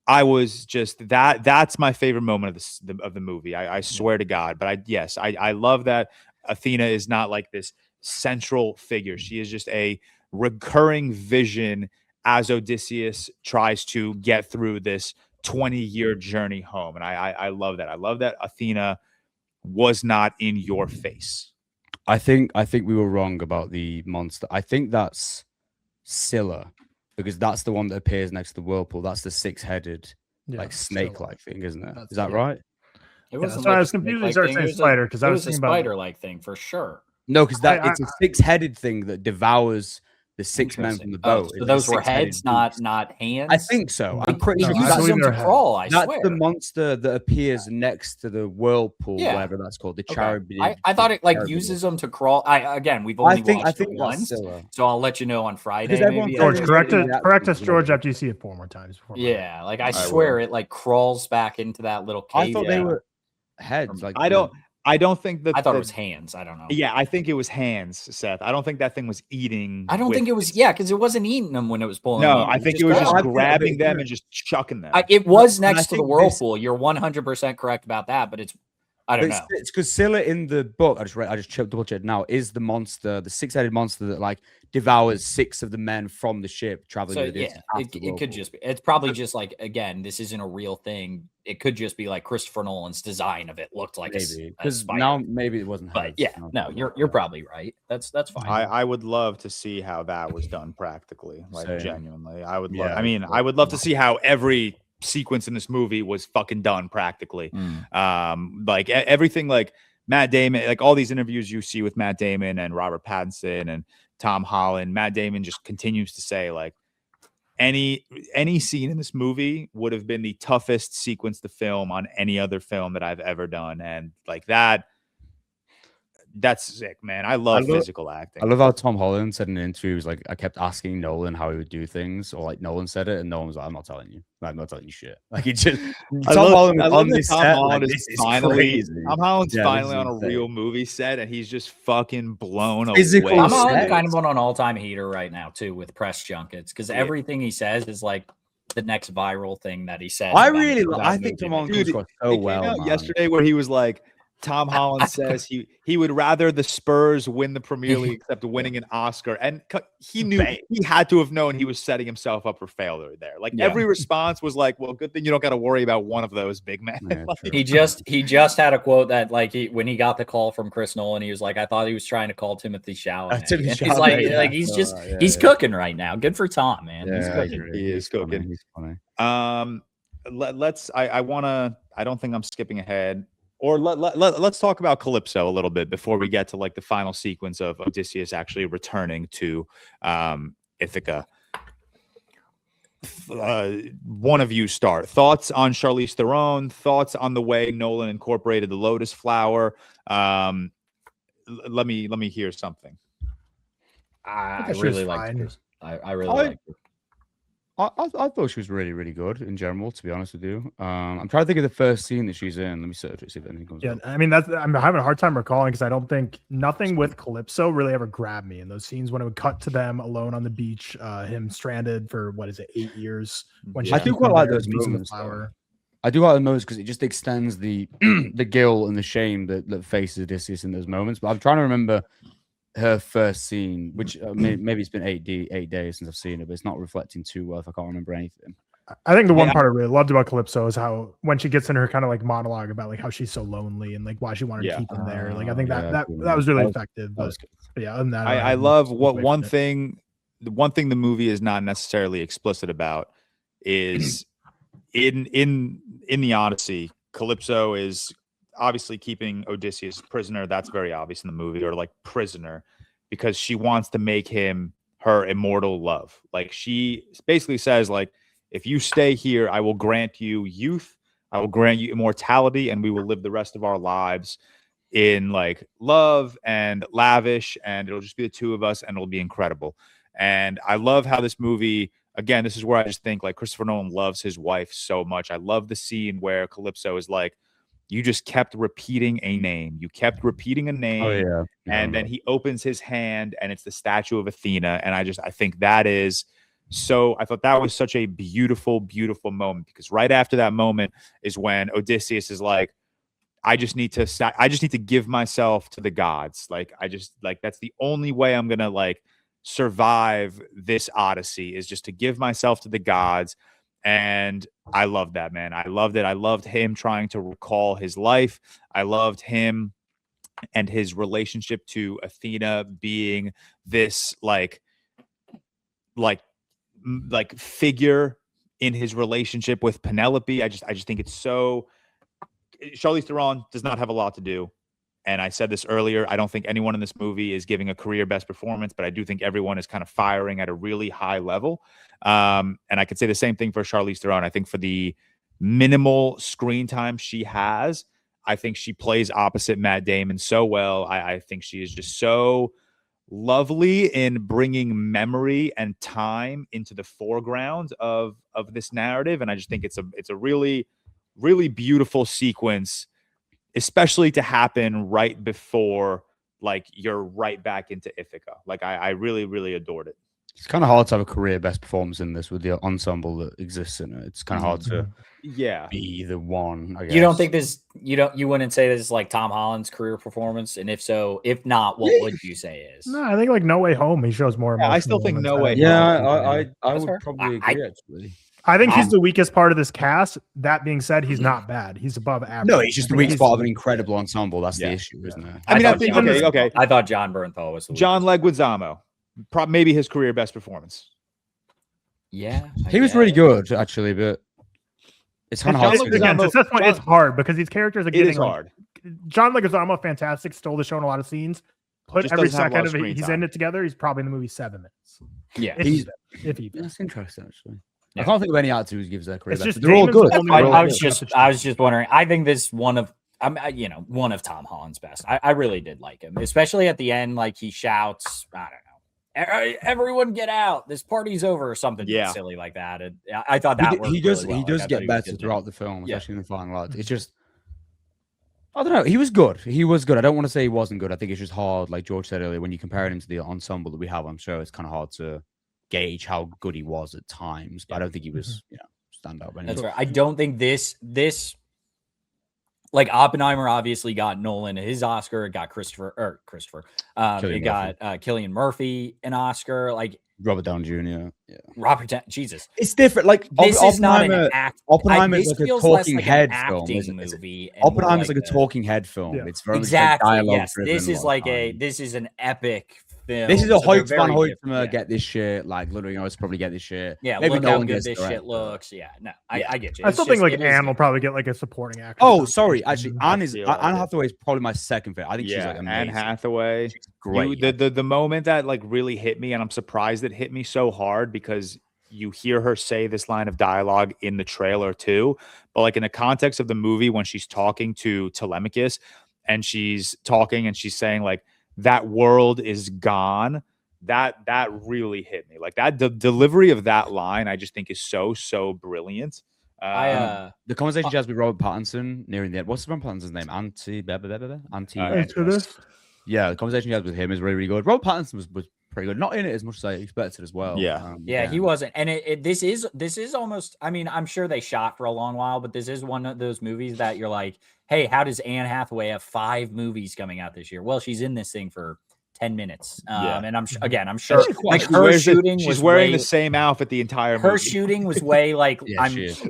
I was just that's my favorite moment of the movie. I swear to God. But I love that Athena is not like this central figure. She is just a recurring vision as Odysseus tries to get through this 20-year journey home. And I love that. I love that Athena was not in your face. I think we were wrong about the monster. I think that's Scylla, because that's the one that appears next to the whirlpool. That's the six-headed, like snake-like thing, isn't it? Is that right? It That's wasn't why like I a was confused when you snake-like started saying thing. spider, because I was a thinking about spider-like thing for sure. No, because it's a six-headed thing that devours the six men from the boat. So those were heads, not hands. I think so. I'm pretty He sure uses them to heads. crawl. I that's swear. the monster that appears next to the whirlpool, whatever that's called. The chariot. I thought it like uses them to crawl. We've only watched it once, so I'll let you know on Friday. Maybe. George, correct us, George, after you see it 4 more times. Yeah, like I swear it like crawls back into that little cave. I thought they were heads. Like I don't think that. I thought it was hands. I don't know. Yeah, I think it was hands, Seth. I don't think that thing was eating. I don't think it was. Yeah, because it wasn't eating them when it was pulling. No, them. I think it was just grabbing them and just chucking them. It was next to the whirlpool. You're 100% correct about that, but I don't know. It's because Scylla in the book, I just double checked now, is the monster, the six-headed monster that like devours 6 of the men from the ship traveling. So it could just be. It's probably just like, again, this isn't a real thing. It could just be like Christopher Nolan's design of it looked like maybe because now maybe it wasn't. But no, you're probably right. That's fine. I would love to see how that was done practically, like genuinely. I would love. Yeah, I mean, I would love to see how every sequence in this movie was fucking done practically. Like everything, like Matt Damon, like all these interviews you see with Matt Damon and Robert Pattinson and Tom Holland, Matt Damon just continues to say like any scene in this movie would have been the toughest sequence to film on any other film that I've ever done. And like that's sick, man. I love physical acting. I love how Tom Holland said in an interview, he was like, I kept asking Nolan how he would do things, or like Nolan said it, and Nolan was like, I'm not telling you. I'm not telling you shit. Like he just Tom Holland on this set, like, this is crazy. Tom Holland's finally on a real movie set, and he's just fucking blown away. Tom Holland's kind of on an all-time heater right now too with press junkets, because everything he says is like the next viral thing that he says. I think Tom Holland comes across so well. Yesterday, where he was like, Tom Holland says he would rather the Spurs win the Premier League except winning an Oscar. And he knew he had to have known he was setting himself up for failure there. Like every response was like, well, good thing you don't got to worry about one of those, big man. Like, he just had a quote that like when he got the call from Chris Nolan, he was like, I thought he was trying to call Timothy Chalamet. He's cooking right now. Good for Tom, man. He's cooking. He is cooking. He's funny. I don't think I'm skipping ahead. Or let's talk about Calypso a little bit before we get to like the final sequence of Odysseus actually returning to Ithaca. One of you start. Thoughts on Charlize Theron? Thoughts on the way Nolan incorporated the lotus flower? Let me hear something. I really like this. I really like it. I thought she was really, really good in general, to be honest with you. I'm trying to think of the first scene that she's in. Let me search it, see if anything comes up. I mean, I'm having a hard time recalling because I don't think nothing with Calypso really ever grabbed me in those scenes when it would cut to them alone on the beach, him stranded for 8 years. When I do quite like those moments. I do like the moments because it just extends the the guilt and the shame that faces Odysseus in those moments. But I'm trying to remember her first scene, which maybe it's been 8 days since I've seen it, but it's not reflecting too well if I can't remember anything. I think the one part I really loved about Calypso is how when she gets in her kind of like monologue about like how she's so lonely and like why she wanted to keep him there. Like I think that was really effective. But yeah, other than that, I love what one thing. The one thing the movie is not necessarily explicit about is in the Odyssey, Calypso is obviously keeping Odysseus prisoner. That's very obvious in the movie, or like prisoner, because she wants to make him her immortal love. Like she basically says, like, if you stay here, I will grant you youth, I will grant you immortality, and we will live the rest of our lives in like love and lavish, and it'll just be the two of us, and it'll be incredible. And I love how this movie, again, this is where I just think like Christopher Nolan loves his wife so much. I love the scene where Calypso is like, you just kept repeating a name. You kept repeating a name. Oh, yeah. And then he opens his hand and it's the statue of Athena. And I think that is so, I thought that was such a beautiful, beautiful moment, because right after that moment is when Odysseus is like, I just need to give myself to the gods. Like, that's the only way I'm going to like survive this Odyssey, is just to give myself to the gods. And I love that, man. I loved it. I loved him trying to recall his life. I loved him and his relationship to Athena being this like figure in his relationship with Penelope. I just think it's so. Charlize Theron does not have a lot to do. And I said this earlier, I don't think anyone in this movie is giving a career best performance, but I do think everyone is kind of firing at a really high level. And I could say the same thing for Charlize Theron. I think for the minimal screen time she has, I think she plays opposite Matt Damon so well. I think she is just so lovely in bringing memory and time into the foreground of this narrative. And I just think it's a really, really beautiful sequence, especially to happen right before like you're right back into Ithaca. Like I really, really adored it. It's kind of hard to have a career best performance in this with the ensemble that exists in it. It's kind of hard to be the one. I guess. You don't think this? You wouldn't say this is like Tom Holland's career performance? And if so, if not, what would you say is? No, I think like No Way Home, he shows more. Yeah, I still think No Way Home. Yeah, I would probably agree actually. I think he's the weakest part of this cast. That being said, he's not bad. He's above average. No, he's just the weakest part of an incredible ensemble. That's the issue, isn't it? I think okay. I thought John Bernthal was the John Leguizamo, maybe his career best performance. Yeah, he was really good actually, but it's kind of hard. Again, to Seth's point, it's hard because these characters are getting hard. John Leguizamo, fantastic, stole the show in a lot of scenes. Put every second of it, he's in it together. He's probably in the movie 7 minutes. Yeah, if he. That's interesting actually. Yeah. I can't think of any actor who gives their career. They're all good. I was just wondering. I think this one of Tom Holland's best. I really did like him, especially at the end. Like he shouts, I don't know, everyone get out, this party's over, or something silly like that. And I thought that he does get better throughout the film, especially in the final act. It's just, I don't know. He was good. I don't want to say he wasn't good. I think it's just hard, like George said earlier, when you compare him to the ensemble that we have on show, it's kind of hard to gauge how good he was at times, but I don't think he was, stand out. That's right. I don't think this like Oppenheimer obviously got Nolan his Oscar. It got Christopher. It got Cillian Murphy an Oscar. Like Robert Downey Jr. Yeah, Jesus, it's different. Like this is not an act. Oppenheimer is like a talking head film. Movie. Oppenheimer is like a talking head film. Yeah. It's very exactly yes. This is like this is an epic. This is a Hoyt van Hoytema get this shit. Like literally, I probably get this shit. Yeah, maybe look how good this shit looks. Yeah, no, I get you. I still think like Anne will probably get like a supporting actor. Oh, sorry, actually, Anne Hathaway is probably my second favorite. I think she's like amazing. Anne Hathaway, she's great. The moment that like really hit me, and I'm surprised it hit me so hard because you hear her say this line of dialogue in the trailer too, but like in the context of the movie when she's talking to Telemachus and she's talking and she's saying like that world is gone. That really hit me. Like that the delivery of that line, I just think is so brilliant. The conversation she has with Robert Pattinson nearing the end. What's Robert Pattinson's name? Auntie. Yeah, the conversation she has with him is really, really good. Robert Pattinson was pretty good. Not in it as much as I expected as well. Yeah. He wasn't. And this is almost, I mean, I'm sure they shot for a long while, but this is one of those movies that you're like, hey, how does Anne Hathaway have 5 movies coming out this year? Well, she's in this thing for 10 minutes. And I'm sure like her shooting she's wearing the same outfit the entire movie. Her shooting was way like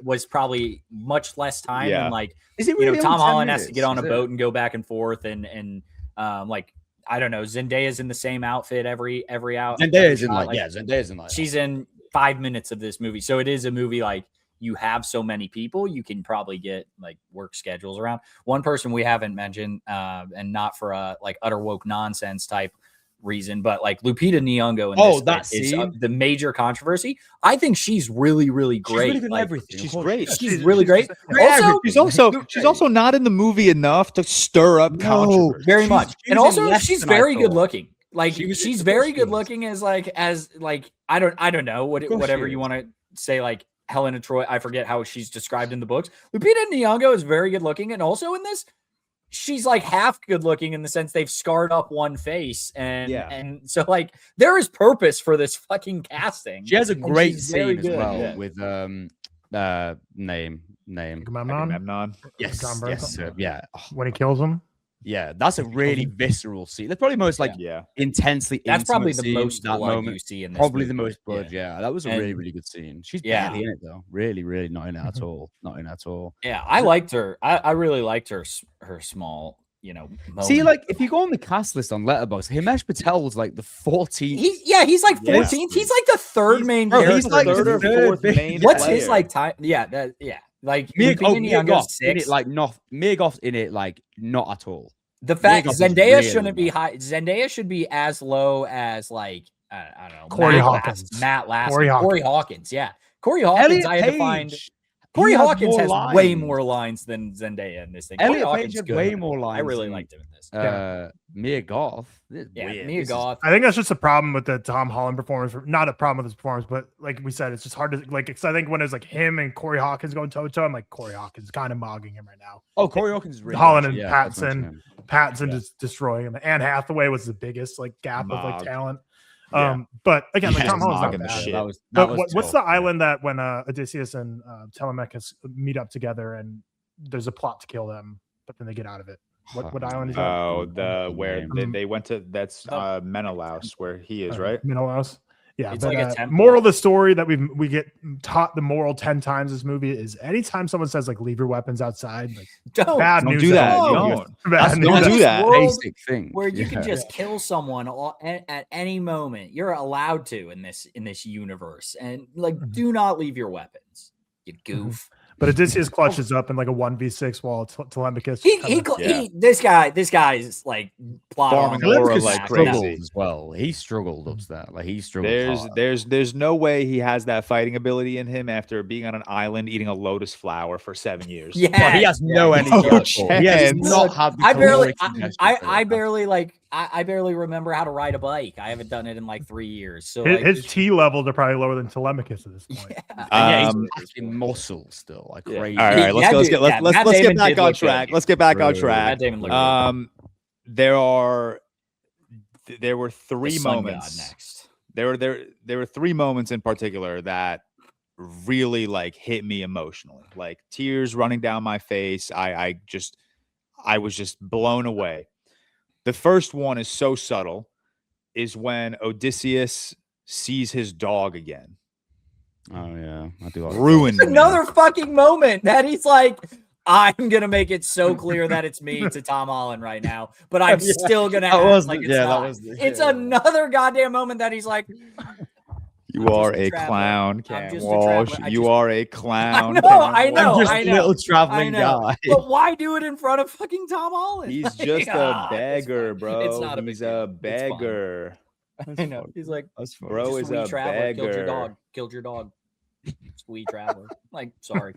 was probably much less time. And like, is it really Tom Holland has to get on a boat and go back and forth and like, I don't know, Zendaya's in the same outfit every out. Zendaya's in Zendaya's in she's in 5 minutes of this movie. So it is a movie like you have so many people, you can probably get like work schedules around. One person we haven't mentioned, and not for a like utter woke nonsense type reason, but like Lupita Nyong'o in this is the major controversy. I think she's really, really great. She's really good everything. She's great. She's really great. She's also not in the movie enough to stir up controversy. Very much. And also she's very good looking. Like she's very good looking as I don't know whatever you want to say, like Helen of Troy. I forget how she's described in the books. Lupita Nyong'o is very good looking, and also in this, she's like half good looking in the sense they've scarred up one face, and so like there is purpose for this fucking casting. She has a great scene as well with name Agamemnon. Yes. When he kills him. Yeah, that's a really visceral scene. That's probably most like intensely. That's probably the scene, most that blood moment. you see in this. Probably movie. the most blood. Yeah, that was a really, really good scene. She's barely in it though. Really, really not in it at all. Not in it at all. Yeah, I liked her. I really liked her small. Moment. See, like if you go on the cast list on Letterboxd, Himesh Patel was like the 14th. He's like 14th. He's like the third main character. He's like the third or fourth main. What's his like time? Like Mia Goth's in it, like not Mia Goth's in it, like not at all. The fact Zendaya shouldn't be high. Zendaya should be as low as like I don't know, Corey Hawkins. Matt Last, Corey Hawkins. Yeah, Corey Hawkins. Elliot I had to Page. find. Corey Hawkins has lines. way more lines than Zendaya in this thing. Elliot Corey Page Hawkins had way more lines. I really than, liked him in this. Mia Goth. Mia Goth. I think that's just a problem with the Tom Holland performance. Not a problem with his performance, but like we said, it's just hard to like. Because I think when it's like him and Corey Hawkins going toe to toe, I'm like Corey Hawkins is kind of mogging him right now. Oh, Corey Hawkins is really Holland and Pattinson just destroying him. Anne Hathaway was the biggest like gap of like talent. But again, like Tom Holland's not bad. But what's the island that when Odysseus and Telemachus meet up together and there's a plot to kill them, but then they get out of it? What island is that? Oh, where they went to, that's Menelaus, where he is, right? Menelaus. Yeah, it's but like a temple. Moral of the story that we get taught the moral 10 times this movie is anytime someone says like leave your weapons outside, like don't do that. Don't do that. Basic thing where you can just kill someone at any moment. You're allowed to in this universe, and like do not leave your weapons. You goof. But Odysseus clutches up in like a 1v6 while Telemachus. This guy is like plotting like crazy as well. He struggled up to that. Like he struggled. There's no way he has that fighting ability in him after being on an island eating a lotus flower for 7 years. Yeah, well, he has no energy. He has not had. I barely remember how to ride a bike. I haven't done it in like 3 years. So his T levels are probably lower than Telemachus at this point. He's in muscle still. Like crazy. All right, let's get back on track. Let's get back on track. There were 3 moments. There were 3 moments in particular that really like hit me emotionally, like tears running down my face. I was just blown away. The first one is so subtle, is when Odysseus sees his dog again. Oh yeah, I do. Ruined another fucking moment that he's like, I'm gonna make it so clear that it's me to Tom Holland right now, but I'm still gonna act like it's not. It's another goddamn moment that he's like, you are a clown, Cam Walsh. You are a clown. I know. I'm just a little traveling guy. But why do it in front of fucking Tom Holland? He's just a beggar, bro. It's not He's a beggar. I know. He's like, bro is a beggar. Killed your dog. Sweet traveler. Like, sorry.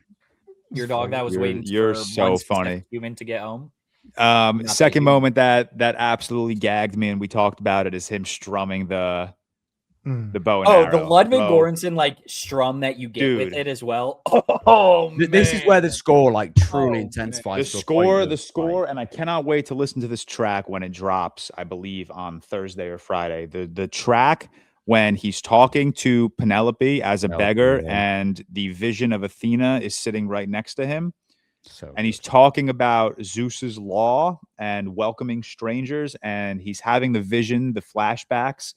Your dog that was waiting. You're so funny. Human to get home. Second moment that absolutely gagged me, and we talked about it, is him strumming the Mm. The bow and Oh, arrow. the Ludwig Bro. Göransson like strum that you get with Dude. it as well. Oh, This is where the man. score like truly Oh, intensifies. The to a point score, of, the score, like, and I cannot wait to listen to this track when it drops, I believe on Thursday or Friday. The track when he's talking to Penelope as a Penelope, beggar yeah. and the vision of Athena is sitting right next to him. so And he's good. talking about Zeus's law and welcoming strangers, and he's having the vision, the flashbacks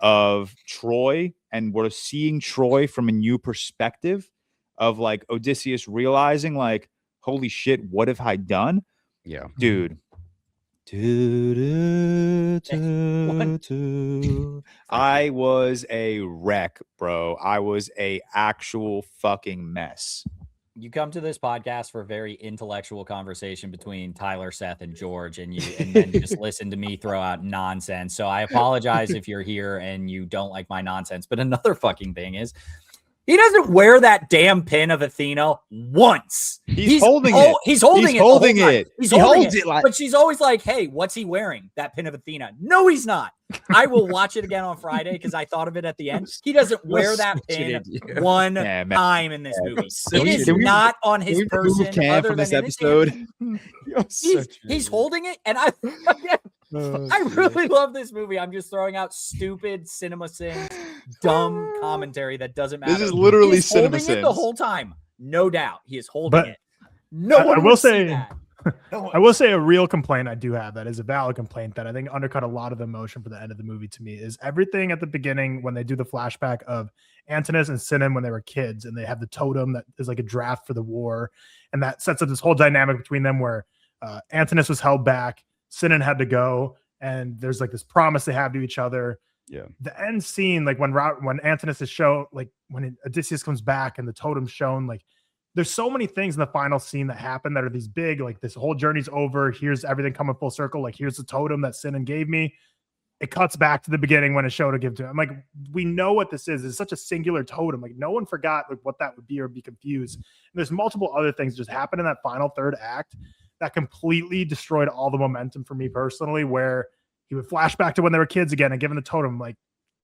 of Troy, and we're seeing Troy from a new perspective of like Odysseus realizing like, holy shit, what have I done? Yeah. Dude. I was a wreck, bro. I was a actual fucking mess. You come to this podcast for a very intellectual conversation between Tyler, Seth, and George, and then just listen to me throw out nonsense. So I apologize if you're here and you don't like my nonsense. But another fucking thing is, he doesn't wear that damn pin of Athena once. He's holding it. He's holding it. Holding the whole time. it. He's He holding holds it like. But she's always like, "Hey, what's he wearing? That pin of Athena?" No, he's not. I will watch it again on Friday because I thought of it at the end. He doesn't wear that pin one time in this movie. It is not on his person. Other from this than in his episode. hand. He's holding it, and I really love this movie. I'm just throwing out stupid cinema sins, dumb commentary that doesn't matter. This is literally He's holding cinema it the sins. whole time, no doubt. He is holding But it. No I one will will see say- that. No one- I will say a real complaint I do have that is a valid complaint that I think undercut a lot of the emotion for the end of the movie to me is everything at the beginning when they do the flashback of Antinous and Sinan when they were kids and they have the totem that is like a draft for the war. And that sets up this whole dynamic between them where Antinous was held back, Sinan had to go, and there's like this promise they have to each other. Yeah. The end scene, like when Antinous is shown, like when Odysseus comes back and the totem's shown, like there's so many things in the final scene that happen that are these big, like this whole journey's over. Here's everything coming full circle. Like here's the totem that Sinan gave me. It cuts back to the beginning when a show to give to him. I'm like, we know what this is. It's such a singular totem. Like no one forgot like what that would be or be confused. And there's multiple other things just happen in that final third act that completely destroyed all the momentum for me personally, where he would flash back to when they were kids again and given the totem. Like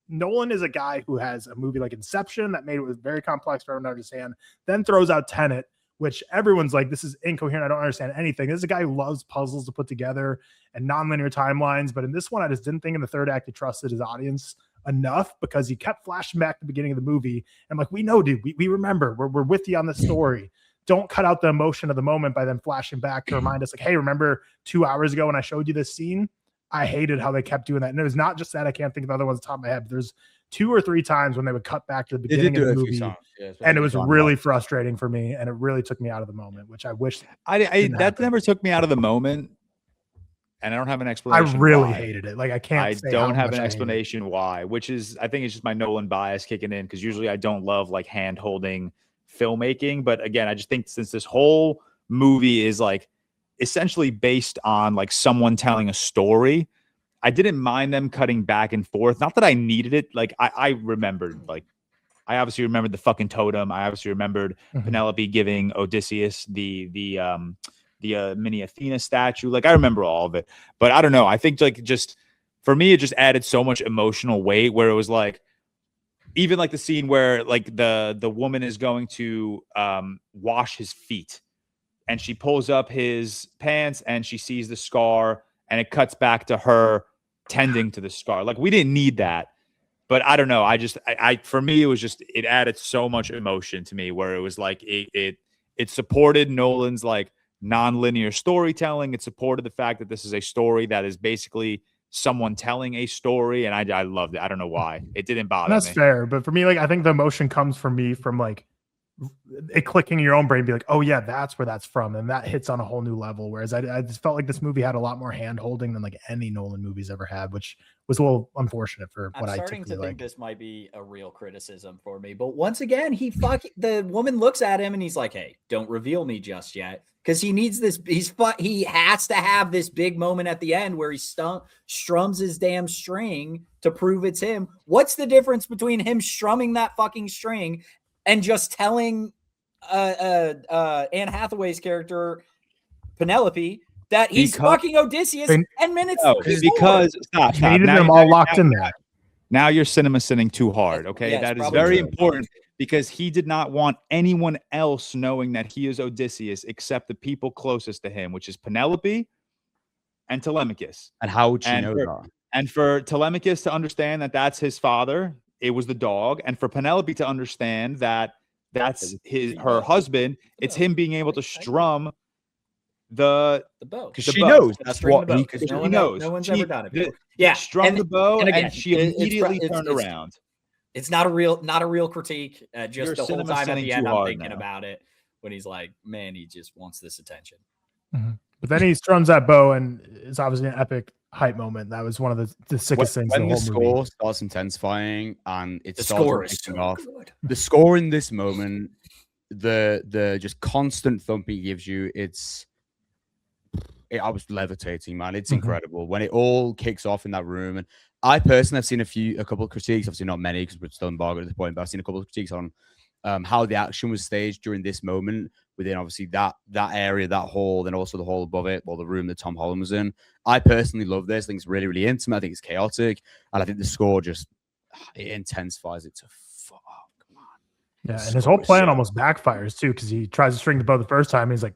Nolan is a guy who has a movie like Inception that made it very complex for everyone to understand, then throws out Tenet, which everyone's like, this is incoherent. I don't understand anything. This is a guy who loves puzzles to put together and nonlinear timelines. But in this one, I just didn't think in the third act he trusted his audience enough because he kept flashing back to the beginning of the movie. And like, we know, dude, we remember, we're with you on this story. Don't cut out the emotion of the moment by them flashing back to remind us like, hey, remember 2 hours ago when I showed you this scene? I hated how they kept doing that. And it was not just that. I can't think of other ones on the top of my head. But there's 2 or 3 times when they would cut back to the They did beginning do of it the a few movie. times. Yeah, And it was especially really frustrating for me. And it really took me out of the moment, which I wish I Didn't that happen. never took me out of the moment, and I don't have an I explanation. really why. hated it. Like I can't I say don't how have much an I hated it. explanation why, which is I think it's just my Nolan bias kicking in because usually I don't love like hand holding filmmaking, but again, I just think since this whole movie is like essentially based on like someone telling a story, I didn't mind them cutting back and forth. Not that I needed it. Like I remembered, like I obviously remembered the fucking totem. I obviously remembered Mhm. Penelope giving Odysseus the mini Athena statue. Like I remember all of it, but I don't know. I think like just for me, it just added so much emotional weight where it was like, even like the scene where like the woman is going to wash his feet and she pulls up his pants and she sees the scar and it cuts back to her tending to the scar. Like we didn't need that. But I don't know. I for me, it was just, it added so much emotion to me where it was like, it supported Nolan's like non-linear storytelling. It supported the fact that this is a story that is basically someone telling a story. And I loved it. I don't know why. It didn't bother And that's me. fair. But for me, like I think the emotion comes from me from like it clicking in your own brain, be like, oh yeah, that's where that's from. And that hits on a whole new level. Whereas I just felt like this movie had a lot more hand holding than like any Nolan movies ever had, which was a little unfortunate for what I'm I starting to typically think like. this might be a real criticism for me. But once again, the woman looks at him and he's like, hey, don't reveal me just yet. Because he needs this, he has to have this big moment at the end where he strums his damn string to prove it's him. What's the difference between him strumming that fucking string and just telling Anne Hathaway's character Penelope that he's fucking Odysseus And- 10 minutes No, before? because stop. Needed Now them you- all locked in there. Now you're cinema sinning too hard. Okay, Yeah, it's that is probably very true. important because he did not want anyone else knowing that he is Odysseus except the people closest to him, which is Penelope and Telemachus. And how would she And know for, that? and for Telemachus to understand that that's his father, it was the dog, and for Penelope to understand that that's her husband, it's him being able to strum the bow. Because the she bow. knows that's String what the bow, he 'cause could no do. one knows. no one's She- ever done it the- before. Yeah, strung the bow, and again, she it's immediately turned around. It's not a real critique. You're Just the whole cinema time at sinning the too end, I'm hard thinking now. about it when he's like, man, he just wants this attention. But then he strums that bow, and it's obviously an epic hype moment. That was one of the sickest things. When in the the whole score movie. starts intensifying and it The starts score is kicking so off, good. the score in this moment, the just constant thumping gives you, I was levitating, man. It's incredible when it all kicks off in that room. And I personally have seen a couple of critiques, obviously not many because we're still embargoed at this point, but I've seen a couple of critiques on how the action was staged during this moment within obviously that area, that hall, then also the hall above it, or the room that Tom Holland was in. I personally love this. I think it's really, really intimate. I think it's chaotic, and I think the score just it intensifies it to fuck. Yeah, and his whole plan almost backfires too, because he tries to string the bow the first time. And he's like,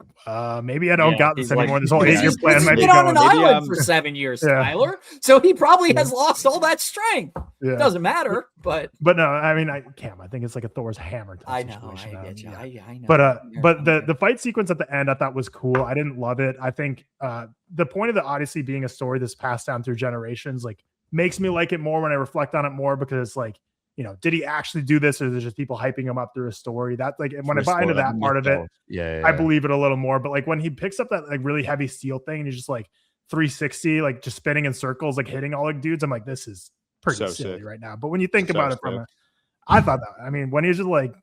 maybe I don't got this anymore. This whole 8-year plan might be been on an going. island for 7 years, Tyler. So he probably has lost all that strength. Yeah. Doesn't matter, but no, I mean, I think it's like a Thor's hammer type I know, situation. I get you. I know. But the fight sequence at the end I thought was cool. I didn't love it. I think the point of the Odyssey being a story that's passed down through generations like makes me like it more when I reflect on it more, because it's like, you know, did he actually do this, or is it just people hyping him up through a story? That like when I buy into that part of it, I believe it a little more. But like when he picks up that like really heavy steel thing and he's just like 360, like just spinning in circles, like hitting all the dudes, I'm like, this is pretty silly right now. But when you think about it I thought that, I mean, when he's just like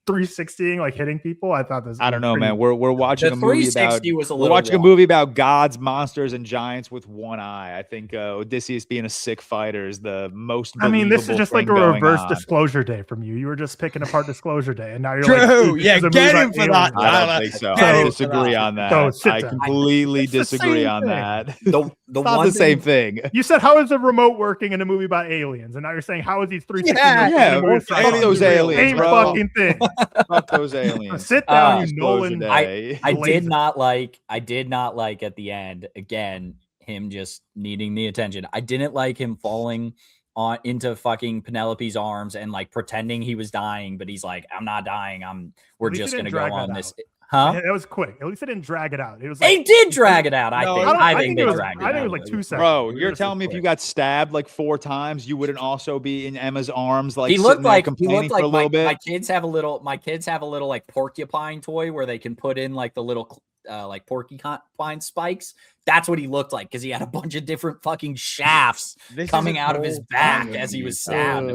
360, like hitting people, I thought this. I don't know, man. We're watching a movie about a movie about gods, monsters, and giants with one eye. I think Odysseus being a sick fighter is the most. I mean, this is just like a reverse on. Disclosure Day from you. You were just picking apart Disclosure Day, and now you're True. like, yeah, get him for that. I don't think so. I disagree on that. I completely disagree on that. The not the same thing. You said, how is the remote working in a movie about aliens? And now you're saying, how is these 360? Yeah, those aliens, same bro. fucking thing. Fuck those aliens. Sit down, you Nolan. I did not like at the end, again, him just needing the attention. I didn't like him falling into fucking Penelope's arms and like pretending he was dying, but he's like, I'm not dying. We're just gonna go on this. Huh? It was quick. At least it didn't drag it out. It was. They did drag it out. I think they dragged it out. I think it was like 2 seconds. Bro, you're telling me if you got stabbed like 4 times, you wouldn't also be in Emma's arms? Like he looked like for a little bit. My kids have a little like porcupine toy where they can put in like the little like porcupine spikes. That's what he looked like, because he had a bunch of different fucking shafts coming out of his back as he was stabbed.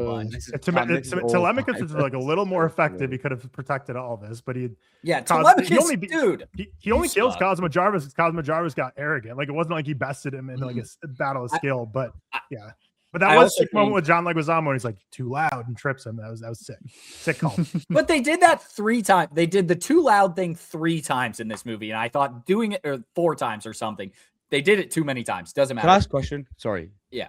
Telemachus is like a little more effective. He could have protected all this, but Telemachus, he only kills Cosmo Jarvis because Cosmo Jarvis got arrogant. Like it wasn't like he bested him in like a battle of skill, but yeah. But that was a sick moment with John Leguizamo, and he's like too loud and trips him. That was sick. Sick call. But they did that 3 times. They did the too loud thing 3 times in this movie, and I thought doing it or 4 times or something. They did it too many times. Doesn't matter. Can I ask a question? Sorry. Yeah.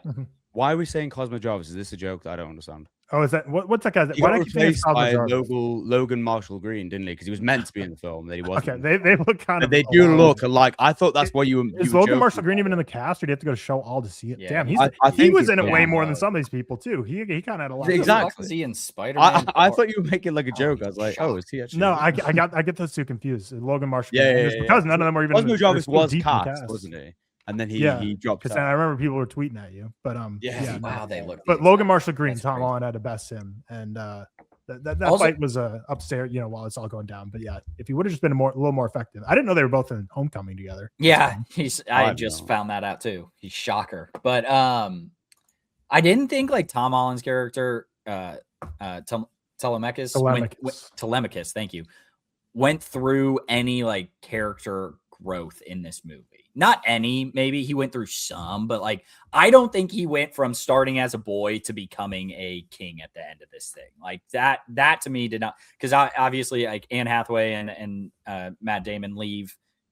Why are we saying Cosmo Jarvis? Is this a joke that I don't understand? Oh, is that what's that guy's? He got replaced by Logan Marshall Green, didn't he? Because he was meant to be in the film, that he wasn't. Okay, they look kind of. They do look alike. I thought that's why you were. Is Logan Marshall Green even in the cast, or do you have to go to show all to see it? Yeah, damn, he was in it way more than some of these people too. He kind of had a lot. Exactly. Is he in Spider-Man? I thought you were making like a joke. I was like, oh, is he actually? No, I get those two confused. Logan Marshall. Yeah, because none of them are even. Cosmo Jarvis was cast, wasn't he? And then he dropped. Because I remember people were tweeting at you, but wow, they look. But Logan Marshall Green, Tom Holland had to best him, and that fight was upstairs, while it's all going down. But yeah, if he would have just been a little more effective, I didn't know they were both in Homecoming together. Yeah, I just found that out too. He's shocker, but I didn't think like Tom Holland's character, Telemachus, thank you, went through any like character growth in this movie. Not any, maybe he went through some, but like I don't think he went from starting as a boy to becoming a king at the end of this thing. Like that to me did not, because obviously like Anne Hathaway and Matt Damon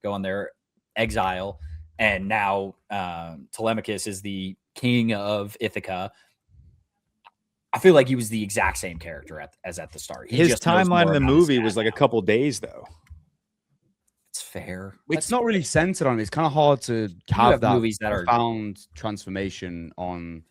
go on their exile, and now Telemachus is the king of Ithaca. I feel like he was the exact same character as at the start. He His just knows timeline more in the about his movie dad was like a now. couple days though. It's fair. It's not really centered on it. It's kind of hard to have have that movies that are- profound transformation on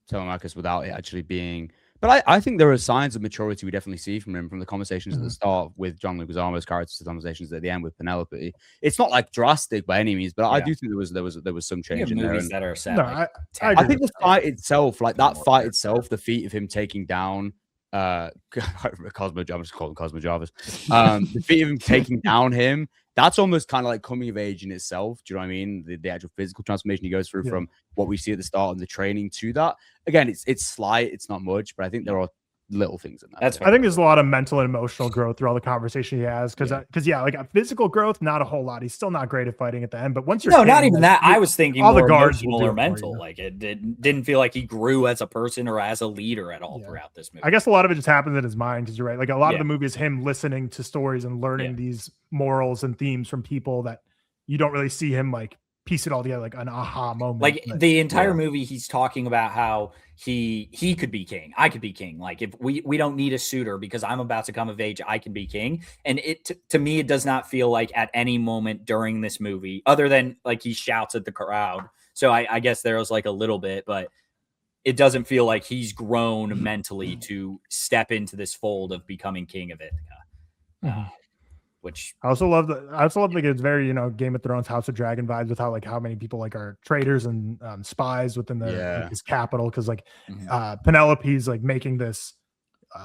Telemachus without it actually being. But I think there are signs of maturity we definitely see from him, from the conversations at the start with John Leguizamo's characters to the conversations at the end with Penelope. It's not like drastic by any means, but I do think there was some We change have in there. movies And that are set. No, like, I 10 I think years the ago. fight itself, like that More fight fair. itself, the feat of him taking down Cosmo, I'm just calling him Cosmo Jarvis. The feat of him taking down him, that's almost kind of like coming of age in itself. Do you know what I mean? The actual physical transformation he goes through from what we see at the start and the training to that. Again, it's slight, it's not much, but I think there are little things in that. That's I think there's a lot of mental and emotional growth through all the conversation he has. Because like a physical growth, not a whole lot. He's still not great at fighting at the end. But once you're not king, even like, that. I was thinking all the more guards will emotional do or it for you. mental. Like it didn't feel like he grew as a person or as a leader at all throughout this movie. I guess a lot of it just happens in his mind because you're right. Like a lot of Yeah. the movie is him listening to stories and learning these morals and themes from people that you don't really see him like piece it all together like an aha moment. Like But the entire movie, he's talking about how he could be king. I could be king. Like if we don't need a suitor because I'm about to come of age, I can be king. And it to me, it does not feel like at any moment during this movie, other than like he shouts at the crowd. So I guess there was like a little bit, but it doesn't feel like he's grown mentally to step into this fold of becoming king of Ithaca. Which I also love like it's very, Game of Thrones, House of Dragon vibes with how many people like are traitors and spies within like, his capital. Cause like Penelope's like making this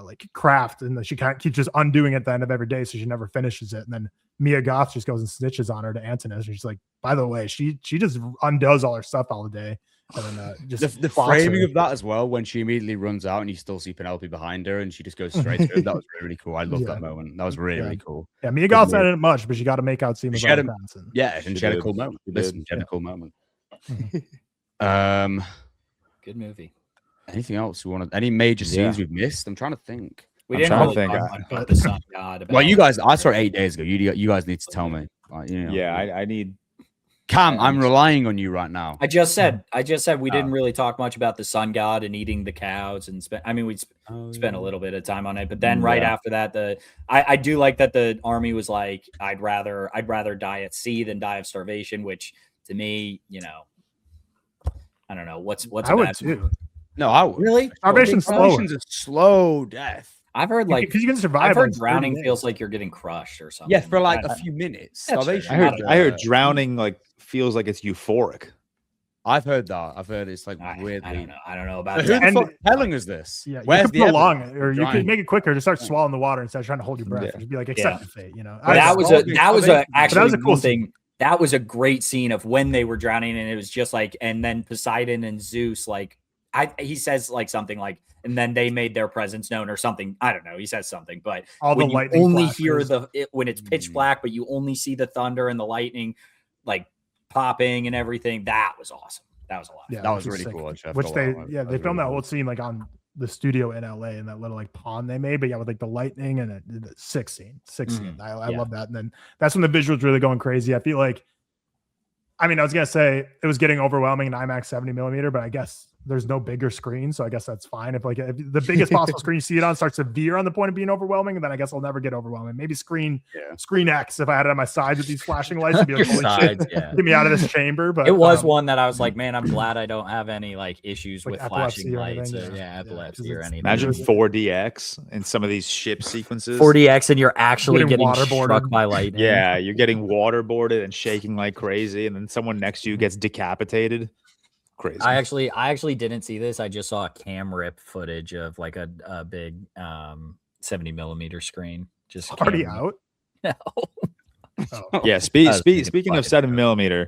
like craft and she keeps just undoing it at the end of every day. So she never finishes it. And then Mia Goth just goes and snitches on her to Antinous. And she's like, by the way, she just undoes all her stuff all the day. And then just the framing of that as well, when she immediately runs out and you still see Penelope behind her and she just goes straight through. That was really, really cool. I love that moment. That was really, really cool. Yeah, Mia Goth's not in it much, but she got to make out seem she had about a, yeah, and she had a cool moment. Listen, she had a cool moment. good movie. Anything else we wanted? Any major scenes we've missed? I'm trying to think. We I'm didn't trying to really think. talk much about the Sun God. Well, you guys, I saw it 8 days ago. You guys need to tell me. Like, I need. Cam, I'm relying on you right now. I just said we didn't really talk much about the sun god and eating the cows and spent a little bit of time on it, but then right after that, I do like that the army was like, I'd rather die at sea than die of starvation, which to me, I don't know what's I would too. No, I would. Really? Starvation's Starvation's a slow death. I've heard like because you can survive. I've heard like, drowning 30 feels days. like you're getting crushed or something. Yeah, for like I- a few minutes. That's fair. Starvation. I heard drowning like feels like it's euphoric. I've heard that. I've heard it's like I weirdly. don't know. I don't know about Who the that. fuck telling us this? Yeah, Where's you the could prolong evidence? it, or you could Drowning. make it quicker. Just start swallowing the water instead of trying to hold your breath. Yeah. Just be like, accept the fate. But that was actually a cool thing. That was a great scene of when they were drowning, and it was just like, and then Poseidon and Zeus, like, he says like something like, and then they made their presence known or something. I don't know. He says something, but all the when you lightning only flashes. hear when it's pitch black, but you only see the thunder and the lightning, like popping and everything. That was awesome. That was a lot. Yeah, That was which is really sick. cool. Actually. I Which forgot they about that. they was filmed that really whole cool. scene like on the studio in LA in that little like pond they made, but yeah, with like the lightning and the sick scene. I love that. And then that's when the visuals really going crazy. I feel like, I mean, I was gonna say it was getting overwhelming in IMAX 70mm, but I guess there's no bigger screen, so I guess that's fine. If the biggest possible screen you see it on starts to veer on the point of being overwhelming, then I guess I'll never get overwhelming. Maybe screen X if I had it on my sides with these flashing lights, I'd be like, holy shit, get me out of this chamber. But it was one that I was like, man, I'm glad I don't have any like issues Like with epilepsy flashing or lights. anything, Epilepsy or anything. Imagine 4DX in some of these ship sequences. 40X and you're actually Getting getting struck waterboarded. by lightning. Yeah, you're getting waterboarded and shaking like crazy, and then someone next to you gets decapitated. Crazy. I actually didn't see this. I just saw a cam rip footage of like a big 70mm screen. Just already cam- out. No. Oh. Yeah, That was speaking fucking of 7mm,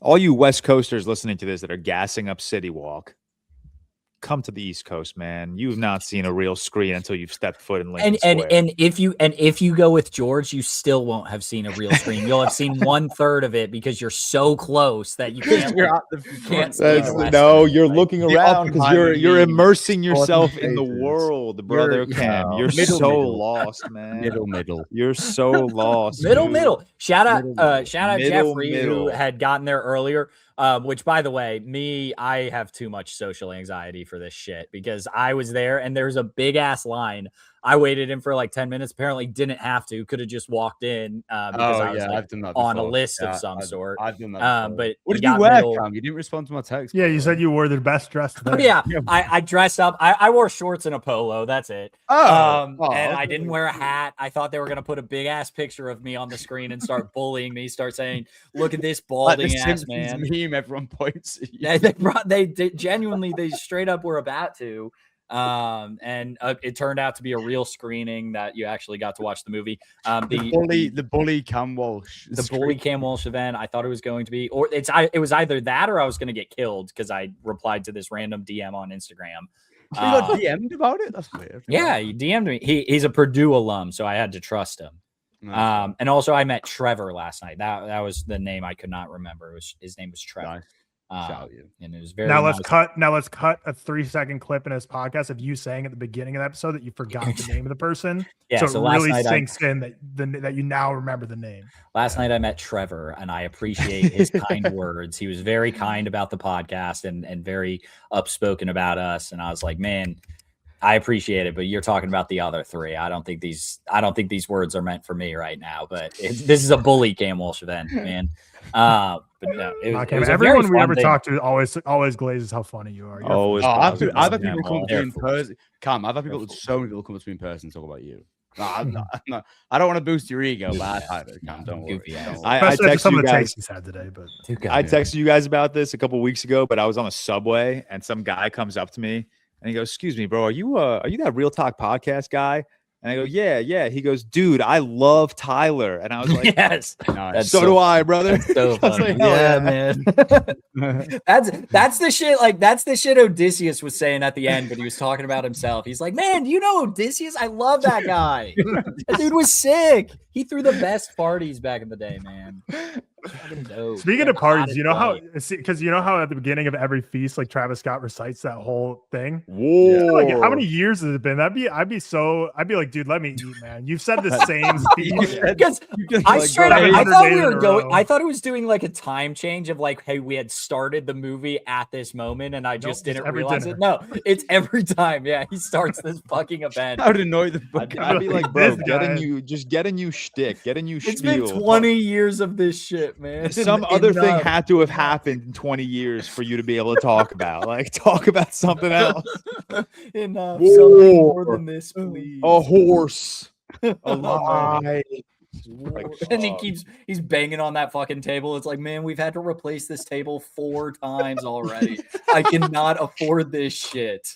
all you West Coasters listening to this that are gassing up City Walk, come to the East Coast, man. You've not seen a real screen until you've stepped foot in Lincoln Square. And if you go with George, you still won't have seen a real screen. You'll have seen 1/3 of it because you're so close that you can't. You're out the You front. can't see That's, the rest no, of it. you're Like, looking the around because Oppenheimer you're memes, immersing yourself Gordon in the Faces. world, brother. You're- Cam, no, you're middle, so middle. lost, man. Middle. You're so lost. dude. middle. Shout out Middle. Jeffrey Middle. who had gotten there earlier. Which, by the way, I have too much social anxiety for for this shit because I was there and there's a big ass line. I waited in for like 10 minutes. Apparently didn't have to. Could have just walked in because I was like, I've done that on a before. list of some sort. I've done that. But what he did you got wear, middle- Cam? You didn't respond to my text. Yeah, by you the said way. you wore their best dress. Oh, yeah, I dressed up. I wore shorts and a polo. That's it. And I didn't wear a hat. I thought they were gonna put a big ass picture of me on the screen and start bullying me. Start saying, "Look at this balding ass man." Meme, everyone points. At you. They genuinely, they straight up were about to. And it turned out to be a real screening that you actually got to watch the movie. The bully Cam Walsh. The bully Cam Walsh event. I thought it was going to be, or it was either that or I was going to get killed because I replied to this random DM on Instagram. You got DM'd about it? That's weird. Yeah, he DM'd me. He's a Purdue alum, so I had to trust him. Nice. And also I met Trevor last night. That was the name I could not remember. His name was Trevor. Nice. Shout out you. And it was very Now nice. let's cut a 3-second clip in his podcast of you saying at the beginning of the episode that you forgot the name of the person. Yeah, so it last really night sinks in that you now remember the name. Last night I met Trevor and I appreciate his kind words. He was very kind about the podcast and very upspoken about us. And I was like, man, I appreciate it, but you're talking about the other three. I don't think these words are meant for me right now. But this is a bully Cam Walsh event, man. But no, it was everyone we ever talk to always glazes how funny you are. Always. I've had positive. people come up to me in Careful. person. Cam, I've had people, so many people come up to me in person and talk about you. No, I don't want to boost your ego, but I had it, Cam. Don't worry. Goofy ass. I Especially after texted some you of the guys. takes he's had today, but I texted you guys about this a couple weeks ago, but I was on a subway and some guy comes up to me and he goes, "Excuse me, bro, are you that ReelTok podcast guy?" And I go, "Yeah." He goes, "Dude, I love Tyler." And I was like, yes, Nice. "So do I, brother." That's so I was funny. like, "Hell Yeah, man. That's the shit. Like that's the shit Odysseus was saying at the end, but he was talking about himself. He's like, "Man, do you know Odysseus? I love that guy. That dude was sick. He threw the best parties back in the day, man." speaking of parties, you know how at the beginning of every feast, like Travis Scott recites that whole thing. Whoa! Like, how many years has it been? I'd be like, dude, let me eat, man. You've said the same speech. Because I straight up, I thought we were going. I thought it was doing like a time change of like, hey, we had started the movie at this moment, and I just didn't realize it. No, it's every time. Yeah, he starts this fucking event. I would annoy the fuck I'd be like, bro, This guy. getting you shtick, getting you It's spiel. been 20 years of this shit, man. Some other thing Enough. had to have happened in 20 years for you to be able to talk about. Like, talk about something else. Enough. Whoa. Something more than this, please. A horse, a lie. Like, And he's banging on that fucking table. It's like, man, we've had to replace this table 4 times already. I cannot afford this shit.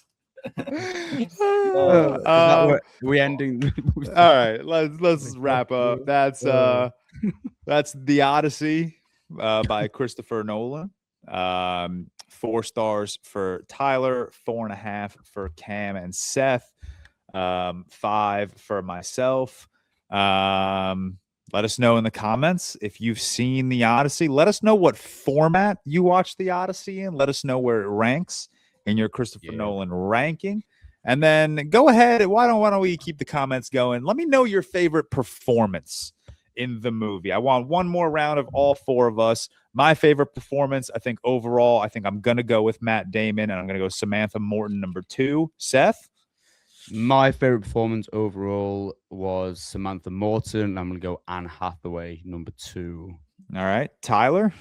we ending. All right, let's wrap up. That's The Odyssey by Christopher Nolan. 4 stars for Tyler, 4.5 for Cam and Seth, 5 for myself. Let us know in the comments if you've seen The Odyssey. Let us know what format you watch The Odyssey in. Let us know where it ranks in your Christopher Nolan ranking. And then go ahead. Why don't we keep the comments going? Let me know your favorite performance in the movie. I want one more round of all 4 of us. My favorite performance, I think overall, I'm going to go with Matt Damon, and I'm going to go Samantha Morton number 2. Seth? My favorite performance overall was Samantha Morton. I'm going to go Anne Hathaway number 2. All right. Tyler?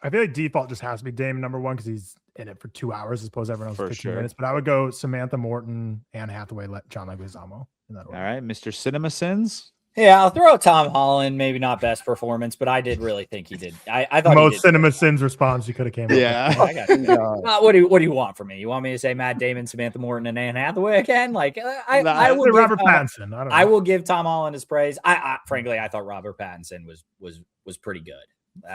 I feel like default just has to be Damon number 1 because he's in it for 2 hours as opposed to everyone else For 15 sure. minutes. But I would go Samantha Morton, Anne Hathaway, John Leguizamo in that All order. right. Mr. Cinema Sins? Yeah, I'll throw out Tom Holland. Maybe not best performance, but I did really think he did. I thought Most he did. Cinema Sins response you could have came up with. Yeah. I got you. What do you want from me? You want me to say Matt Damon, Samantha Morton, and Anne Hathaway again? Like I will give Robert Pattinson. I don't know. I will give Tom Holland his praise. Frankly, I thought Robert Pattinson was pretty good.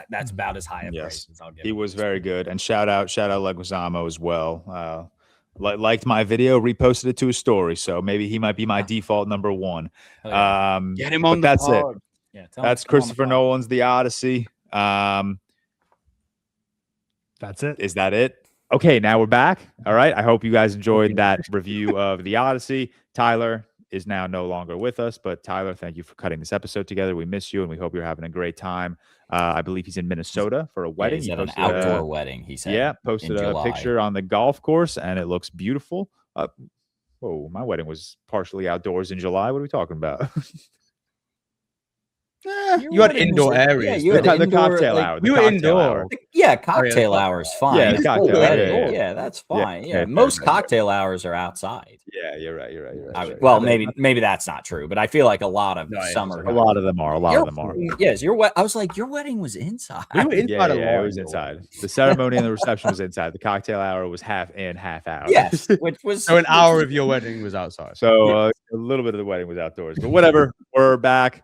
That's about as high a praise as I'll give. He him. was very good. And shout out Leguizamo as well. Liked my video, reposted it to his story. So maybe he might be my default number 1. Oh, yeah. Get him on the that's it. pod. Yeah, That's Christopher Nolan's The Odyssey. That's it. Is that it? Okay, now we're back. All right. I hope you guys enjoyed that review of The Odyssey. Tyler, is now no longer with us, but Tyler, thank you for cutting this episode together. We miss you, and we hope you're having a great time. I believe he's in Minnesota for a wedding. He's He at an posted outdoor wedding, he said. Yeah, posted in a July. picture on the golf course, and it looks beautiful. Whoa, my wedding was partially outdoors in July. What are we talking about? You had indoor areas. Yeah, you had the indoor, cocktail like, hour. The you were cocktail indoor. hour. Yeah, cocktail hour's fine. Yeah, the cocktail hour. Yeah, that's fine. Yeah, fair, most fair. cocktail hours are outside. Yeah, you're right. Well, maybe that's not true, but I feel like a lot of summer. A lot of them are. Yes, I was like, your wedding was inside. We were inside a lot. It was inside. The ceremony and the reception was inside. The cocktail hour was half in, half out. Yes, which was so an hour of your wedding was outside. So a little bit of the wedding was outdoors, but whatever. We're back.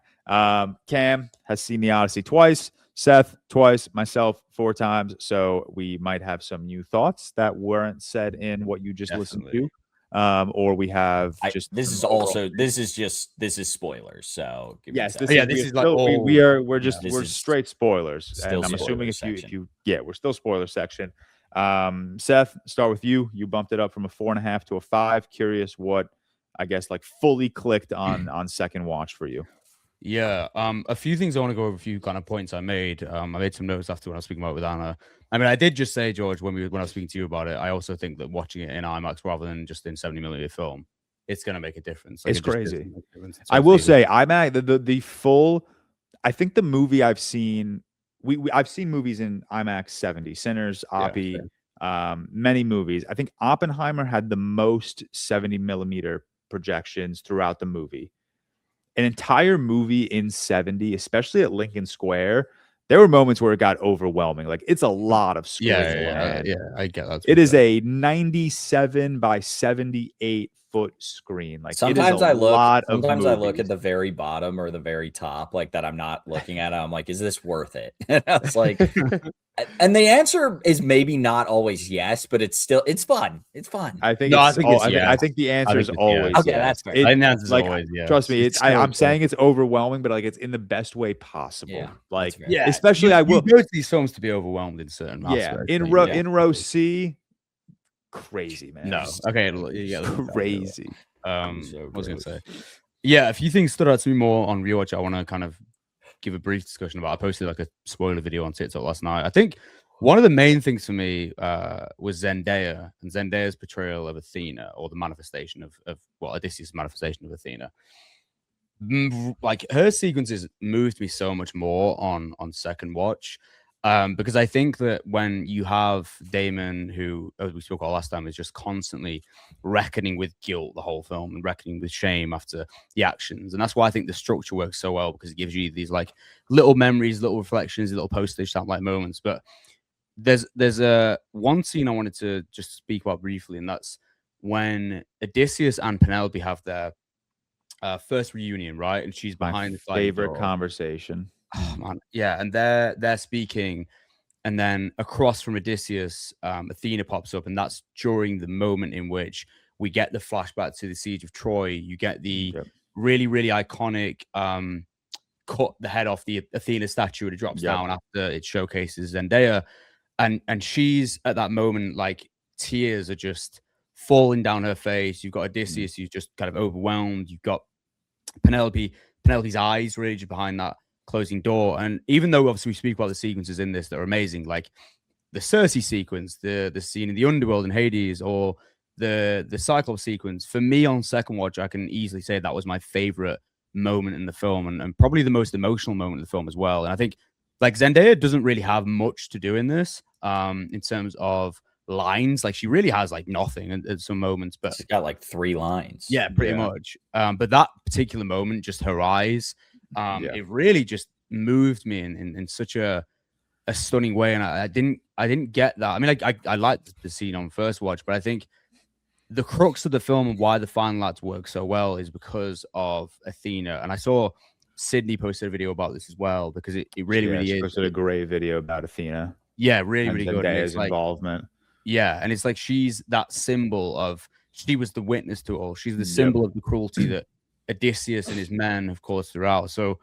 Cam has seen the Odyssey twice, Seth twice, myself 4 times. So we might have some new thoughts that weren't said in what you just listened to. Or we have this is spoilers. So yes, this is like we're straight spoilers. And I'm assuming if you we're still spoiler section. Seth, start with you. You bumped it up from a 4.5 to a 5. Curious what I guess like fully clicked on second watch for you. Yeah, a few things I want to go over, a few kind of points I made. I made some notes after when I was speaking about it with Anna. I mean, I did just say, George, when I was speaking to you about it, I also think that watching it in IMAX rather than just in 70mm film, it's going to make a difference. Like, it's crazy. I will say, IMAX, the full, I think the movie I've seen, I've seen movies in IMAX 70, Sinners, Oppie, many movies. I think Oppenheimer had the most 70mm projections throughout the movie. An entire movie in 70, especially at Lincoln Square, there were moments where it got overwhelming. Like it's a lot of screen. Yeah, I get that. It is a 97 by 78 foot screen. Like sometimes I look at the very bottom or the very top, like that I'm not looking at. I'm like, is this worth it? And I was like, and the answer is maybe not always yes, but it's fun. It's fun. I think I think the answer is always okay. That's great. I think the answer is always yes. Trust me, I'm saying it's overwhelming, but like it's in the best way possible. Yeah, like especially I will go to these films to be overwhelmed in certain aspects. In row C. Crazy, man. No, okay, crazy. What was I gonna say? Yeah, a few things stood out to me more on rewatch. I want to kind of give a brief discussion about. I posted like a spoiler video on TikTok last night. I think one of the main things for me was Zendaya and Zendaya's portrayal of Athena, or the manifestation of Odysseus' manifestation of Athena. Like her sequences moved me so much more on second watch. Because I think that when you have Damon, who, as we spoke about last time, is just constantly reckoning with guilt the whole film and reckoning with shame after the actions. And that's why I think the structure works so well, because it gives you these like little memories, little reflections, little postage stamp like moments. But there's one scene I wanted to just speak about briefly, and that's when Odysseus and Penelope have their first reunion, right? And she's behind the favorite conversation. Oh man, yeah, and they're speaking, and then across from Odysseus, Athena pops up, and that's during the moment in which we get the flashback to the siege of Troy. You get the really, really iconic cut the head off the Athena statue, and it drops down after it showcases Zendaya, and she's at that moment like tears are just falling down her face. You've got Odysseus who's just kind of overwhelmed. You've got Penelope's eyes really just behind that closing door. And even though obviously we speak about the sequences in this that are amazing, like the Circe sequence, the scene in the underworld in Hades, or the Cyclops sequence, for me on second watch, I can easily say that was my favorite moment in the film, and probably the most emotional moment in the film as well. And I think like Zendaya doesn't really have much to do in this in terms of lines. Like she really has like nothing at some moments, but she's got like 3 lines. Yeah, pretty much. But that particular moment, just her eyes, it really just moved me in such a stunning way. And I didn't get that. I mean, I liked the scene on first watch, but I think the crux of the film and why the final act works so well is because of Athena. And I saw Sydney posted a video about this as well, because it really is. Posted a great video about Athena. Yeah, really good. Zendaya's involvement. Yeah, and it's like she's that symbol of, she was the witness to it all. She's the symbol of the cruelty that Odysseus and his men have caused throughout. So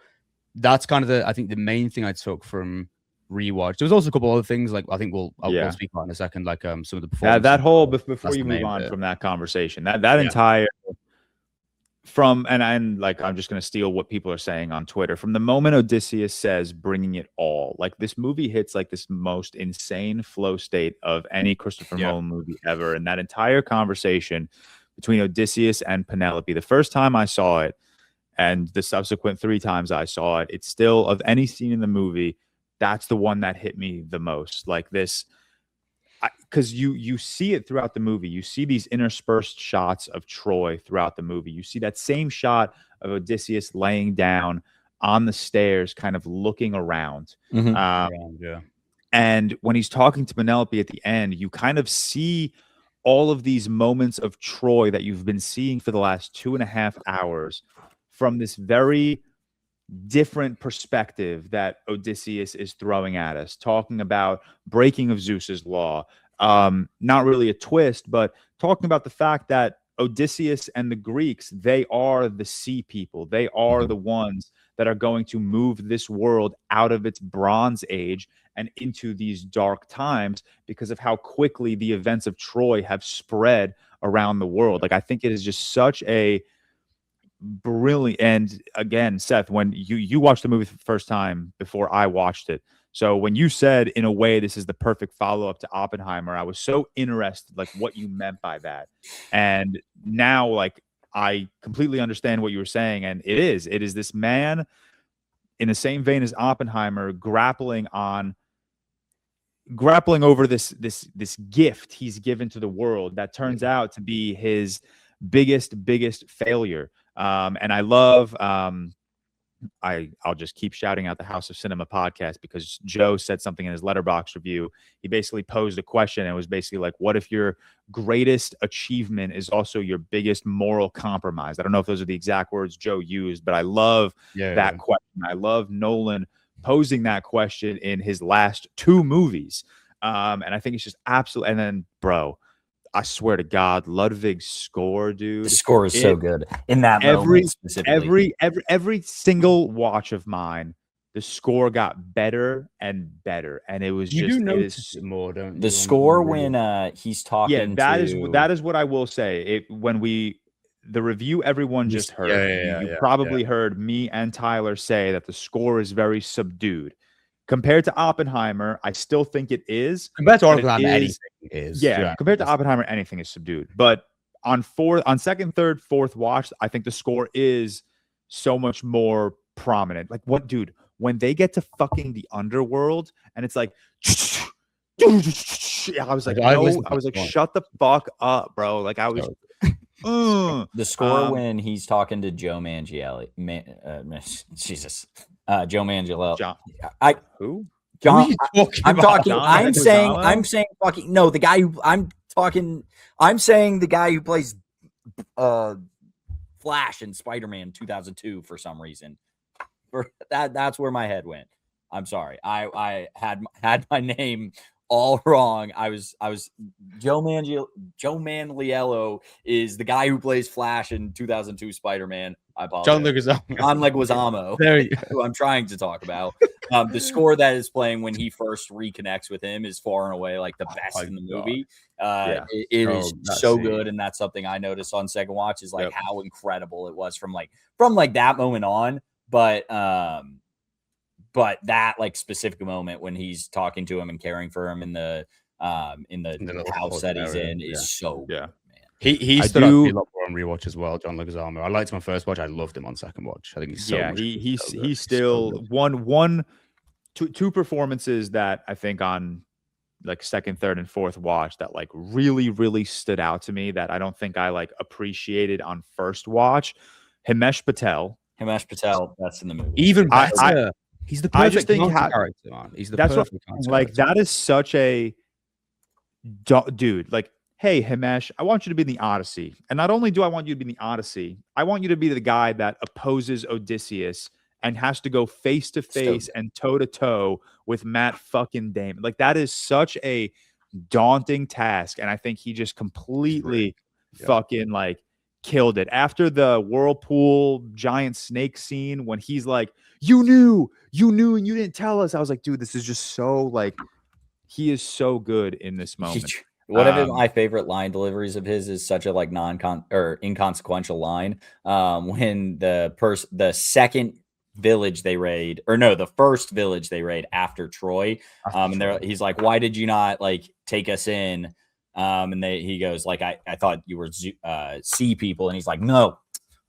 that's kind of I think the main thing I took from rewatch. There was also a couple other things, like I think we'll speak about in a second, like some of the performances. That whole before you move on from that conversation, that entire and like I'm just going to steal what people are saying on Twitter. From the moment Odysseus says bringing it all, like this movie hits like this most insane flow state of any Christopher Nolan movie ever. And that entire conversation between Odysseus and Penelope, the first time I saw it and the subsequent 3 times I saw it, it's still, of any scene in the movie, that's the one that hit me the most. Like this, because you see it throughout the movie. You see these interspersed shots of Troy throughout the movie. You see that same shot of Odysseus laying down on the stairs, kind of looking around. And when he's talking to Penelope at the end, you kind of see all of these moments of Troy that you've been seeing for the last 2.5 hours from this very different perspective that Odysseus is throwing at us, talking about breaking of Zeus's law. Not really a twist, but talking about the fact that Odysseus and the Greeks, they are the sea people. They are the ones that are going to move this world out of its Bronze Age and into these dark times because of how quickly the events of Troy have spread around the world. Like, I think it is just such a brilliant. And again, Seth, when you watched the movie for the first time before I watched it, so when you said in a way this is the perfect follow-up to Oppenheimer, I was so interested like what you meant by that. And now like I completely understand what you were saying, and it is this man in the same vein as Oppenheimer grappling over this gift he's given to the world that turns out to be his biggest failure. And I love, I'll just keep shouting out the House of Cinema podcast because Joe said something in his Letterboxd review. He basically posed a question, and it was basically like, what if your greatest achievement is also your biggest moral compromise? I don't know if those are the exact words Joe used, but I love that question. I love Nolan posing that question in his last 2 movies. And I think it's just absolute. And then, bro, I swear to God, Ludwig's score, dude. The score is so good in that moment specifically. Every single watch of mine, the score got better and better, and it was you do notice it more, don't you? The score when he's talking. Yeah, that is what I will say. The review everyone just heard. You probably heard me and Tyler say that the score is very subdued. Compared to Oppenheimer, I still think it is. Compared to Oppenheimer, anything is. Yeah, compared to Oppenheimer, anything is subdued. But on second, third, fourth watch, I think the score is so much more prominent. Like, what, dude? When they get to fucking the underworld, and it's like, I was like, no, I was like, shut the fuck up, bro. Like, I was. The score when he's talking to Joe Manganiello, Joe Manganiello. Who? John. I'm talking. I'm saying fucking no. The guy who I'm talking. I'm saying the guy who plays Flash in Spider-Man 2002 for some reason. That's where my head went. I'm sorry. I had my name all wrong. I was Joe Manganiello is the guy who plays Flash in 2002 Spider-Man. I apologize. John Leguizamo. There you go. Who I'm trying to talk about. The score that is playing when he first reconnects with him is far and away like the best in the movie. It is so good, and that's something I noticed on second watch is like how incredible it was from that moment on. But that like specific moment when he's talking to him and caring for him in the house that he's in is so good, man. He stood out to me a lot more on rewatch as well, John Leguizamo. I liked him on first watch. I loved him on second watch. I think he's he's still two performances that I think on like second, third, and fourth watch that like really stood out to me that I don't think I like appreciated on first watch. Himesh Patel, that's in the movie. Even better. He's the perfect character, man. He's the perfect character. Like that is such a dude. Like, hey, Himesh, I want you to be in the Odyssey. And not only do I want you to be in the Odyssey, I want you to be the guy that opposes Odysseus and has to go face to face and toe to toe with Matt fucking Damon. Like that is such a daunting task. And I think he just completely fucking like killed it. After the whirlpool giant snake scene, when he's like, you knew, and you didn't tell us. I was like, dude, this is just so like, he is so good in this moment. One of my favorite line deliveries of his is such a like inconsequential line. When the second village they raid, or no, the first village they raid after Troy, he's like, "Why did you not like take us in?" And he goes like, "I thought you were sea people," and he's like, "No,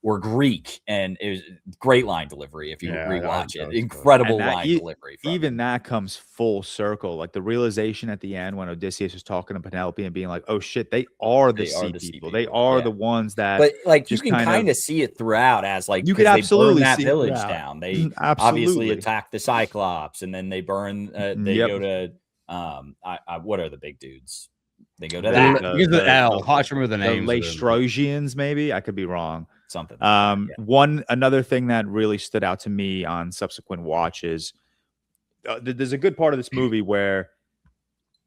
we're Greek." And it was great line delivery. If you rewatch it, incredible line delivery. Even that comes full circle. Like the realization at the end when Odysseus was talking to Penelope and being like, "Oh shit, they are the sea people. They are the ones that." But like you can kind of see it throughout as like you could absolutely burn that see village down. They obviously attack the Cyclops, and then they burn. They go to what are the big dudes? They go to that. Hard to remember the names. The Laestrosians, maybe. I could be wrong. Something. Another thing that really stood out to me on subsequent watches, there's a good part of this movie where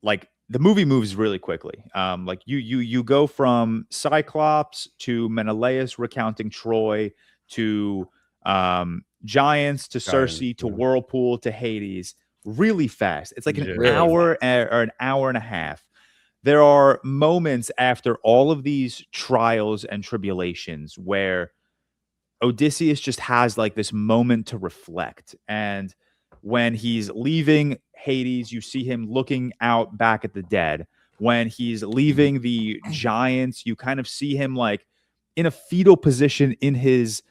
like the movie moves really quickly. Like you go from Cyclops to Menelaus recounting Troy to giants to Circe to Whirlpool to Hades really fast. It's like an hour or an hour and a half. There are moments after all of these trials and tribulations where Odysseus just has like this moment to reflect. And when he's leaving Hades, you see him looking out back at the dead. When he's leaving the giants, you kind of see him like in a fetal position in his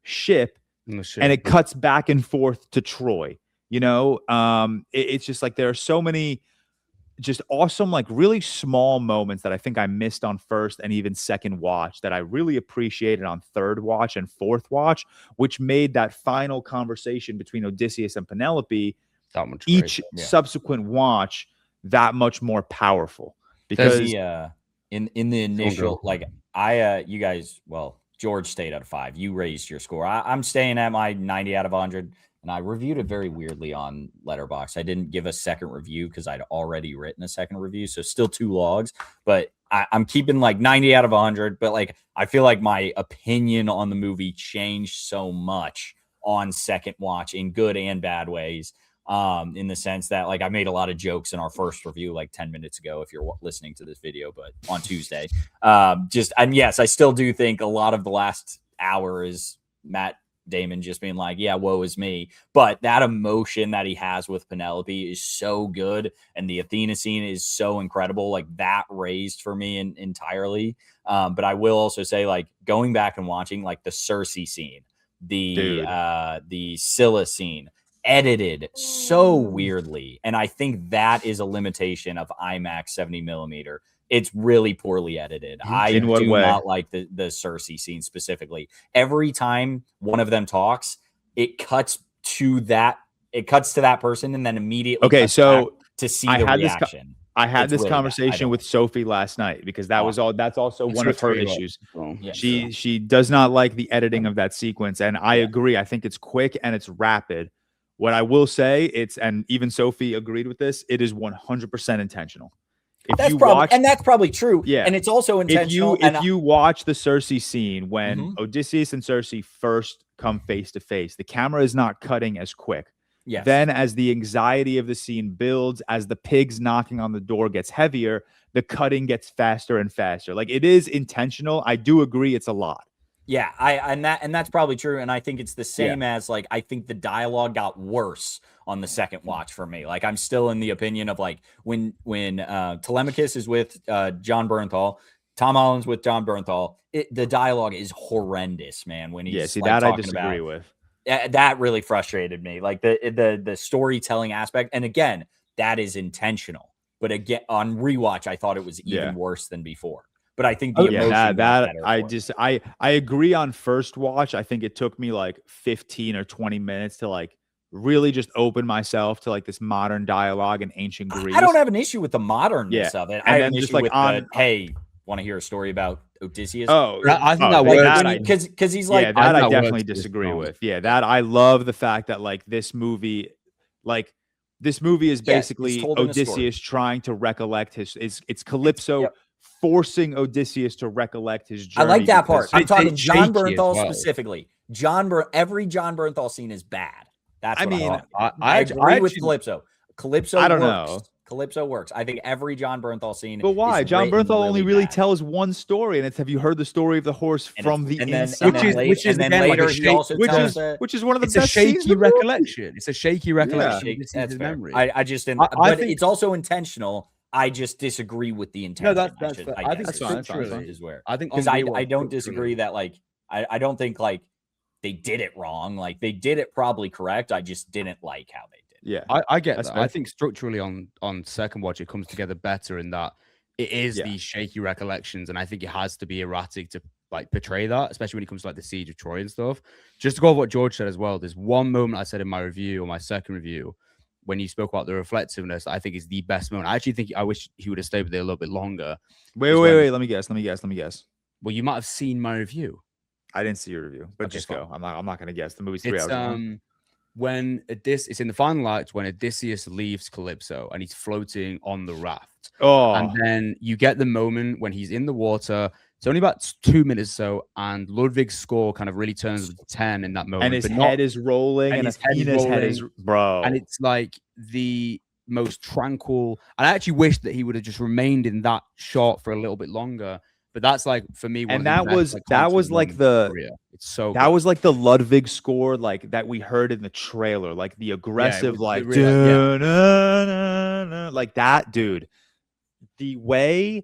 ship, and it cuts back and forth to Troy. You know, it's just like there are so many just awesome, like really small moments that I think I missed on first and even second watch that I really appreciated on third watch and fourth watch, which made that final conversation between Odysseus and Penelope each subsequent watch that much more powerful. Because in the initial, like you guys, well, George stayed out of 5. You raised your score. I'm staying at my 90 out of 100. And I reviewed it very weirdly on Letterboxd. I didn't give a second review because I'd already written a second review. So still 2 logs, but I'm keeping like 90 out of 100. But like, I feel like my opinion on the movie changed so much on second watch in good and bad ways. In the sense that like I made a lot of jokes in our first review like 10 minutes ago, if you're listening to this video, but on Tuesday. And yes, I still do think a lot of the last hour is Matt Damon just being like, yeah, woe is me. But that emotion that he has with Penelope is so good. And the Athena scene is so incredible. Like that raised for me entirely. But I will also say like going back and watching like the Circe scene, the Scylla scene, edited so weirdly. And I think that is a limitation of IMAX 70 millimeter. It's really poorly edited. I do not like the Circe scene specifically. Every time one of them talks, it cuts to that person and then immediately cuts back to see the reaction. I had this conversation with Sophie last night because that's also one of her issues. She does not like the editing of that sequence, and I agree. I think it's quick and it's rapid. What I will say, and even Sophie agreed with this, it is 100% intentional. That's probably true. Yeah. And it's also intentional. If you watch the Circe scene when Odysseus and Circe first come face to face, the camera is not cutting as quick. Yes. Then as the anxiety of the scene builds, as the pigs knocking on the door gets heavier, the cutting gets faster and faster. Like it is intentional. I do agree it's a lot. Yeah, and that's probably true. And I think it's the same as like I think the dialogue got worse on the second watch for me. Like I'm still in the opinion of like when Telemachus is with John Bernthal, Tom Holland's with John Bernthal, the dialogue is horrendous, man. When he's that I disagree with. That really frustrated me. Like the storytelling aspect, and again, that is intentional. But again, on rewatch, I thought it was even worse than before. But I think the emotion I agree on first watch. I think it took me like 15 or 20 minutes to like really just open myself to like this modern dialogue in ancient Greece. I don't have an issue with the modernness of it. I have an issue with hey, want to hear a story about Odysseus? I think that works because he's like that I definitely disagree with. Yeah, that I love the fact that like this movie is basically Odysseus trying to recollect it's Calypso. Forcing Odysseus to recollect his journey. I like that part. I'm talking John Bernthal specifically. Every John Bernthal scene is bad. That's what I agree with Calypso. Calypso. I don't know. Calypso works. I think every John Bernthal scene. But why? Is John written Bernthal only really bad. tells one story, and it's have you heard the story of the horse And from it's- the and then- inside? and then later he also tells which is one of the It's a best scenes shaky in the movie. recollection. It's a shaky recollection. Shake- This is that's his fair. memory. I just didn't. I But think- it's also intentional. I just disagree with the intention. No, that's fair. I think guess, that's fine, is where I think because on I rewatch, don't structurally- disagree that like I don't think like they did it wrong. Like they did it probably correct. I just didn't like how they did. Yeah, I get That's that. fair. I think structurally on second watch it comes together better in that it is Yeah. these shaky recollections, and I think it has to be erratic to like portray that, especially when it comes to like the Siege of Troy and stuff. Just to go off what George said as well, there's one moment I said in my review or my second review when you spoke about the reflectiveness, I think is the best moment. I actually think I wish he would have stayed with it a little bit longer. wait. Let me guess. Well, you might have seen my review. I didn't see your review, but Okay, just fine. go. I'm not gonna guess. The movie's 3 It's hours long. when it's in the final act when Odysseus leaves Calypso and he's floating on the raft. Oh, And then you get the moment when he's in the water. It's only about 2 minutes or so, and Ludwig's score kind of really turns to 10 in that moment. and his but not- head is rolling, and and his head is Athena's head rolling, is bro. and it's like the most tranquil. And I actually wish that he would have just remained in that shot for a little bit longer. But that's like for me, one And of the that best, was- like, that concert was like moments in the- his career. It's so that good. was like the Ludwig score, like that we heard in the trailer, like the aggressive, was like really, yeah. "Da-na-na-na," like that, dude. The way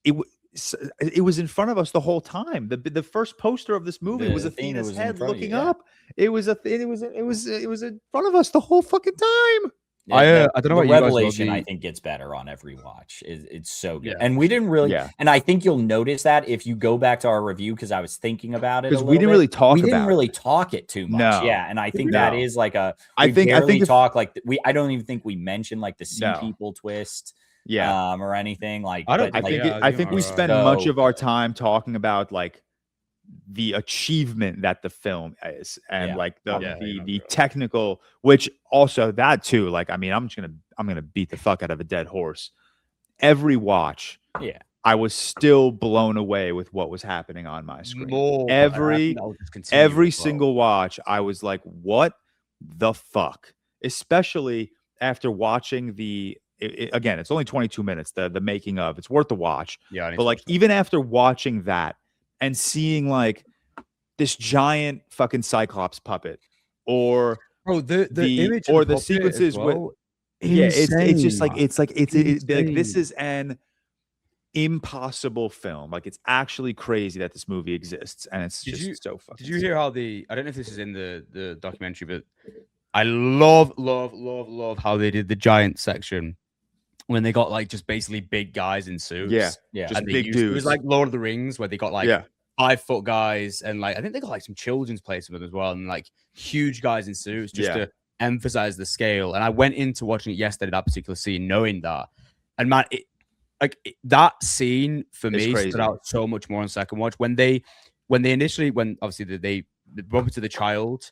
it was in front of us the whole time. The first poster of this movie was The Athena Athena's was in head front of you, looking yeah. up. It was in front of us the whole fucking time. I don't know the about you guys, revelation. but I think gets better on every watch. It's so good, Yeah. and we didn't really. Yeah. And I think you'll notice that if you go back to our review, because I was thinking about it. Because Because we didn't really talk We about didn't really it. talk it too much. No. Yeah, and I think that No. is like a. I We think barely if- talk like we. I don't even think we mentioned like the sea No. people twist. Yeah. Or anything like. I don't but, I like, think yeah, I you think are we right. spend much So of our good. time talking about like the achievement that the film is, and Yeah. like the Yeah, you know, the bro. technical, which also that too. Like, I mean, I'm gonna beat the fuck out of a dead horse. Every watch, Yeah. I was still blown away with what was happening on my screen. More, but I think Every that will just continue every as well. single watch, I was like, what the fuck? Especially after watching again, it's only 22 minutes, the making of. It's worth the watch. Yeah, I need But to like watch that. even after watching that and seeing like this giant fucking Cyclops puppet, or Bro, the image or of the puppet as sequences with well, yeah, it's just like insane, it's like this Insane. is an impossible film. Like it's actually crazy that this movie exists, and it's Did just you- so fucking. Did you hear how I don't know if this is in the documentary, but I love how they did the giant section when they got like just basically big guys in suits. Yeah, Yeah. just And they big It dudes. was like Lord of the Rings where they got like yeah, 5-foot guys, and like I think they got like some children's plays with them as well, and like huge guys in suits just Yeah. to emphasize the scale. And I went into watching it yesterday, that particular scene, knowing that, and man, that scene for It's me crazy. stood out so much more on second watch when obviously they bump into the child.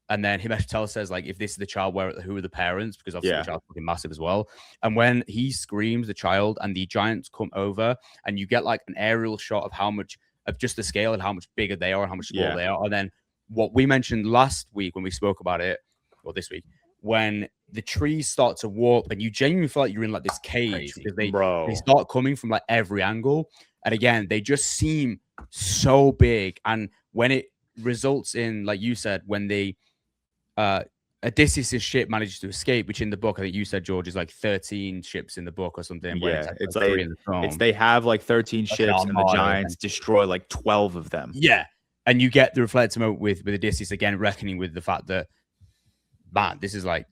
And then Himesh says, like, if this is the child, who are the parents? Because obviously Yeah. the child's fucking massive as well. And when he screams, the child, and the giants come over, and you get like an aerial shot of how much of just the scale and how much bigger they are and how much smaller Yeah. they are. And then what we mentioned last week when we spoke about it, or this week, when the trees start to warp and you genuinely feel like you're in like this cage Crazy. because they bro. start coming from like every angle. And again, they just seem so big. And when it results in, like you said, when they Odysseus' ship manages to escape, which in the book, I think you said, George, is like 13 ships in the book or something. where Yeah, it's like like- 3 in the film. They have like 13 Like an ships, and the armada, Giants destroy like 12 of them. Yeah. And you get the reflective moment with Odysseus again, reckoning with the fact that, man, this is like,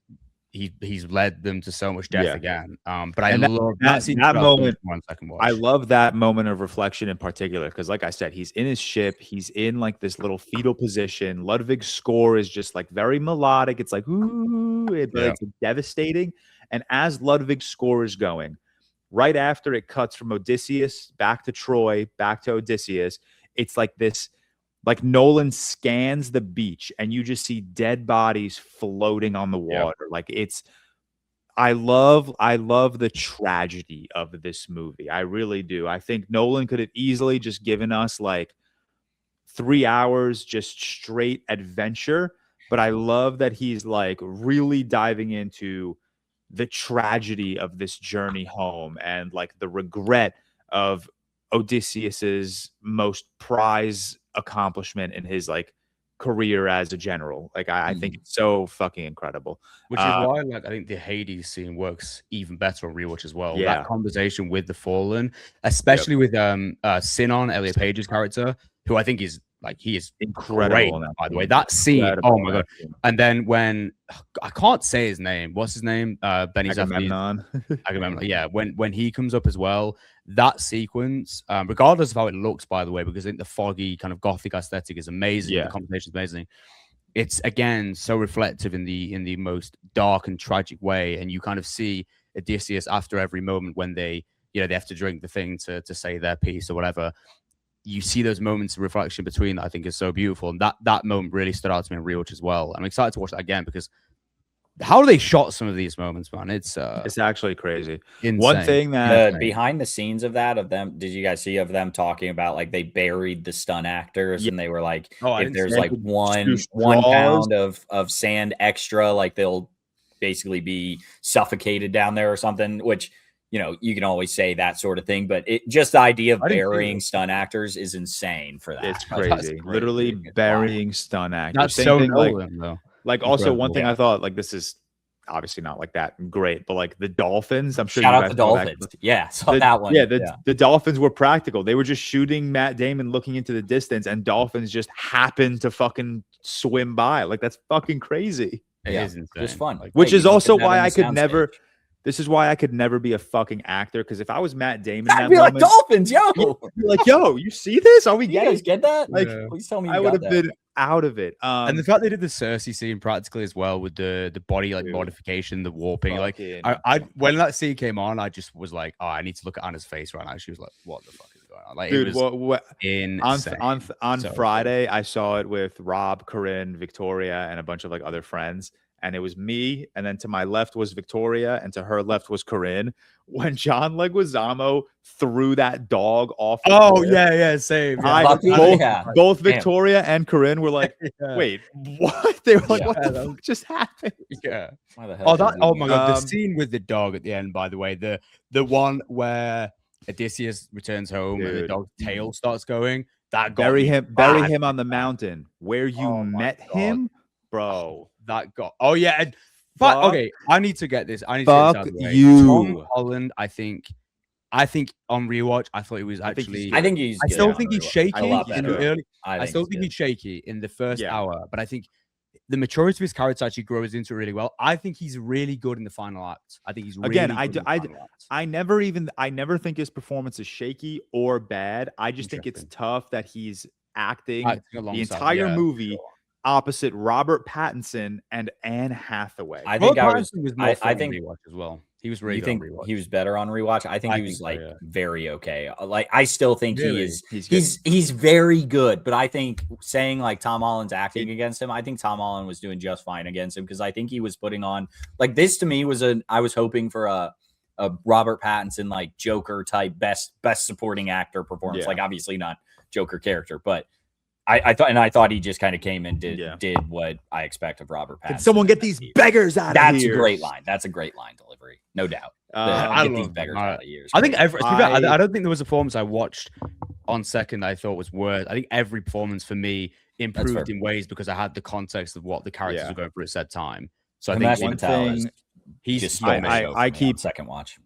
he's led them to so much death Yeah. again. But I And that- love that scene moment- so much more on second watch. I love that moment of reflection in particular because, like I said, he's in his ship. He's in like this little fetal position. Ludwig's score is just like very melodic. It's like, ooh, but Yeah. it's devastating. And as Ludwig's score is going, right after it cuts from Odysseus back to Troy, back to Odysseus, it's like this, like Nolan scans the beach and you just see dead bodies floating on the Yeah. water. Like I love the tragedy of this movie. I really do. I think Nolan could have easily just given us like 3 hours just straight adventure, but I love that he's like really diving into the tragedy of this journey home and like the regret of Odysseus's most prized accomplishment in his like career as a general. Like I think it's so fucking incredible. Which is why, like, I think the Hades scene works even better on rewatch as well. Yeah. That conversation with the Fallen, especially with Sinon, Elliot Page's character, who I think is like he is Incredible great, in that by the way. scene. That scene, Incredible oh my in god! that scene. And then when I can't say his name, what's his name? Benny Agamemnon. Agamemnon. Yeah, when he comes up as well, that sequence, regardless of how it looks, by the way, because I think the foggy kind of gothic aesthetic is amazing. Yeah. The conversation is amazing. It's again so reflective in the most dark and tragic way, and you kind of see Odysseus after every moment when they have to drink the thing to say their piece or whatever. You see those moments of reflection between that I think is so beautiful, and that moment really stood out to me in rewatch as well. I'm excited to watch that again because how they shot some of these moments, man, it's actually crazy. insane. One thing that The behind the scenes of that, of them, did you guys see of them talking about like they buried the stunt actors and they were like, if there's like one pound of sand extra, like they'll basically be suffocated down there or something, which, you know, you can always say that sort of thing, but just the idea of burying stunt actors is insane for that. It's crazy. Literally burying stunt actors. That's Same so thing, Nolan, though. like also one thing I thought, like, this is obviously not like that great, but like the dolphins, I'm sure Shout you out guys the know that. dolphins. Yeah, saw that one. Yeah, the dolphins were practical. They were just shooting Matt Damon looking into the distance, and dolphins just happened to fucking swim by. Like, that's fucking crazy. It is insane. It was fun. Like, Which Hey, is you also put that why on I the could soundstage. never. This is why I could never be a fucking actor. Because if I was Matt Damon, I'd be like, dolphins, yo. like, yo, you see this? Are we You getting? guys get that? Like, Please tell me you I would got have that. been out of it. and the fact they did the Cersei scene practically as well with the body like Dude. modification, the warping. Like fucking I when that scene came on, I just was like, oh, I need to look at Anna's face right now. She was like, what the fuck is going on? Like, dude, it was what insane. on So Friday, I saw it with Rob, Corinne, Victoria, and a bunch of like other friends. And it was me, and then to my left was Victoria, and to her left was Corinne. When John Leguizamo threw that dog off, the cliff, yeah, same. both Victoria and Corinne were like, "Wait, what?" They were like, "What the fuck just happened?" Yeah. Why the hell Oh, did that. you Oh do my that? god, the scene with the dog at the end. By the way, the one where Odysseus returns home and the Dude. dog's tail starts going. That got Bury me him bad. on the mountain where you Oh my met God. him, bro. That got. Oh yeah. And, Fuck. okay, I need to get this. I need to get this out Fuck of the way. you. Tom Holland, I think on rewatch, I thought he was actually. I think he's. I good still on think he's rewatch. shaky A lot in the better. early. I still think he's shaky in the first Yeah. hour, but I think the maturity of his character actually grows into it really well. I think he's really good in the final act. I think he's really Again, good in the final act. I never think his performance is shaky or bad. I just think it's tough that he's acting Acting the alongside, entire yeah, movie sure. opposite Robert Pattinson and Anne Hathaway. I think Robert I was. Pattinson was more I fun on think. rewatch as well. He was really You good on think rewatch. he was better on rewatch? I think I he think was so, like yeah. very okay. Like I still think Really? he is. He's good. He's very good, but I think saying like Tom Holland's acting against him, I think Tom Holland was doing just fine against him because I think he was putting on like this to me was I was hoping for a Robert Pattinson like Joker type best supporting actor performance. Yeah. Like obviously not Joker character, but I thought he just kind of came and did what I expect of Robert Pattinson. Can someone get these beggars out of That's here? a great line. That's a great line delivery, no doubt. I Get these love beggars him. out of here. I think every. To be fair, I- I don't think there was a performance I watched on second that I thought was worse. I think every performance for me improved fair. in ways because I had the context of what the characters Yeah. were going through at said time. So I Himesh think one Patel is thing- he's just I- stole the I- show I for me on keep- second watch.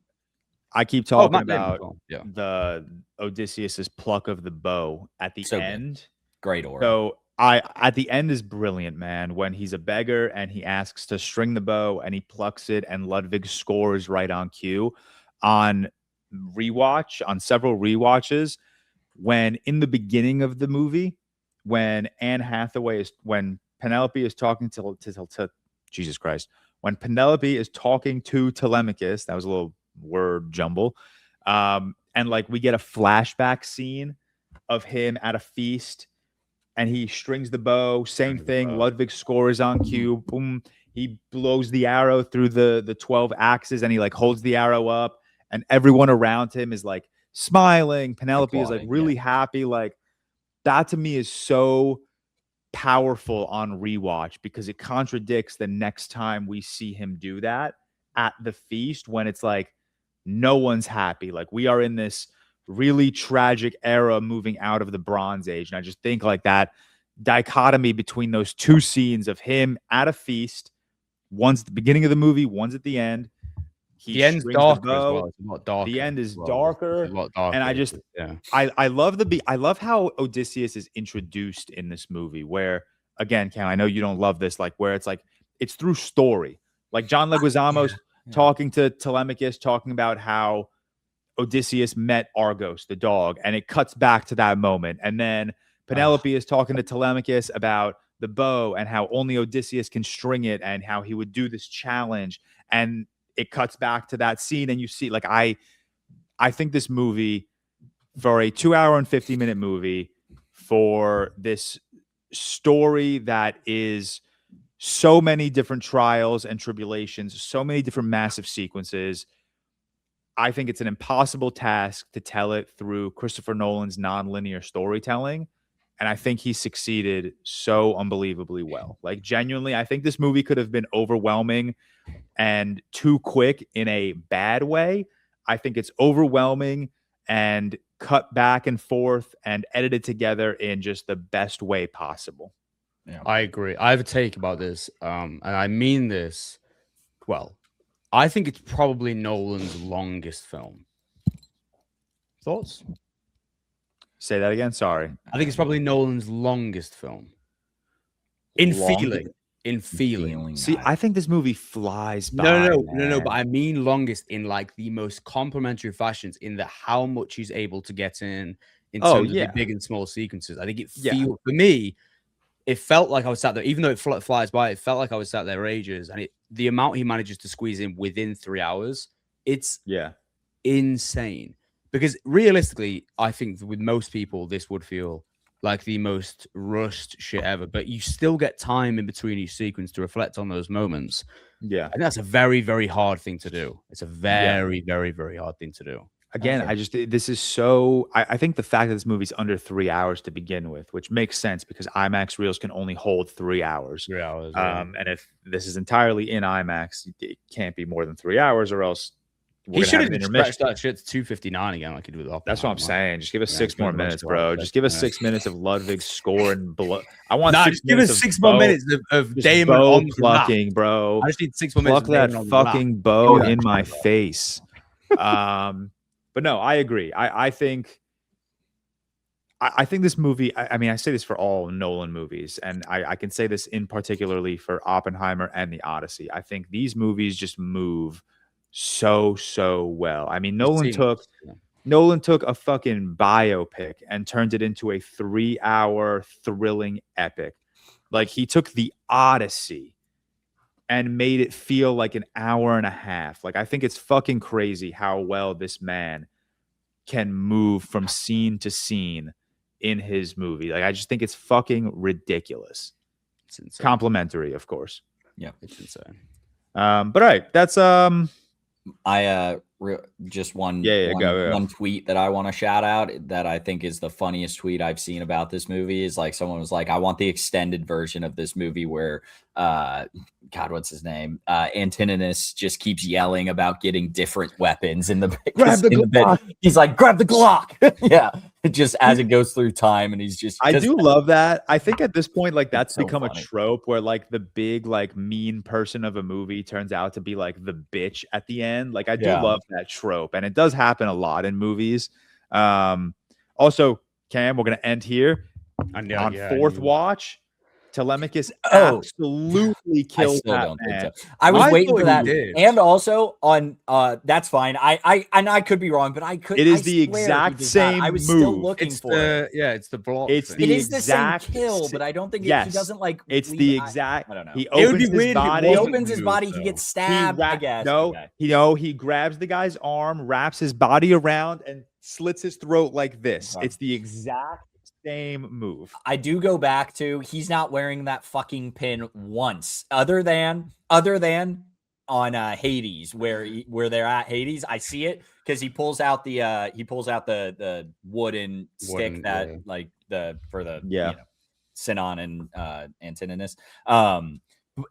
I keep Oh, talking Matt Damon as about well. Yeah. the Odysseus's pluck of the bow at the So good. end. Great order. So at the end is brilliant, man. When he's a beggar and he asks to string the bow and he plucks it and Ludwig scores right on cue. On several rewatches, when in the beginning of the movie, when Penelope is talking to Jesus Christ, when Penelope is talking to Telemachus, that was a little word jumble, and like we get a flashback scene of him at a feast. And he strings the bow. Same thing. Ludwig scores on cue. Boom. He blows the arrow through the 12 axes and he like holds the arrow up. And everyone around him is like smiling. Penelope is like really happy. Like that to me is so powerful on rewatch because it contradicts the next time we see him do that at the feast when it's like no one's happy. Like we are in this really tragic era moving out of the Bronze Age. And I just think like that dichotomy between those two scenes of him at a feast, one's at the beginning of the movie, one's at the end. The end's darker as well. It's a lot darker. The end is well. darker. It's a lot darker. And I just, I love how Odysseus is introduced in this movie where, again, Cam, I know you don't love this, like where it's like, it's through story. Like John Leguizamo's talking to Telemachus, talking about how Odysseus met Argos, the dog, and it cuts back to that moment. And then Penelope is talking to Telemachus about the bow and how only Odysseus can string it and how he would do this challenge. And it cuts back to that scene and you see, like, I think this movie, for a 2 hour and 50-minute movie, for this story that is so many different trials and tribulations, so many different massive sequences, I think it's an impossible task to tell it through Christopher Nolan's non-linear storytelling. And I think he succeeded so unbelievably well. Like, genuinely, I think this movie could have been overwhelming and too quick in a bad way. I think it's overwhelming and cut back and forth and edited together in just the best way possible. Yeah. I agree. I have a take about this, and I mean this well. I think it's probably Nolan's longest film. Thoughts? Say that again. Sorry. I think it's probably Nolan's longest film. In feeling. See, I think this movie flies by. No. But I mean longest in like the most complimentary fashions, in the how much he's able to get in terms of the big and small sequences. I think it feels for me. It felt like I was sat there, even though it flies by. It felt like I was sat there ages, and the amount he manages to squeeze in within 3 hours, it's insane. Because realistically, I think with most people, this would feel like the most rushed shit ever. But you still get time in between each sequence to reflect on those moments. Yeah, and that's a very, very hard thing to do. It's a very, very, very hard thing to do. Again, this is so, I think the fact that this movie's under 3 hours to begin with, which makes sense because IMAX reels can only hold 3 hours. 3 hours. And if this is entirely in IMAX, it can't be more than 3 hours, or else he should have stretched that shit to 2:59 again, like he did with Oppenheimer. That's what I'm saying. Just give us 6 more minutes, bro. Just give us 6 minutes of Ludwig's score and blood. I want just give us 6 more minutes of Damon on plucking, bro. I just need 6 more minutes. Pluck that fucking bow in my face. But no, I agree. I think this movie, I mean, I say this for all Nolan movies, and I can say this in particularly for Oppenheimer and the Odyssey. I think these movies just move so well. I mean, Nolan took a fucking biopic and turned it into a 3 hour thrilling epic. Like, he took the Odyssey and made it feel like an hour and a half. Like, I think it's fucking crazy how well this man can move from scene to scene in his movie. Like, I just think it's fucking ridiculous. It's insane. Complimentary, of course. Yeah, it's insane. But all right, that's just one tweet that I want to shout out that I think is the funniest tweet I've seen about this movie. Is like, someone was like, I want the extended version of this movie where God, what's his name? Antinous just keeps yelling about getting different weapons in the bed. He's like, grab the Glock. Yeah. Just as it goes through time, and he's just I do love that. I think at this point, like, that's so become funny. A trope where like the big, like, mean person of a movie turns out to be like the bitch at the end. Like, I do love that trope, and it does happen a lot in movies. Also, Cam, we're gonna end here on fourth watch. Telemachus absolutely killed that man. I was waiting for that, and also on that's fine. I could be wrong, but I could. It is the exact same. I was still looking for it. Yeah, it's the block. It's the exact the same kill, but I don't think he doesn't like. It's the exact. I don't know. He opens his body. He opens his body. He gets stabbed. I guess. No, he grabs the guy's arm, wraps his body around, and slits his throat like this. It's the exact same move. I do go back to, he's not wearing that fucking pin once, other than on Hades, where they're at Hades. I see it because he pulls out the wooden stick like for the Sinon and Antinous.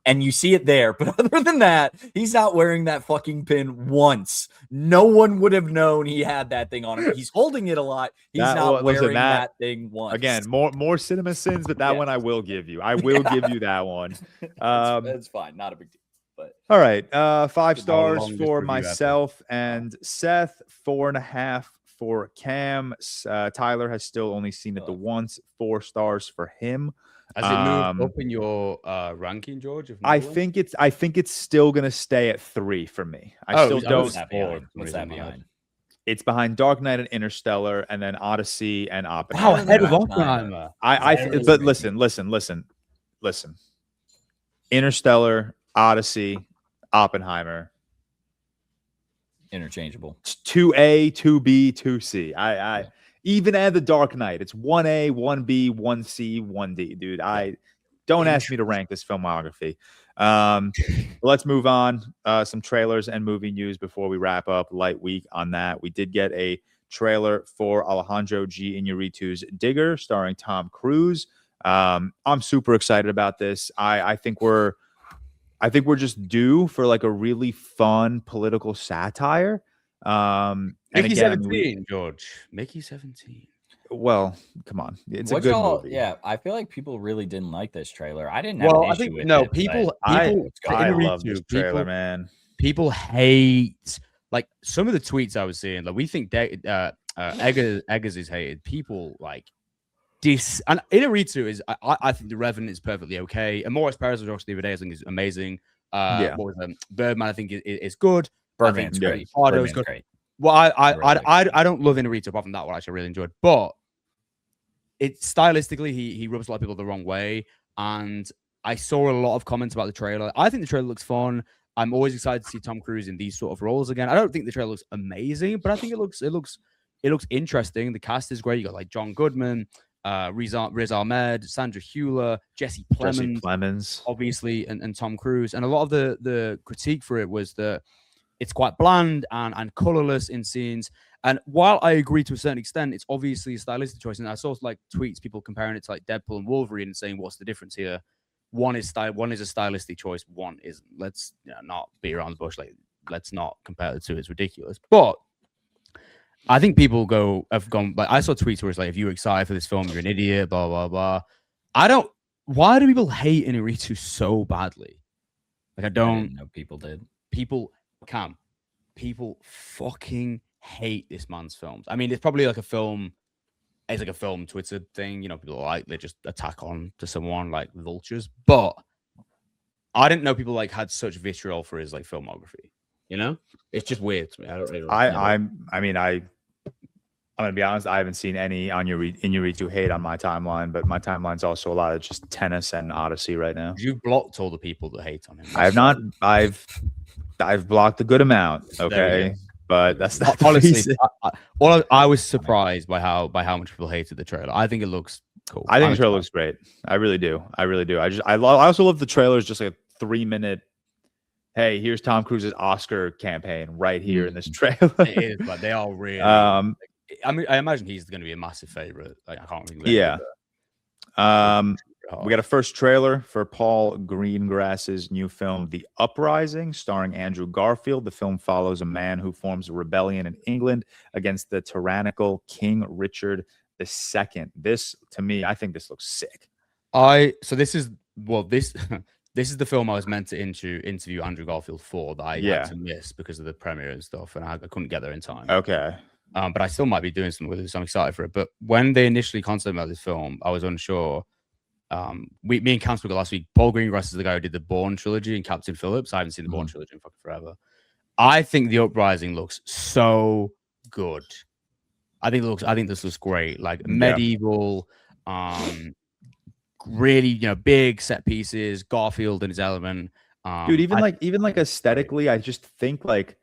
and you see it there. But other than that, he's not wearing that fucking pin once. No one would have known he had that thing on him. He's holding it a lot. He's not wearing that thing once. Again, more cinema sins, but that one I will give you. I will give you that one. That's fine. Not a big deal. But all right, 5 stars longest for review myself and Seth, 4.5 for Cam. Tyler has still only seen it the once. 4 stars for him. Has it moved up in your ranking, George? I think it's still gonna stay at 3 for me. I still don't. What's that behind? It's behind Dark Knight and Interstellar, and then Odyssey and Oppenheimer. Wow, ahead of Oppenheimer. But listen. Interstellar, Odyssey, Oppenheimer, Interchangeable. 2A, 2B, 2C. I even add the Dark Knight. It's 1A, 1B, 1C, 1D, dude. Don't ask me to rank this filmography. Let's move on. Some trailers and movie news before we wrap up. Light week on that. We did get a trailer for Alejandro G. Iñárritu's Digger, starring Tom Cruise. I'm super excited about this. I think we're just due for like a really fun political satire. Mickey 17, George. Mickey 17. Well, come on. It's a good movie. Yeah, I feel like people really didn't like this trailer. I didn't have an issue with it. People I love this trailer, man. People hate, like, some of the tweets I was seeing. Like, we think Eggers is hated. People like this, and Iñárritu is. I think The Revenant is perfectly okay. And Morris Perez, which the other day, I think is amazing. What was Birdman? I think is good. Birdman's great. Birdman's good. Great. Well, I don't love Iñárritu apart from that one. Actually, I really enjoyed, but it's stylistically he rubs a lot of people the wrong way. And I saw a lot of comments about the trailer. I think the trailer looks fun. I'm always excited to see Tom Cruise in these sort of roles again. I don't think the trailer looks amazing, but I think it looks interesting. The cast is great. You got like John Goodman, Riz Ahmed, Sandra Hüller, Jesse Plemons, obviously, and Tom Cruise. And a lot of the critique for it was that it's quite bland and colorless in scenes. And while I agree to a certain extent, it's obviously a stylistic choice. And I saw like tweets, people comparing it to like Deadpool and Wolverine and saying, what's the difference here? One is a stylistic choice. One isn't. Let's not beat around the bush. Like, let's not compare the two. It's ridiculous. But I think people have gone, like, I saw tweets where it's like, if you're excited for this film, you're an idiot, blah, blah, blah. Why do people hate Iñárritu so badly? Like, I didn't know people did. People fucking hate this man's films. I mean, it's probably like a film Twitter thing. People like, they just attack on to someone like vultures. But I didn't know people like had such vitriol for his like filmography. It's just weird to me. I don't really. I'm gonna be honest. I haven't seen any Iñárritu hate on my timeline, but my timeline's also a lot of just tennis and Odyssey right now. You've blocked all the people that hate on him. I have not. I've blocked a good amount. Okay, but that's not honestly. I was surprised by how much people hated the trailer. I think it looks cool. I think the trailer looks great. I really do. I also love the trailers. Just like a 3-minute. Hey, here's Tom Cruise's Oscar campaign right here in this trailer. It is, but they are really. I mean, I imagine he's going to be a massive favorite. Like, I can't think of it. Yeah. We got a first trailer for Paul Greengrass's new film, The Uprising, starring Andrew Garfield. The film follows a man who forms a rebellion in England against the tyrannical King Richard II. This, to me, I think this looks sick. This is the film I was meant to interview Andrew Garfield for that I had to miss because of the premiere and stuff, and I couldn't get there in time. Okay. But I still might be doing something with it, so I'm excited for it. But when they initially contacted me about this film, I was unsure. Me and Cam spoke last week. Paul Greengrass is the guy who did the Bourne trilogy and Captain Phillips. I haven't seen the Bourne trilogy in fucking forever. I think The Uprising looks so good. I think this looks great. Like medieval, really big set pieces. Garfield in his element. Dude, even like aesthetically, I just think like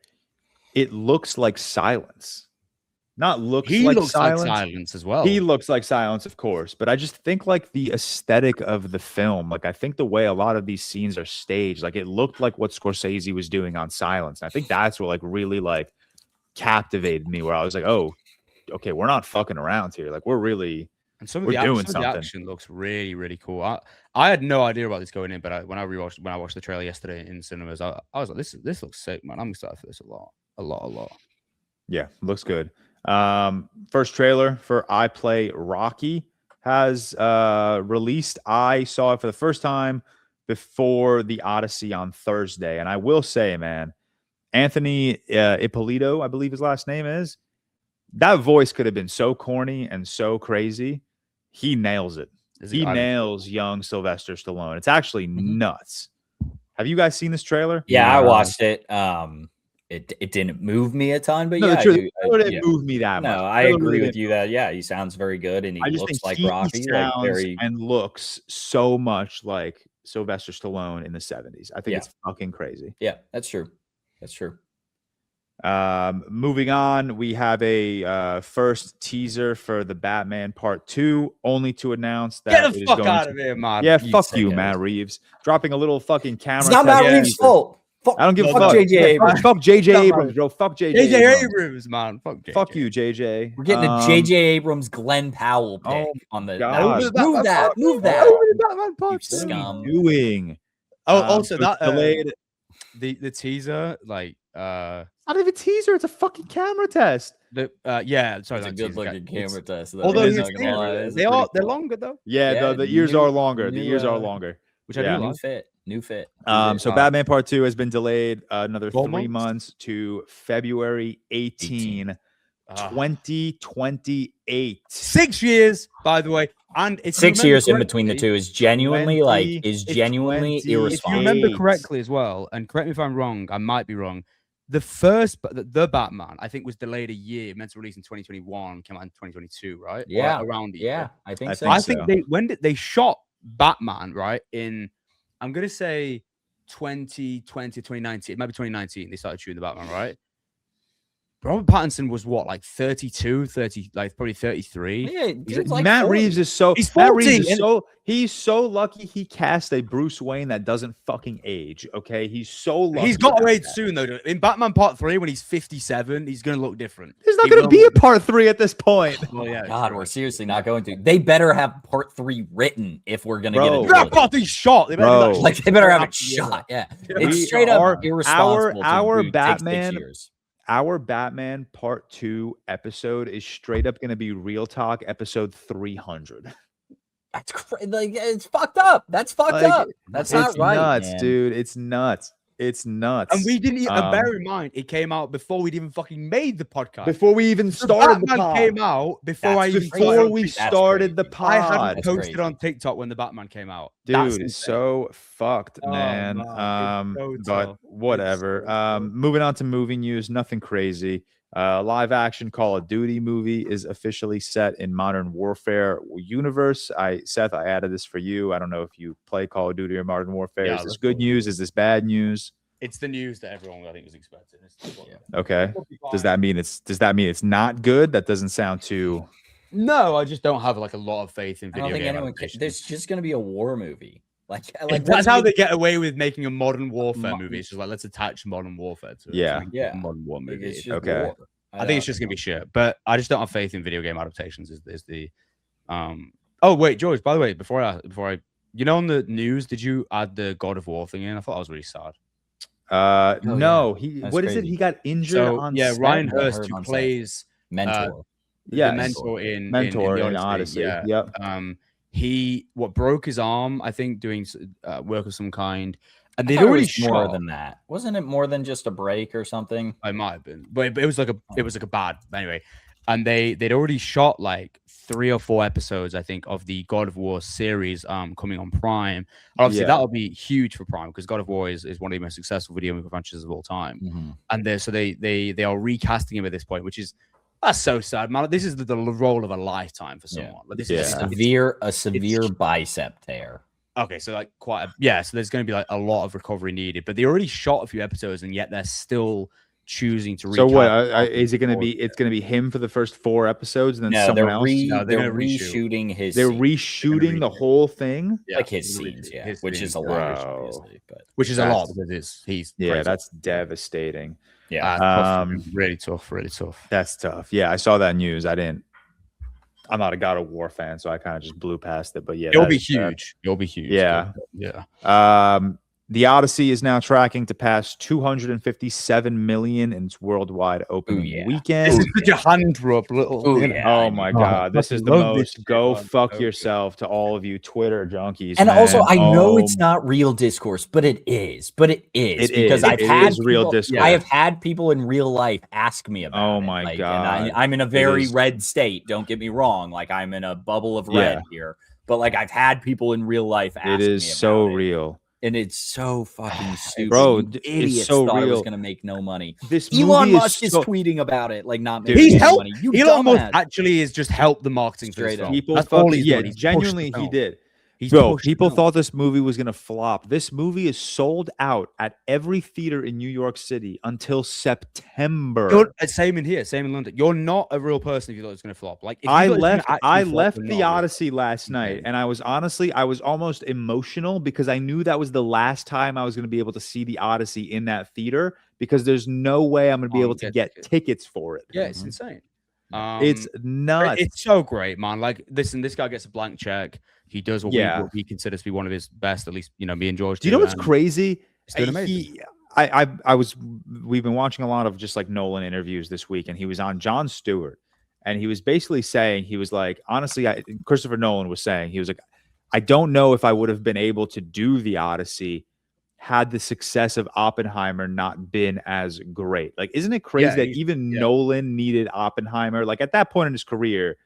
it looks like Silence. He looks like Silence as well. He looks like Silence, of course, but I just think like the aesthetic of the film, like I think the way a lot of these scenes are staged, like it looked like what Scorsese was doing on Silence. And I think that's what like really like captivated me, where I was like, oh, okay, we're not fucking around here. Like we're really And some of We're the, doing some of the something. action looks really, really cool. I had no idea about this going in, but when I watched the trailer yesterday in cinemas, I was like, this looks sick, man. I'm excited for this a lot. Yeah, looks good. First trailer for I Play Rocky has released. I saw it for the first time before the Odyssey on Thursday, and I will say, man, Anthony Ippolito, I believe his last name is. That voice could have been so corny and so crazy. He nails it. He nails young Sylvester Stallone. It's actually nuts. Have you guys seen this trailer? Yeah, I watched it. It didn't move me a ton, but No, yeah, the trailer didn't move me that much. No, I agree with you that he sounds very good and he just looks think like he Rocky, sounds like very and looks so much like Sylvester Stallone in the 70s. I think it's fucking crazy. Yeah, that's true. That's true. Moving on, we have a first teaser for the Batman Part 2, only to announce that Get the fuck out of here, man. Yeah, fuck you, Matt Reeves. Dropping a little fucking camera. It's not Matt Reeves' fault. I don't give a fuck fuck. JJ Abrams. Fuck JJ Abrams, bro. Fuck JJ Abrams, man. Fuck you, JJ. We're getting a JJ Abrams Glenn Powell pick on the move that. You scum. What are you doing? Oh, also that delayed the teaser, like not even a teaser, it's a fucking camera test. Sorry, It's a that good looking camera test. Though. Although they're longer though. Yeah, the ears are longer. The ears are longer. Which I do new like. New fit. So Batman Part 2 has been delayed another 3 months to February 18. 2028. 6 years, by the way, and it's 6 years in between the two is genuinely irresponsible. If you remember correctly as well, and correct me if I'm wrong, I might be wrong. The Batman, I think, was delayed a year, meant to release in 2021, came out in 2022, right? Yeah, around I think so. I think they shot Batman right in, I'm gonna say 2020, 2019, it might be 2019. They started shooting the Batman, right? Robert Pattinson was what, like 32, 30, like probably 33. Yeah, like Matt Reeves is so he's so lucky he cast a Bruce Wayne that doesn't fucking age. Okay, he's so lucky. He's got to age soon though. In Batman Part 3, when he's 57, he's gonna look different. There's not gonna be a Part 3 at this point. Well, yeah, God, we're seriously not going to. They better have Part 3 written if we're gonna get it. Part 3 shot. They better have it shot. Yeah, it's straight up irresponsible. Our Batman. Our Batman Part 2 episode is straight up going to be ReelTok episode 300. That's crazy. Like, it's fucked up. That's fucked up. That's not right, nuts, man. Dude. It's nuts. It's nuts. And we didn't even bear in mind it came out before we'd even fucking made the podcast. Before we even started the Batman pod. came out before we started the pod. I hadn't posted on TikTok when the Batman came out. Dude, it's so fucked, man. But whatever. Moving on to movie news, nothing crazy. Live action Call of Duty movie is officially set in Modern Warfare universe. Seth, I added this for you. I don't know if you play Call of Duty or Modern Warfare. Is this good news? Is this bad news? It's the news that everyone I think was expecting. Okay. Does that mean it's not good? That doesn't sound too. No, I just don't have like a lot of faith in video game. There's just gonna be a war movie. Like that's how they get away with making a Modern Warfare movie. It's just like, let's attach Modern Warfare to it. Yeah. Modern War movie. Okay. War. I think it's just gonna be shit. But I just don't have faith in video game adaptations. Is the Oh wait, George. By the way, before I on the news, did you add the God of War thing in? I thought I was really sad. No. That's what is it? crazy. He got injured on set? Ryan Hurst, who plays Mentor. the mentor in the Odyssey. Yeah. Yep. He broke his arm, I think, doing work of some kind, and they'd It already was more than that. Wasn't it more than just a break or something? I might have been, but it was like a bad anyway. And they'd already shot like 3 or 4 episodes, I think, of the God of War series coming on Prime. And obviously, that'll be huge for Prime because God of War is one of the most successful video game franchises of all time. Mm-hmm. And they are recasting him at this point, which is. That's so sad, man. This is the role of a lifetime for someone. Like, this is a severe bicep tear. Okay, so like so there's going to be like a lot of recovery needed, but they already shot a few episodes, and yet they're still choosing to. So what is it going to be? It's going to be him for the first 4 episodes, and then someone else. They're reshooting his. They're reshooting the whole thing, like his scenes, which is a lot, obviously, but which is a lot because he's that's devastating. Yeah, really tough. That's tough. Yeah, I saw that news. I didn't I'm not a God of War fan, so I kind of just blew past it. But yeah, It'll be huge. It'll be huge. Yeah. Yeah. The Odyssey is now tracking to pass 257 million in its worldwide opening weekend. This is such a hand rub, little. Oh my god, this is the most go fuck Okay. yourself to all of you Twitter junkies. And man. also, I know it's not real discourse, but it is. Because I've had real people, discourse. I have had people in real life ask me about it. Oh my like, god, and I'm in a very red state. Don't get me wrong. Like I'm in a bubble of red here, but like I've had people in real life ask me. It is so real. And it's so fucking stupid. Bro, idiots so thought real. it was gonna make no money. This Elon movie Musk is tweeting about it, like not making He's no money. You Elon Musk dumbass. actually is just helped the marketing for this Straight up. film. People That's thought, all he's done. He's genuinely pushed the he film. did. He's Bro, pushed the people film. thought this movie was gonna flop. This movie is sold out at every theater in New York City until September. Same in here, same in London. You're not a real person if you thought it was going to flop. Like if you I thought it was gonna left actually flop, you're the not real. Odyssey last night, and I was almost emotional because I knew that was the last time I was going to be able to see the Odyssey in that theater, because there's no way I'm going to be able to get tickets for it. Yeah, it's insane. It's nuts. It's so great, man. Like this guy gets a blank check. He does what we consider to be one of his best, at least, you know, me and George. Do you know what's crazy? He's doing amazing. We've been watching a lot of just like Nolan interviews this week, and he was on Jon Stewart, and he was basically saying, he was like, honestly, Christopher Nolan was saying, he was like, I don't know if I would have been able to do the Odyssey had the success of Oppenheimer not been as great. Like, isn't it crazy that even Nolan needed Oppenheimer? Like at that point in his career,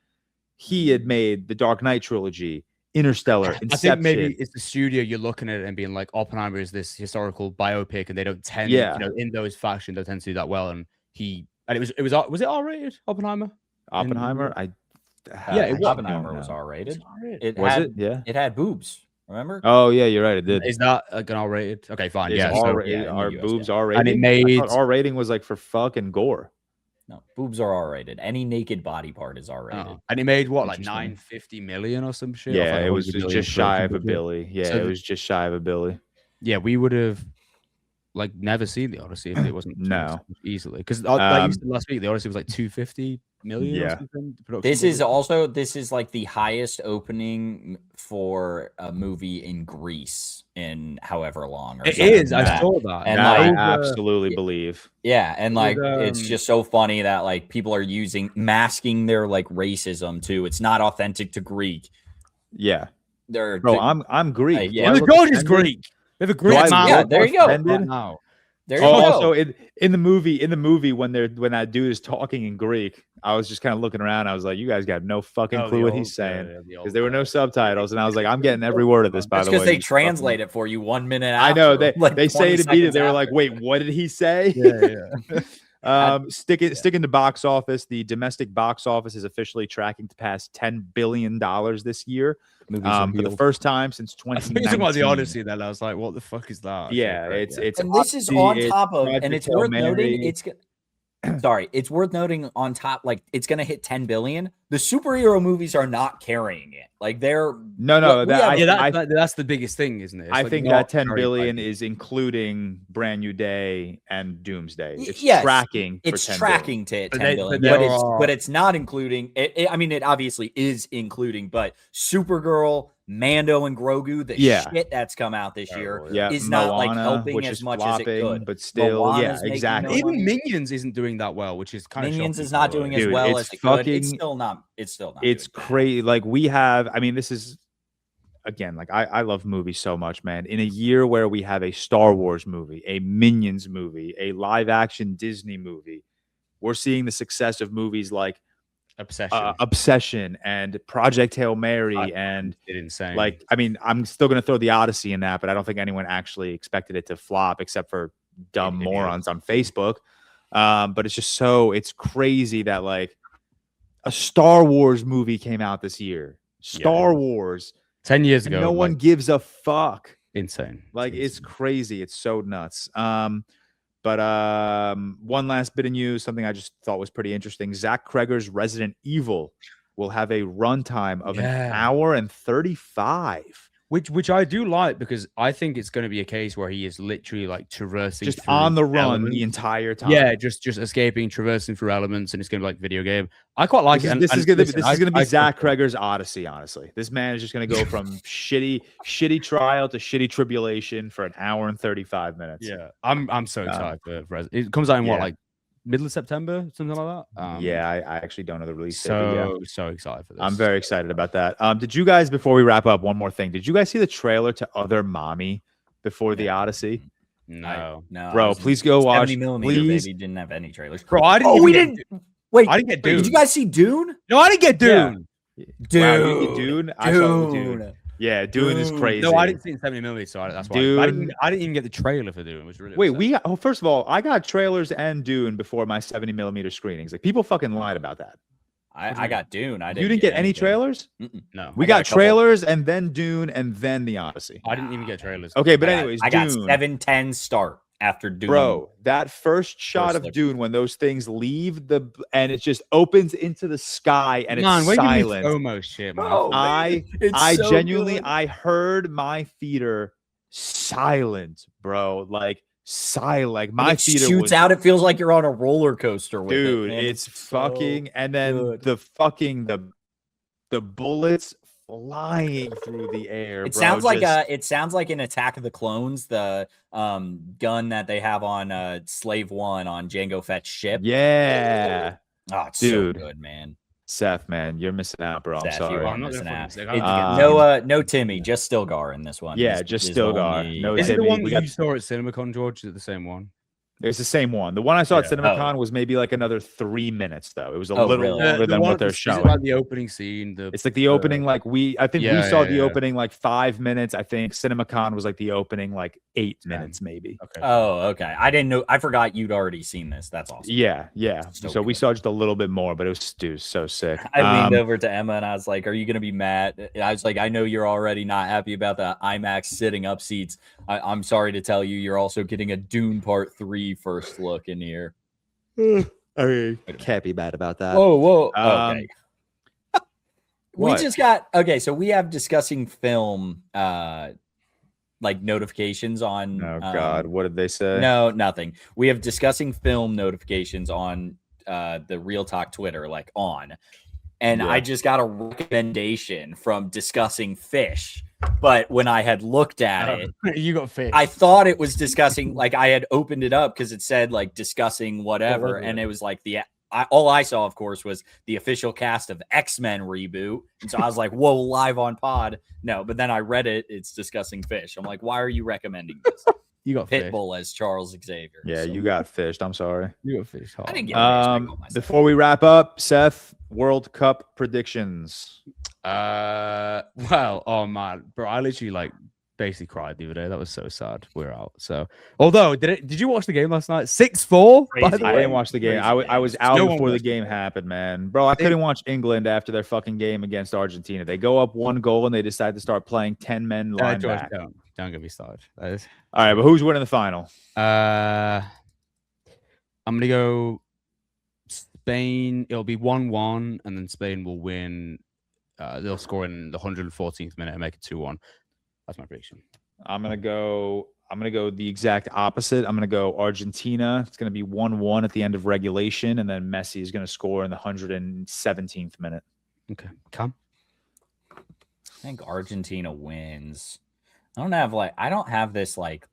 he had made the Dark Knight trilogy, Interstellar, Inception. I think maybe it's the studio, you're looking at it and being like, Oppenheimer is this historical biopic, and they don't tend, you know, in those factions, they don't tend to do that well. And was it R-rated, Oppenheimer? Oppenheimer? Oppenheimer was R-rated. It had boobs. Remember? Oh yeah, you're right. It did. Is that an R-rated? Okay, fine. Yeah, our boobs R-rated. And it made R rating was like for fuck and gore. No, boobs are R-rated. Any naked body part is R-rated. Oh. And he made what, like 950 million or some shit? Yeah, it was just shy of a billy. Yeah, so it was just shy of a billy. Yeah, we would have like never seen the Odyssey if it wasn't easily. Because like you said last week, the Odyssey was like 250 million. Yeah. Or something. This is like the highest opening for a movie in Greece in however long. Or it is. I saw that, and I absolutely believe. Yeah, and like it's just so funny that like people are masking their like racism too. It's not authentic to Greek. Yeah, Bro, I'm Greek. Yeah, the George is Greek. We have a Greek. Yeah, there you go. There you go. Also, in the movie, when that dude is talking in Greek, I was just kind of looking around. I was like, "You guys got no fucking clue what he's saying," because there were no subtitles, and I was like, "I'm getting every word of this." By the way, because they translate it for you 1 minute after. I know like they say it immediately. They were like, "Wait, what did he say?" Sticking to box office, the domestic box office is officially tracking to pass $10 billion this year. For the first time since 2019. I about the Odyssey then. I was like, what the fuck is that? Yeah, it's and this is on top of, and it's worth noting, it's worth noting on top, like it's gonna hit 10 billion. The superhero movies are not carrying it. Like they're that's the biggest thing, isn't it? I think that 10 billion is including Brand New Day and Doomsday. It's tracking. It's for 10 tracking to 10 billion, but it's not including it. I mean, it obviously is including, but Supergirl, Mando, and Grogu, the shit that's come out this year is not like helping as much as it could. But still, Moana's exactly. Even Minions isn't doing that well, which is kind of Minions is not doing as well as it could. It's still not. It's crazy. Like we have. I mean, this is again. Like I love movies so much, man. In a year where we have a Star Wars movie, a Minions movie, a live action Disney movie, we're seeing the success of movies like Obsession and Project Hail Mary and insane. Like, I mean, I'm still going to throw the Odyssey in that, but I don't think anyone actually expected it to flop except for dumb morons on Facebook. But it's just it's crazy that like a Star Wars movie came out this year. Star Wars 10 years ago. No one gives a fuck. Insane. Like it's crazy. It's so nuts. But one last bit of news, something I just thought was pretty interesting. Zach Kreger's Resident Evil will have a runtime of an hour and 35. Which I do like, because I think it's going to be a case where he is literally like traversing Just through on the run elements. the entire time. Yeah, just escaping, traversing through elements, and it's going to be like video game. I quite like it. This is going to be I Zach Kreger's Odyssey. Honestly, this man is just going to go from shitty trial to shitty tribulation for an hour and 35 minutes. Yeah, I'm so excited for it. Comes out in what, like middle of September, something like that. Yeah, I actually don't know the release date. So excited for this. I'm very excited about that. Did you guys, before we wrap up, one more thing? Did you guys see the trailer to Other Mommy before the Odyssey? No, bro, please go watch. 70mm, please. baby didn't have any trailers. Bro, I didn't. Oh, we didn't. Wait, I didn't get Dune. Did you guys see Dune? No, I didn't get Dune. Dune. Wow, you get Dune. I saw Dune. Yeah, Dune is crazy. No, I didn't see it in 70mm, so that's why. Dune. I didn't even get the trailer for Dune. It was really Wait, first of all, I got trailers and Dune before my 70mm screenings. Like, people fucking lied about that. I got Dune. You didn't get any trailers? No. We got trailers and then Dune and then the Odyssey. I didn't even get trailers. Okay, but anyways, I got Dune. 7:10 start after Dune. Bro, that first shot of Dune when those things leave and it just opens into the sky and it's silent. Almost shit, man. Bro, I so genuinely good. I heard my theater silent, bro. Like silent. Like my theater shoots out. It feels like you're on a roller coaster with dude. it, man. It's fucking so and then good. the bullets flying through the air. It bro, sounds like it sounds like in Attack of the Clones, the gun that they have on Slave One on Jango Fett's ship. Yeah. Oh, it's dude. so good, man. Seth, man, you're missing out, bro. I'm Seth, sorry. you are I'm not missing gonna out. fucking No Timmy, just Stilgar in this one. Yeah, just Stilgar. No Is it the Timmy. one We that got- you saw at CinemaCon, George? Is it the same one? It's the same one. The one I saw at Yeah. CinemaCon was maybe like another 3 minutes, though. It was a Oh, little really? longer than one- what they're is it showing. like the opening scene. It's like the opening, like I think we Yeah, saw yeah, the yeah. opening like 5 minutes. I think CinemaCon was like the opening like 8 minutes, maybe. Okay. Oh, okay. I didn't know. I forgot you'd already seen this. That's awesome. Yeah. So So we good. saw just a little bit more, but it was dude, so sick. I leaned over to Emma and I was like, "Are you gonna be mad?" I was like, "I know you're already not happy about the IMAX sitting up seats. I'm sorry to tell you, you're also getting a Dune Part 3 first look in here." I can't be mad about that. Whoa. Okay. We what? just got so we have discussing film like notifications on Oh God, what did they say? no, nothing. We have discussing film notifications on the ReelTok Twitter, like on. And Yeah. I just got a recommendation from Discussing Fish. But when I had looked at it, You got fish. I thought it was discussing, like I had opened it up because it said like discussing whatever. And it was like all I saw, of course, was the official cast of X-Men reboot. And so I was like, whoa, live on pod. No, but then I read it. It's Discussing Fish. I'm like, why are you recommending this? You got fish. Pitbull as Charles Xavier. Yeah, So you got fished. I'm sorry. You got fish. I didn't get fished. I got myself. Before we wrap up, Seth, World Cup predictions. Well, oh man, bro, I literally like basically cried the other day. That was so sad. We're out. So, although, did you watch the game last night? 6-4. By the I way, didn't watch the game. I was out No one before the watched game happened, man. Bro, I couldn't watch England after their fucking game against Argentina. They go up 1 goal and they decide to start playing 10 men line George, back. don't get me started. That is, All right, but who's winning the final? I'm gonna go Spain. It'll be 1-1, and then Spain will win. They'll score in the 114th minute and make it 2-1. That's my prediction. I'm gonna go the exact opposite. I'm gonna go Argentina. It's gonna be 1-1 at the end of regulation, and then Messi is gonna score in the 117th minute. Okay, come. I think Argentina wins. I don't have this like,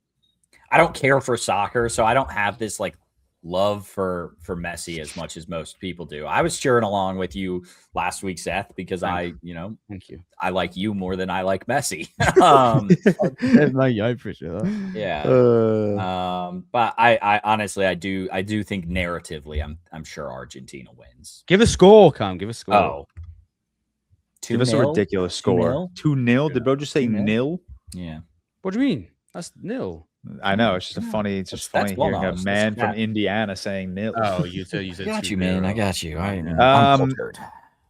I don't care for soccer, so I don't have this like love for Messi as much as most people do. I was cheering along with you last week, Seth, because Thank Thank you. I like you more than I like Messi. I appreciate that. Yeah. But I honestly I do think narratively I'm sure Argentina wins. Give a score, Cam. Give a score. Oh. Give us a 2-0? ridiculous score. 2-0. Did bro just say 2-0? nil? Yeah. What do you mean? That's nil. I know. It's just funny. It's just That's funny well hearing a known. man That's- from Indiana saying nil. Oh, you said I got you, man. I got you. I'm Um, cultured.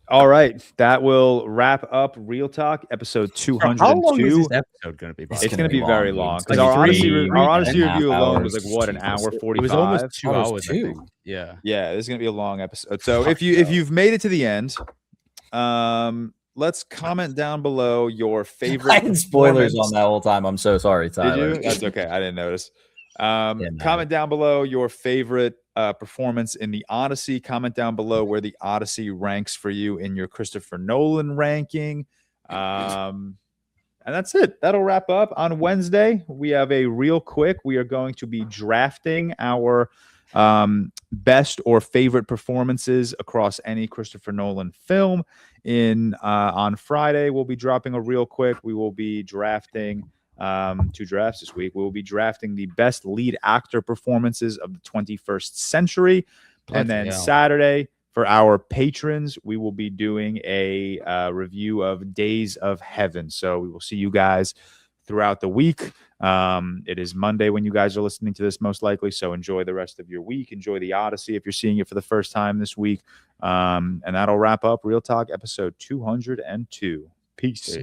All right, that will wrap up Real Talk episode How long is 202. this episode going to be? by It's the going to way? be very dude. long It's because like our three Odyssey and a half review alone was hours. like what, an hour Jesus. 45. It was almost 2 Oh, it was hours. I 2. think. Yeah. Yeah, this is going to be a long episode. So if you've made it to the end, let's comment down below your I favorite had spoilers performance. on that whole time. I'm so sorry, Tyler. Did you? That's okay. I didn't notice. no. Comment down below your favorite performance in the Odyssey. Comment down below where the Odyssey ranks for you in your Christopher Nolan ranking. And that's it. That'll wrap up. On Wednesday, we have a real quick. We are going to be drafting our best or favorite performances across any Christopher Nolan film. On Friday, we'll be dropping a real quick. We will be drafting 2 drafts this week. We will be drafting the best lead actor performances of the 21st century. And then Saturday, for our patrons, we will be doing a review of Days of Heaven. So we will see you guys throughout the week. It is Monday when you guys are listening to this, most likely. So enjoy the rest of your week. Enjoy the Odyssey if you're seeing it for the first time this week. And that'll wrap up ReelTok episode 202. Peace.